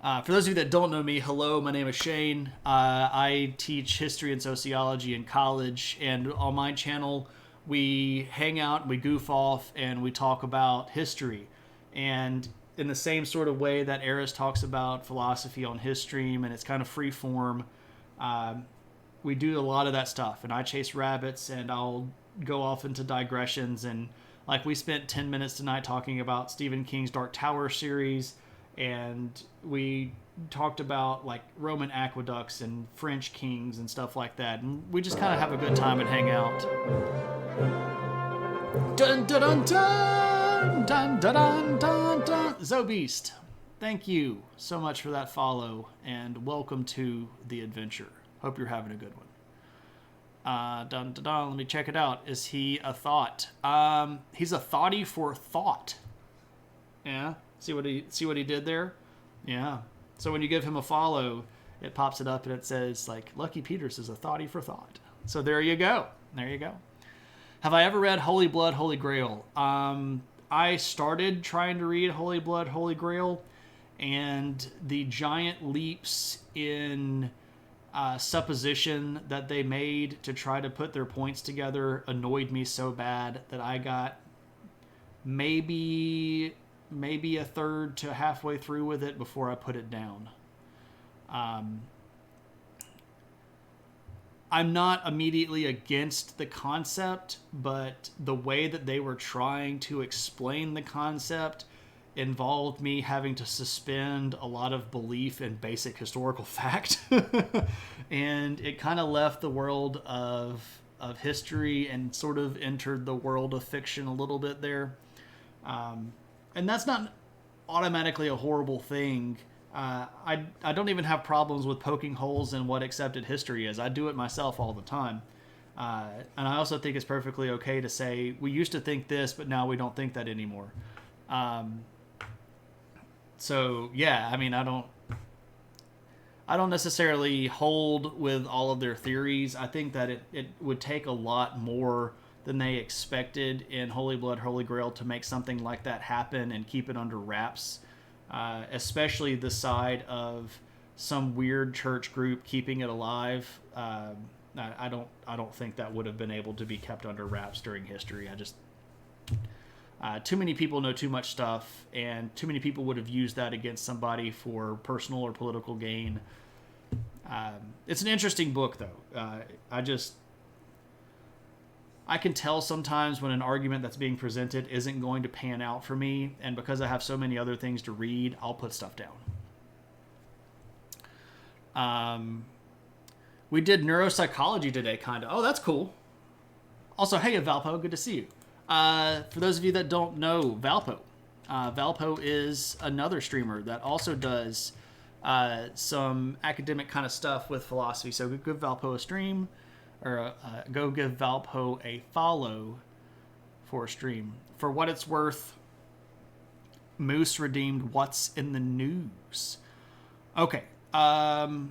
For those of you that don't know me, hello, my name is Shane. I teach history and sociology in college, and on my channel, we hang out, we goof off, and we talk about history. And in the same sort of way that Eris talks about philosophy on his stream, and it's kind of free form, we do a lot of that stuff. And I chase rabbits, and I'll go off into digressions. And like, we spent 10 minutes tonight talking about Stephen King's Dark Tower series, and we talked about like Roman aqueducts and French kings and stuff like that. And we just kind of have a good time and hang out. Dun dun dun dun dun dun dun dun. Zobeast, thank you so much for that follow, and welcome to the adventure. Hope you're having a good one. Dun dun dun. Let me check it out. Is he a thought? He's a thoughty for thought. Yeah. See what he did there? Yeah. So when you give him a follow, it pops it up and it says like Lucky Peters is a thoughty for thought. So there you go. There you go. Have I ever read Holy Blood, Holy Grail? I started trying to read Holy Blood, Holy Grail, and the giant leaps in supposition that they made to try to put their points together annoyed me so bad that I got maybe a third to halfway through with it before I put it down. I'm not immediately against the concept, but the way that they were trying to explain the concept involved me having to suspend a lot of belief in basic historical fact. And it kind of left the world of history and sort of entered the world of fiction a little bit there. And that's not automatically a horrible thing. I don't even have problems with poking holes in what accepted history is. I do it myself all the time. And I also think it's perfectly okay to say, we used to think this, but now we don't think that anymore. So, yeah, I mean, I don't necessarily hold with all of their theories. I think that it would take a lot more than they expected in Holy Blood, Holy Grail to make something like that happen and keep it under wraps. Especially the side of some weird church group keeping it alive. I don't think that would have been able to be kept under wraps during history. Too many people know too much stuff, and too many people would have used that against somebody for personal or political gain. It's an interesting book, though. I can tell sometimes when an argument that's being presented isn't going to pan out for me, and because I have so many other things to read, I'll put stuff down. We did neuropsychology today, kind of. Oh, that's cool. Also, hey, Valpo, good to see you. For those of you that don't know Valpo, Valpo is another streamer that also does some academic kind of stuff with philosophy. So give Valpo a stream. Or go give Valpo a follow for a stream. For what it's worth, Moose redeemed What's in the News. Okay. Moose,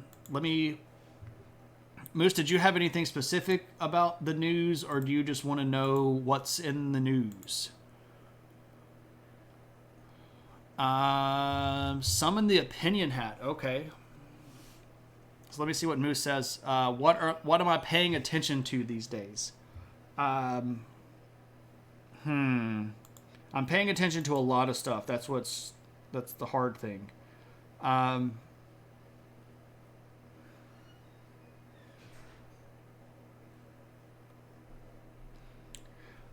did you have anything specific about the news, or do you just want to know what's in the news? Summon the opinion hat. Okay. So let me see what Moose says. What am I paying attention to these days? I'm paying attention to a lot of stuff. That's the hard thing.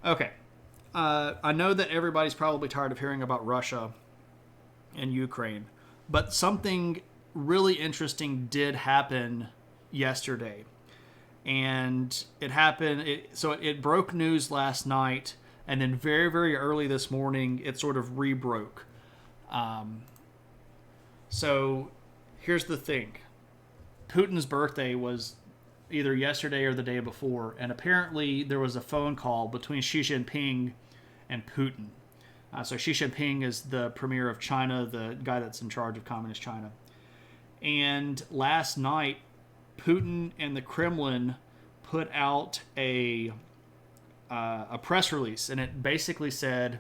Okay. I know that everybody's probably tired of hearing about Russia and Ukraine, but something really interesting did happen yesterday, and it broke news last night, and then very, very early this morning it sort of rebroke. So here's the thing. Putin's birthday was either yesterday or the day before, and apparently there was a phone call between Xi Jinping and Putin. So Xi Jinping is the premier of China, the guy that's in charge of communist China. And last night, Putin and the Kremlin put out a press release, and it basically said,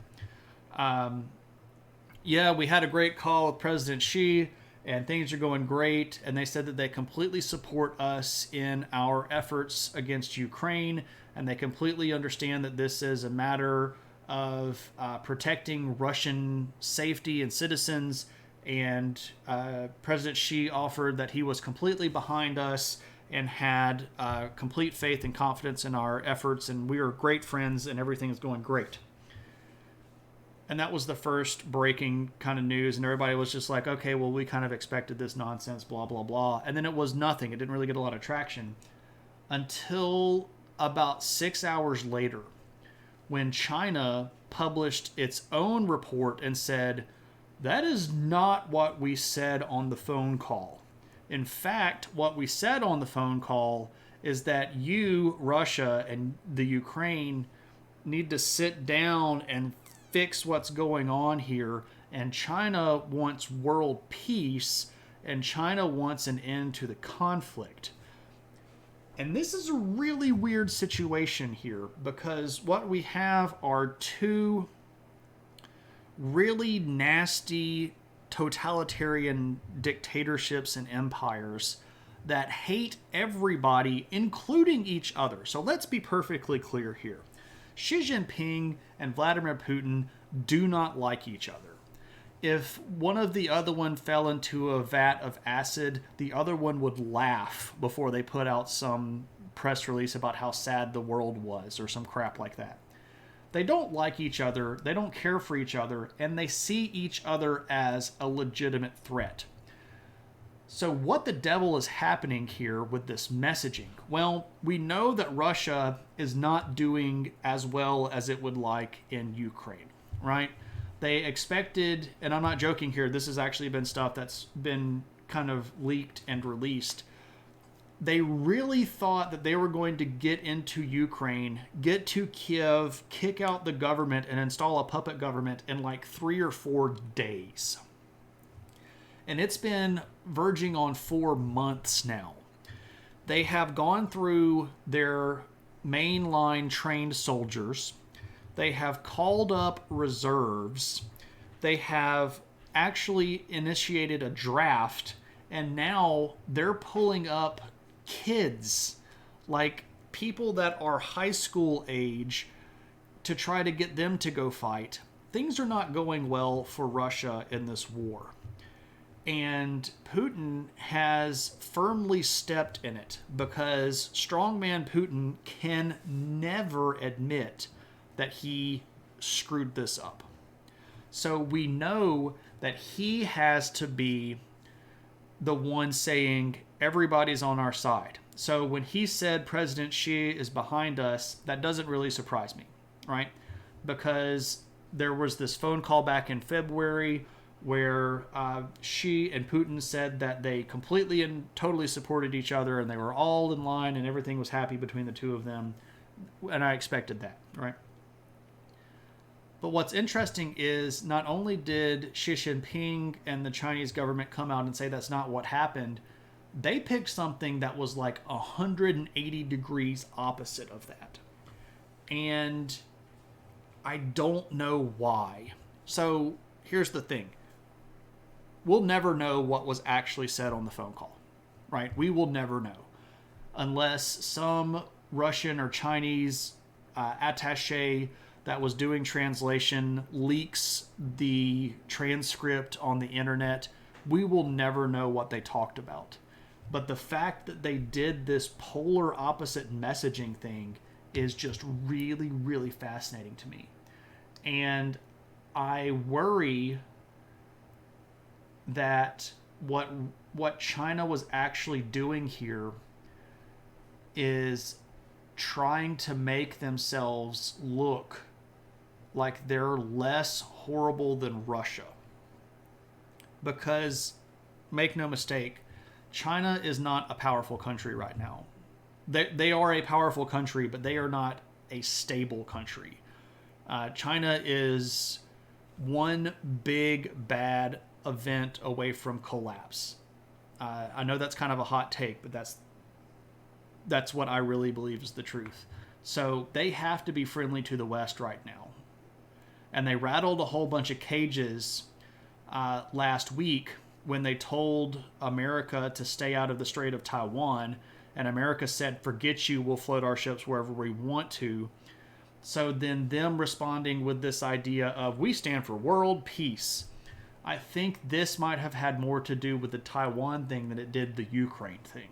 yeah, we had a great call with President Xi, and things are going great. And they said that they completely support us in our efforts against Ukraine, and they completely understand that this is a matter of protecting Russian safety and citizens. And President Xi offered that he was completely behind us and had complete faith and confidence in our efforts, and we are great friends, and everything is going great. And that was the first breaking kind of news, and everybody was just like, okay, well, we kind of expected this nonsense, blah, blah, blah. And then it was nothing. It didn't really get a lot of traction until about 6 hours later, when China published its own report and said, that is not what we said on the phone call. In fact, what we said on the phone call is that you, Russia, and the Ukraine need to sit down and fix what's going on here. And China wants world peace, and China wants an end to the conflict. And this is a really weird situation here, because what we have are two really nasty totalitarian dictatorships and empires that hate everybody, including each other. So let's be perfectly clear here. Xi Jinping and Vladimir Putin do not like each other. If one of the other one fell into a vat of acid, the other one would laugh before they put out some press release about how sad the world was or some crap like that. They don't like each other, they don't care for each other, and they see each other as a legitimate threat. So what the devil is happening here with this messaging? Well, we know that Russia is not doing as well as it would like in Ukraine, right? They expected, and I'm not joking here, this has actually been stuff that's been kind of leaked and released. They really thought that they were going to get into Ukraine, get to Kiev, kick out the government, and install a puppet government in like 3 or 4 days. And it's been verging on 4 months now. They have gone through their mainline trained soldiers. They have called up reserves. They have actually initiated a draft, and now they're pulling up kids, like people that are high school age, to try to get them to go fight. Things are not going well for Russia in this war. And Putin has firmly stepped in it, because strongman Putin can never admit that he screwed this up. So we know that he has to be the one saying everybody's on our side. So when he said President Xi is behind us, that doesn't really surprise me, right? Because there was this phone call back in February where Xi and Putin said that they completely and totally supported each other, and they were all in line and everything was happy between the two of them. And I expected that, right? But what's interesting is not only did Xi Jinping and the Chinese government come out and say that's not what happened, they picked something that was like 180 degrees opposite of that. And I don't know why. So here's the thing. We'll never know what was actually said on the phone call, right? We will never know. Unless some Russian or Chinese attaché that was doing translation leaks the transcript on the internet, we will never know what they talked about. But the fact that they did this polar opposite messaging thing is just really, really fascinating to me. And I worry that what China was actually doing here is trying to make themselves look like they're less horrible than Russia. Because, make no mistake, China is not a powerful country right now. They are a powerful country, but they are not a stable country. China is one big bad event away from collapse. I know that's kind of a hot take, but that's what I really believe is the truth. So they have to be friendly to the West right now. And they rattled a whole bunch of cages last week when they told America to stay out of the Strait of Taiwan. And America said, forget you, we'll float our ships wherever we want to. So then them responding with this idea of, we stand for world peace. I think this might have had more to do with the Taiwan thing than it did the Ukraine thing.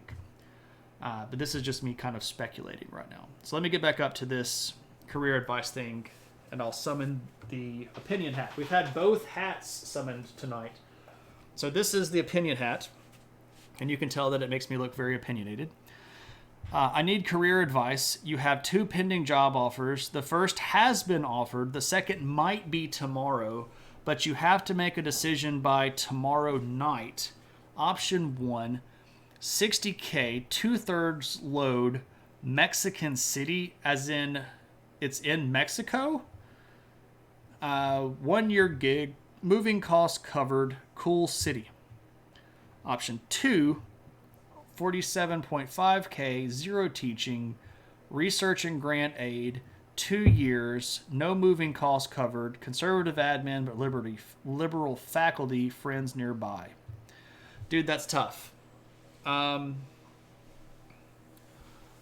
But this is just me kind of speculating right now. So let me get back up to this career advice thing, and I'll summon the opinion hat. We've had both hats summoned tonight. So this is the opinion hat, and you can tell that it makes me look very opinionated. I need career advice. You have 2 pending job offers. The first has been offered. The second might be tomorrow, but you have to make a decision by tomorrow night. Option 1, $60K, 2/3 load, Mexican City, as in it's in Mexico. 1-year gig, moving costs covered, cool city. Option 2, $47.5K, 0 teaching, research and grant aid, 2 years, no moving costs covered, conservative admin, but liberal faculty, friends nearby. Dude, that's tough.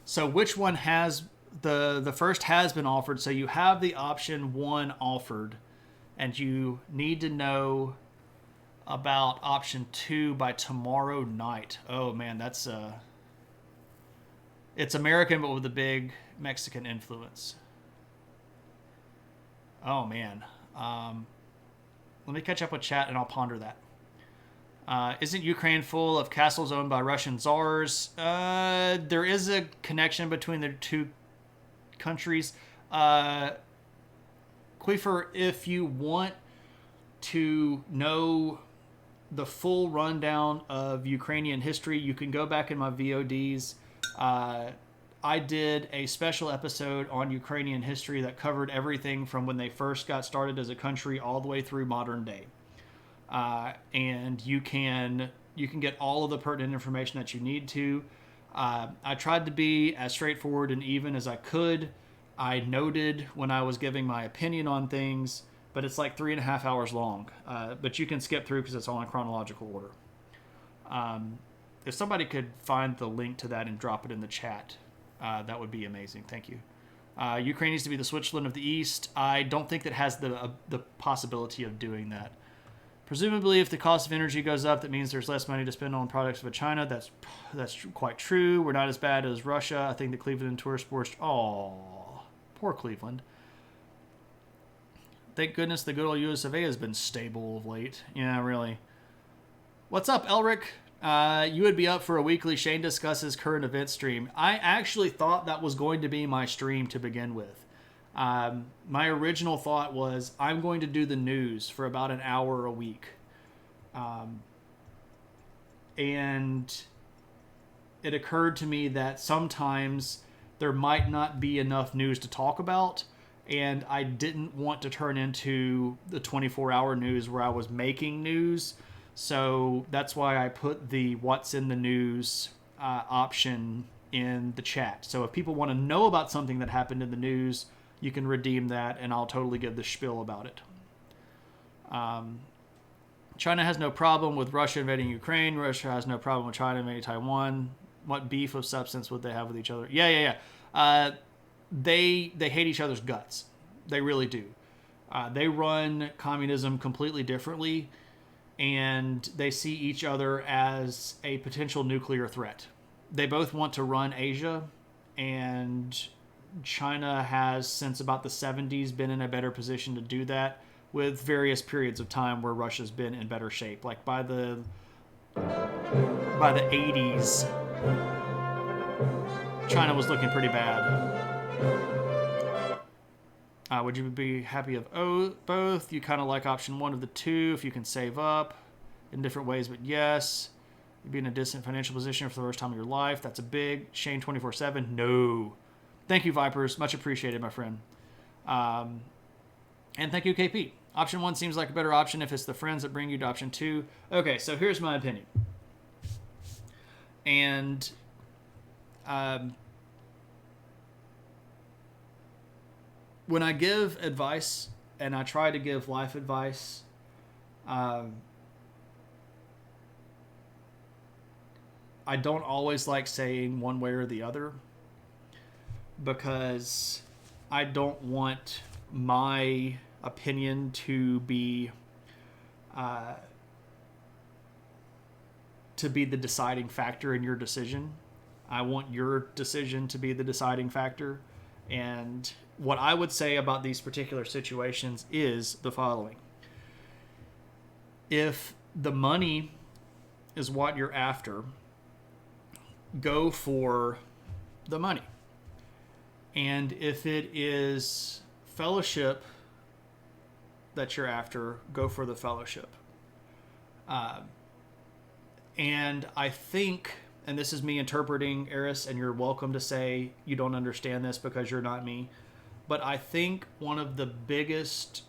So which one has... The first has been offered, so you have the option 1 offered, and you need to know about option 2 by tomorrow night. Oh man, that's it's American but with a big Mexican influence. Oh man. Let me catch up with chat and I'll ponder that. Isn't Ukraine full of castles owned by Russian czars? There is a connection between the two countries. Queefer, if you want to know the full rundown of Ukrainian history, you can go back in my VODs. I did a special episode on Ukrainian history that covered everything from when they first got started as a country all the way through modern day. And you can get all of the pertinent information that you need to. I tried to be as straightforward and even as I could. I noted when I was giving my opinion on things, but it's like 3.5 hours long. But you can skip through because it's all in chronological order. If somebody could find the link to that and drop it in the chat, that would be amazing. Thank you. Ukraine needs to be the Switzerland of the East. I don't think that has the possibility of doing that. Presumably, if the cost of energy goes up, that means there's less money to spend on products of China. That's quite true. We're not as bad as Russia. I think the Cleveland tourist sports... Oh, poor Cleveland. Thank goodness the good old US of A has been stable of late. Yeah, really. What's up, Elric? You would be up for a weekly Shane Discusses Current Events stream. I actually thought that was going to be my stream to begin with. My original thought was I'm going to do the news for about an hour a week. And it occurred to me that sometimes there might not be enough news to talk about, and I didn't want to turn into the 24-hour news where I was making news. So that's why I put the what's in the news option in the chat. So if people want to know about something that happened in the news, you can redeem that, and I'll totally give the spiel about it. China has no problem with Russia invading Ukraine. Russia has no problem with China invading Taiwan. What beef of substance would they have with each other? Yeah. They hate each other's guts. They really do. They run communism completely differently, and they see each other as a potential nuclear threat. They both want to run Asia, and China has, since about the 70s, been in a better position to do that, with various periods of time where Russia's been in better shape. Like by the 80s, China was looking pretty bad. Would you be happy of both? You kind of like option 1 of the 2 if you can save up in different ways, but yes. You'd be in a distant financial position for the first time of your life. That's a big. Shane 24/7. No. Thank you, Vipers. Much appreciated, my friend. And thank you, KP. Option 1 seems like a better option if it's the friends that bring you to option 2. Okay, so here's my opinion. And when I give advice, and I try to give life advice, I don't always like saying one way or the other, because I don't want my opinion to be the deciding factor in your decision. I want your decision to be the deciding factor. And what I would say about these particular situations is the following. If the money is what you're after, go for the money. And if it is fellowship that you're after, go for the fellowship. And I think, and this is me interpreting, Eris, and you're welcome to say you don't understand this because you're not me, but I think one of the biggest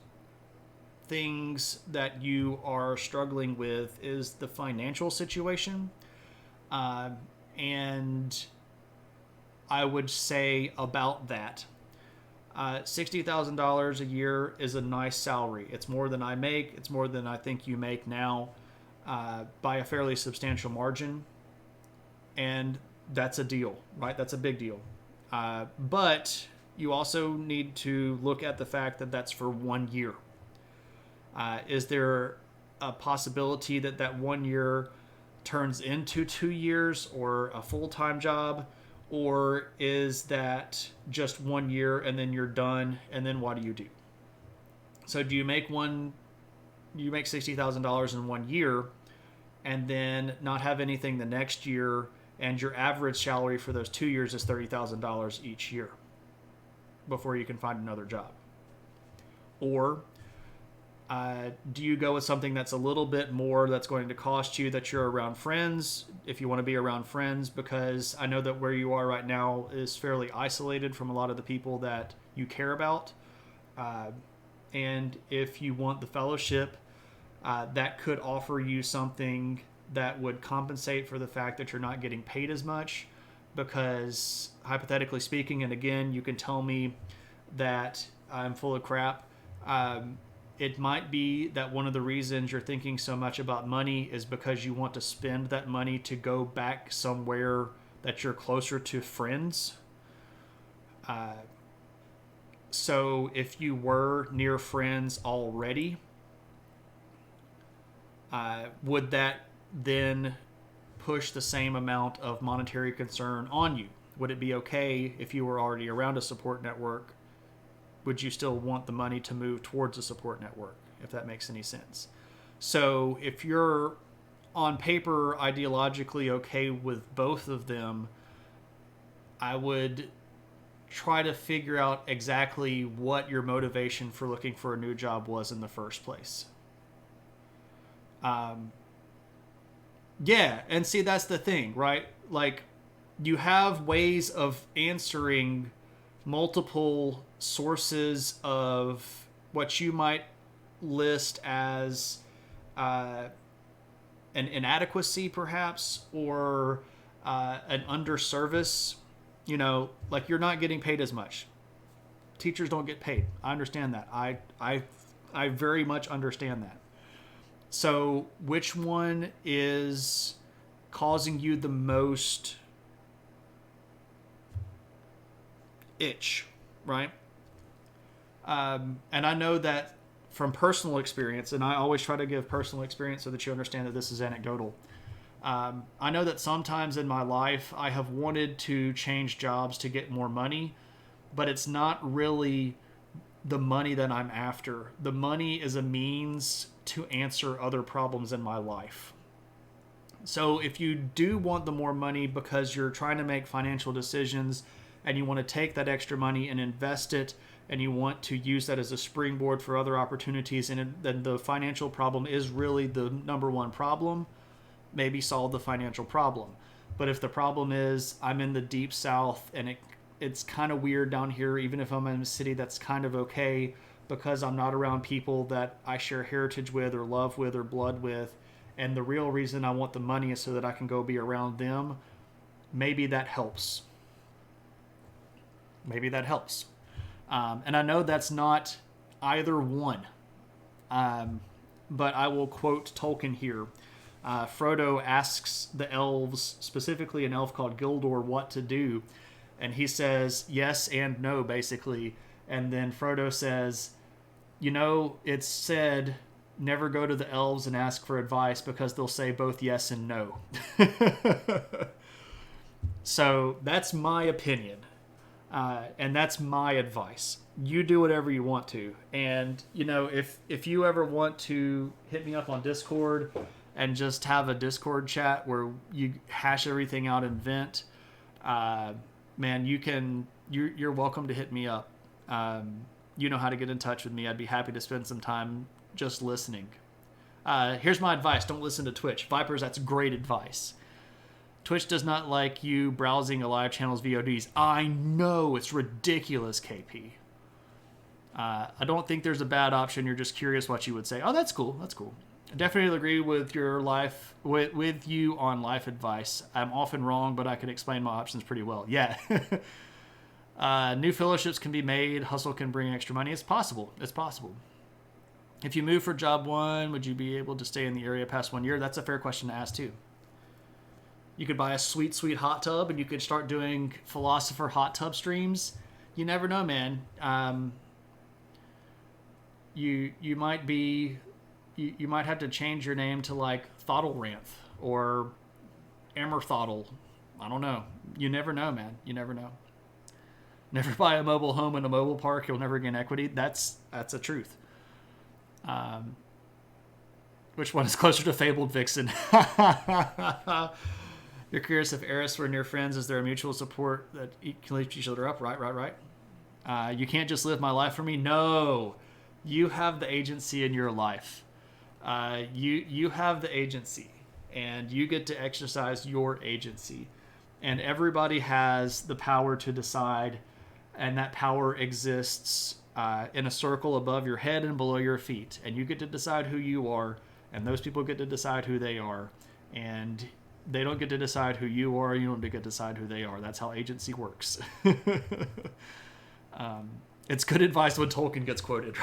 things that you are struggling with is the financial situation. And I would say about that, $60,000 a year is a nice salary. It's more than I make. It's more than I think you make now, by a fairly substantial margin. And that's a deal, right? That's a big deal. But you also need to look at the fact that that's for 1 year. Is there a possibility that that 1 year turns into 2 years or a full-time job? Or is that just 1 year and then you're done, and then what do you do? So do you make $60,000 in 1 year and then not have anything the next year, and your average salary for those 2 years is $30,000 each year before you can find another job? Or do you go with something that's a little bit more, that's going to cost you, that you're around friends, if you want to be around friends, because I know that where you are right now is fairly isolated from a lot of the people that you care about. And if you want the fellowship, that could offer you something that would compensate for the fact that you're not getting paid as much, because hypothetically speaking, and again, you can tell me that I'm full of crap, it might be that one of the reasons you're thinking so much about money is because you want to spend that money to go back somewhere that you're closer to friends. So if you were near friends already, would that then push the same amount of monetary concern on you? Would it be okay if you were already around a support network? Would you still want the money to move towards a support network, if that makes any sense? So if you're on paper ideologically okay with both of them, I would try to figure out exactly what your motivation for looking for a new job was in the first place. Yeah, and see, that's the thing, right? Like, you have ways of answering multiple sources of what you might list as an inadequacy, perhaps, or an underservice. You know, like, you're not getting paid as much. Teachers don't get paid. I understand that. I very much understand that. So which one is causing you the most itch, right? And I know that from personal experience, and I always try to give personal experience so that you understand that this is anecdotal. I know that sometimes in my life I have wanted to change jobs to get more money, but it's not really the money that I'm after. The money is a means to answer other problems in my life. So if you do want the more money because you're trying to make financial decisions and you want to take that extra money and invest it, and you want to use that as a springboard for other opportunities, and then the financial problem is really the number one problem, maybe solve the financial problem. But if the problem is I'm in the deep south and it's kind of weird down here, even if I'm in a city that's kind of okay, because I'm not around people that I share heritage with or love with or blood with, and the real reason I want the money is so that I can go be around them, maybe that helps. Maybe that helps. And I know that's not either one. But I will quote Tolkien here. Frodo asks the elves, specifically an elf called Gildor, what to do. And he says yes and no, basically. And then Frodo says, it's said never go to the elves and ask for advice because they'll say both yes and no. So that's my opinion. And that's my advice. You do whatever you want to. And, if you ever want to hit me up on Discord and just have a Discord chat where you hash everything out and vent, man, you're welcome to hit me up. You know how to get in touch with me. I'd be happy to spend some time just listening. Here's my advice. Don't listen to Twitch. Vipers, that's great advice. Twitch does not like you browsing a live channel's VODs. I know, it's ridiculous, KP. I don't think there's a bad option. You're just curious what you would say. Oh, that's cool. That's cool. I definitely agree with your life with you on life advice. I'm often wrong, but I can explain my options pretty well. Yeah. New fellowships can be made. Hustle can bring extra money. It's possible. It's possible. If you move for job 1, would you be able to stay in the area past 1 year? That's a fair question to ask too. You could buy a sweet, sweet hot tub and you could start doing philosopher hot tub streams. You never know, man. You might be, you might have to change your name to like Thottleranth or Ammerthottle. I don't know. You never know, man. You never know. Never buy a mobile home in a mobile park. You'll never gain equity. That's a truth. Which one is closer to Fabled Vixen? You're curious if Eris were near friends. Is there a mutual support that can lift each other up? Right. You can't just live my life for me. No, you have the agency in your life. You have the agency, and you get to exercise your agency. And everybody has the power to decide, and that power exists in a circle above your head and below your feet. And you get to decide who you are, and those people get to decide who they are. And they don't get to decide who you are. You don't get to decide who they are. That's how agency works. It's good advice when Tolkien gets quoted.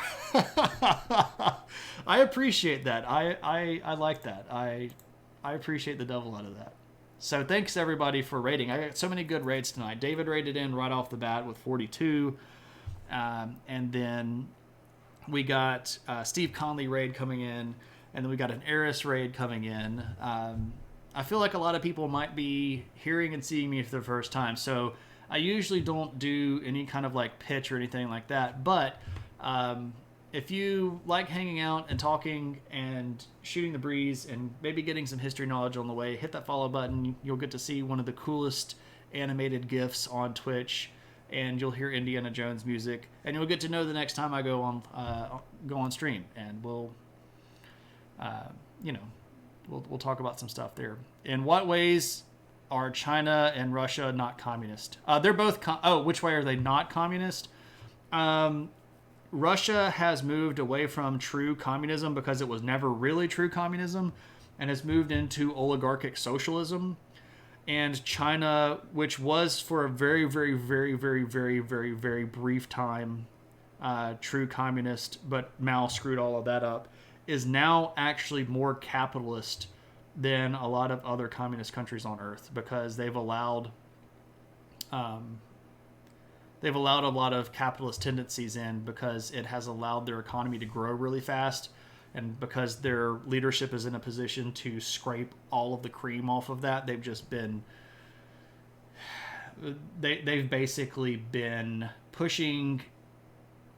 I appreciate that. I like that. I appreciate the devil out of that. So thanks everybody for rating. I got so many good rates tonight. David rated in right off the bat with 42. And then we got Steve Conley raid coming in. And then we got an Eris raid coming in. I feel like a lot of people might be hearing and seeing me for the first time. So I usually don't do any kind of like pitch or anything like that. But if you like hanging out and talking and shooting the breeze and maybe getting some history knowledge on the way, hit that follow button. You'll get to see one of the coolest animated GIFs on Twitch. And you'll hear Indiana Jones music. And you'll get to know the next time I go on stream. And we'll talk about some stuff there. In what ways are China and Russia not communist? They're both. Which way are they not communist? Russia has moved away from true communism because it was never really true communism, and has moved into oligarchic socialism. And China, which was for a very, very, very, very, very, very, very brief time true communist, but Mao screwed all of that up, is now actually more capitalist than a lot of other communist countries on earth, because they've allowed a lot of capitalist tendencies in, because it has allowed their economy to grow really fast, and because their leadership is in a position to scrape all of the cream off of that. They've just been they've basically been pushing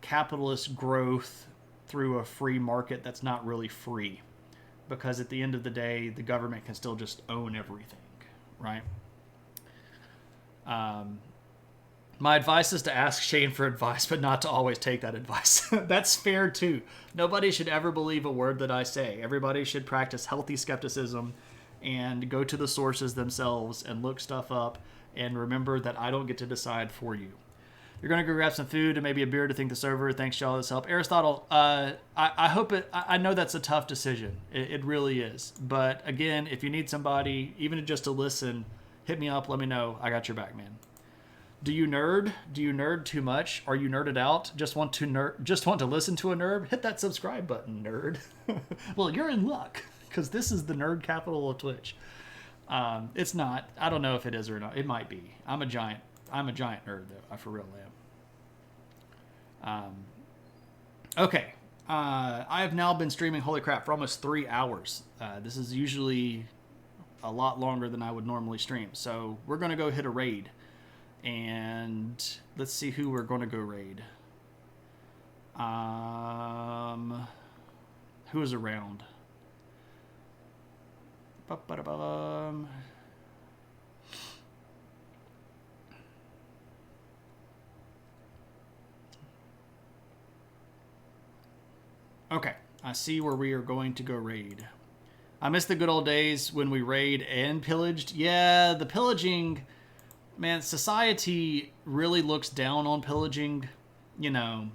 capitalist growth through a free market that's not really free, because at the end of the day, the government can still just own everything, right? My advice is to ask Shane for advice, but not to always take that advice. That's fair too. Nobody should ever believe a word that I say. Everybody should practice healthy skepticism and go to the sources themselves and look stuff up, and remember that I don't get to decide for you. You're going to go grab some food and maybe a beer to think this over. Thanks, y'all. This help. Aristotle, I hope it... I know that's a tough decision. It really is. But again, if you need somebody, even just to listen, hit me up. Let me know. I got your back, man. Do you nerd? Do you nerd too much? Are you nerded out? Just want to listen to a nerd? Hit that subscribe button, nerd. Well, you're in luck, because this is the nerd capital of Twitch. It's not. I don't know if it is or not. It might be. I'm a giant nerd, though. I for real am. Okay. I have now been streaming, holy crap, for almost 3 hours. This is usually a lot longer than I would normally stream. So we're going to go hit a raid. And let's see who we're going to go raid. Who is around? Okay, I see where we are going to go raid. I miss the good old days when we raid and pillaged. Yeah, the pillaging... Man, society really looks down on pillaging, you know,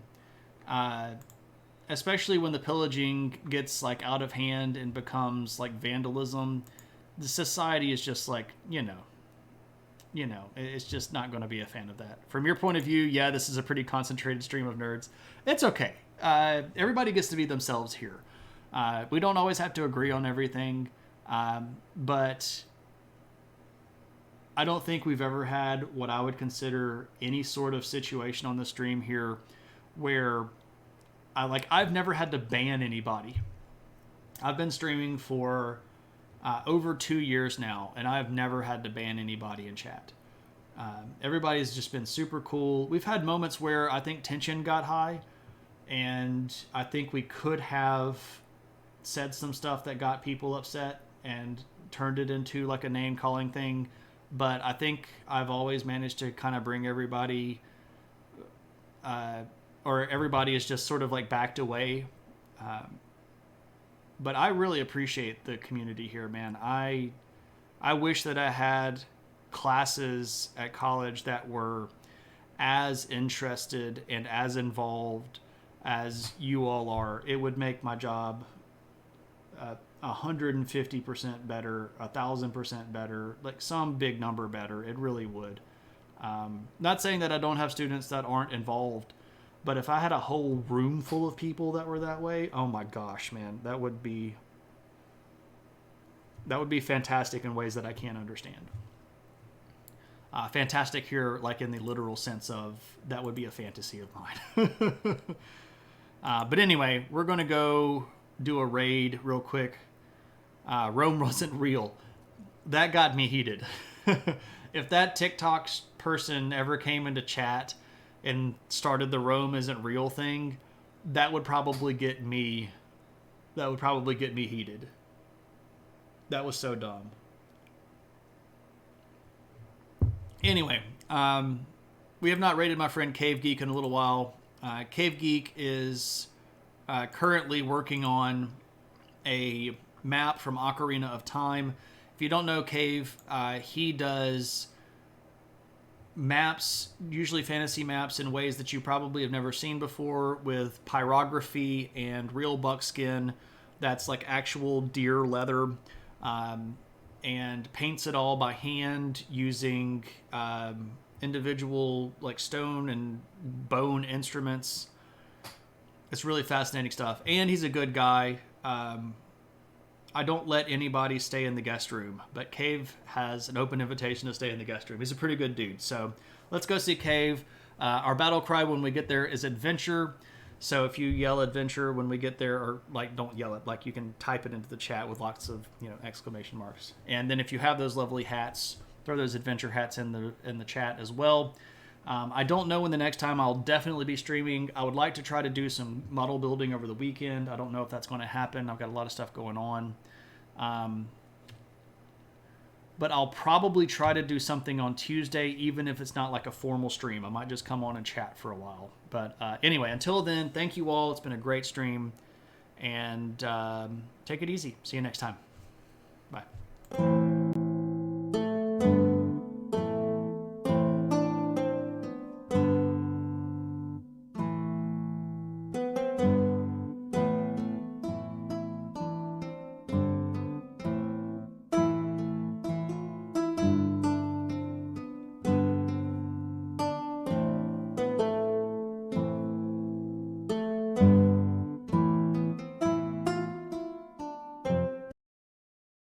especially when the pillaging gets, like, out of hand and becomes, like, vandalism. The society is just, like, you know, it's just not going to be a fan of that. From your point of view, yeah, this is a pretty concentrated stream of nerds. It's okay. Everybody gets to be themselves here. We don't always have to agree on everything, but... I don't think we've ever had what I would consider any sort of situation on the stream here where I've never had to ban anybody. I've been streaming for over 2 years now, and I've never had to ban anybody in chat. Everybody's just been super cool. We've had moments where I think tension got high, and I think we could have said some stuff that got people upset and turned it into like a name-calling thing. But I think I've always managed to kind of bring everybody, or everybody is just sort of like backed away. But I really appreciate the community here, man. I wish that I had classes at college that were as interested and as involved as you all are. It would make my job 150% better, 1,000% better, like some big number better. It really would. Not saying that I don't have students that aren't involved, but if I had a whole room full of people that were that way, oh my gosh, man, that would be fantastic in ways that I can't understand. Fantastic here, like in the literal sense of that would be a fantasy of mine. But anyway, we're going to go do a raid real quick. Rome wasn't real. That got me heated. If that TikTok person ever came into chat and started the Rome isn't real thing, that would probably get me heated. That was so dumb. Anyway, we have not rated my friend Cave Geek in a little while. Cave Geek is currently working on a map from Ocarina of Time. If you don't know Cave, he does maps, usually fantasy maps, in ways that you probably have never seen before, with pyrography and real buckskin that's like actual deer leather, and paints it all by hand using individual like stone and bone instruments. It's really fascinating stuff, and he's a good guy. I don't let anybody stay in the guest room, but Cave has an open invitation to stay in the guest room. He's a pretty good dude. So let's go see Cave. Our battle cry when we get there is adventure. So if you yell adventure when we get there, or like don't yell it, like you can type it into the chat with lots of, exclamation marks. And then if you have those lovely hats, throw those adventure hats in the chat as well. I don't know when the next time I'll definitely be streaming. I would like to try to do some model building over the weekend. I don't know if that's going to happen. I've got a lot of stuff going on. But I'll probably try to do something on Tuesday, even if it's not like a formal stream. I might just come on and chat for a while. But anyway, until then, thank you all. It's been a great stream. And take it easy. See you next time. Bye.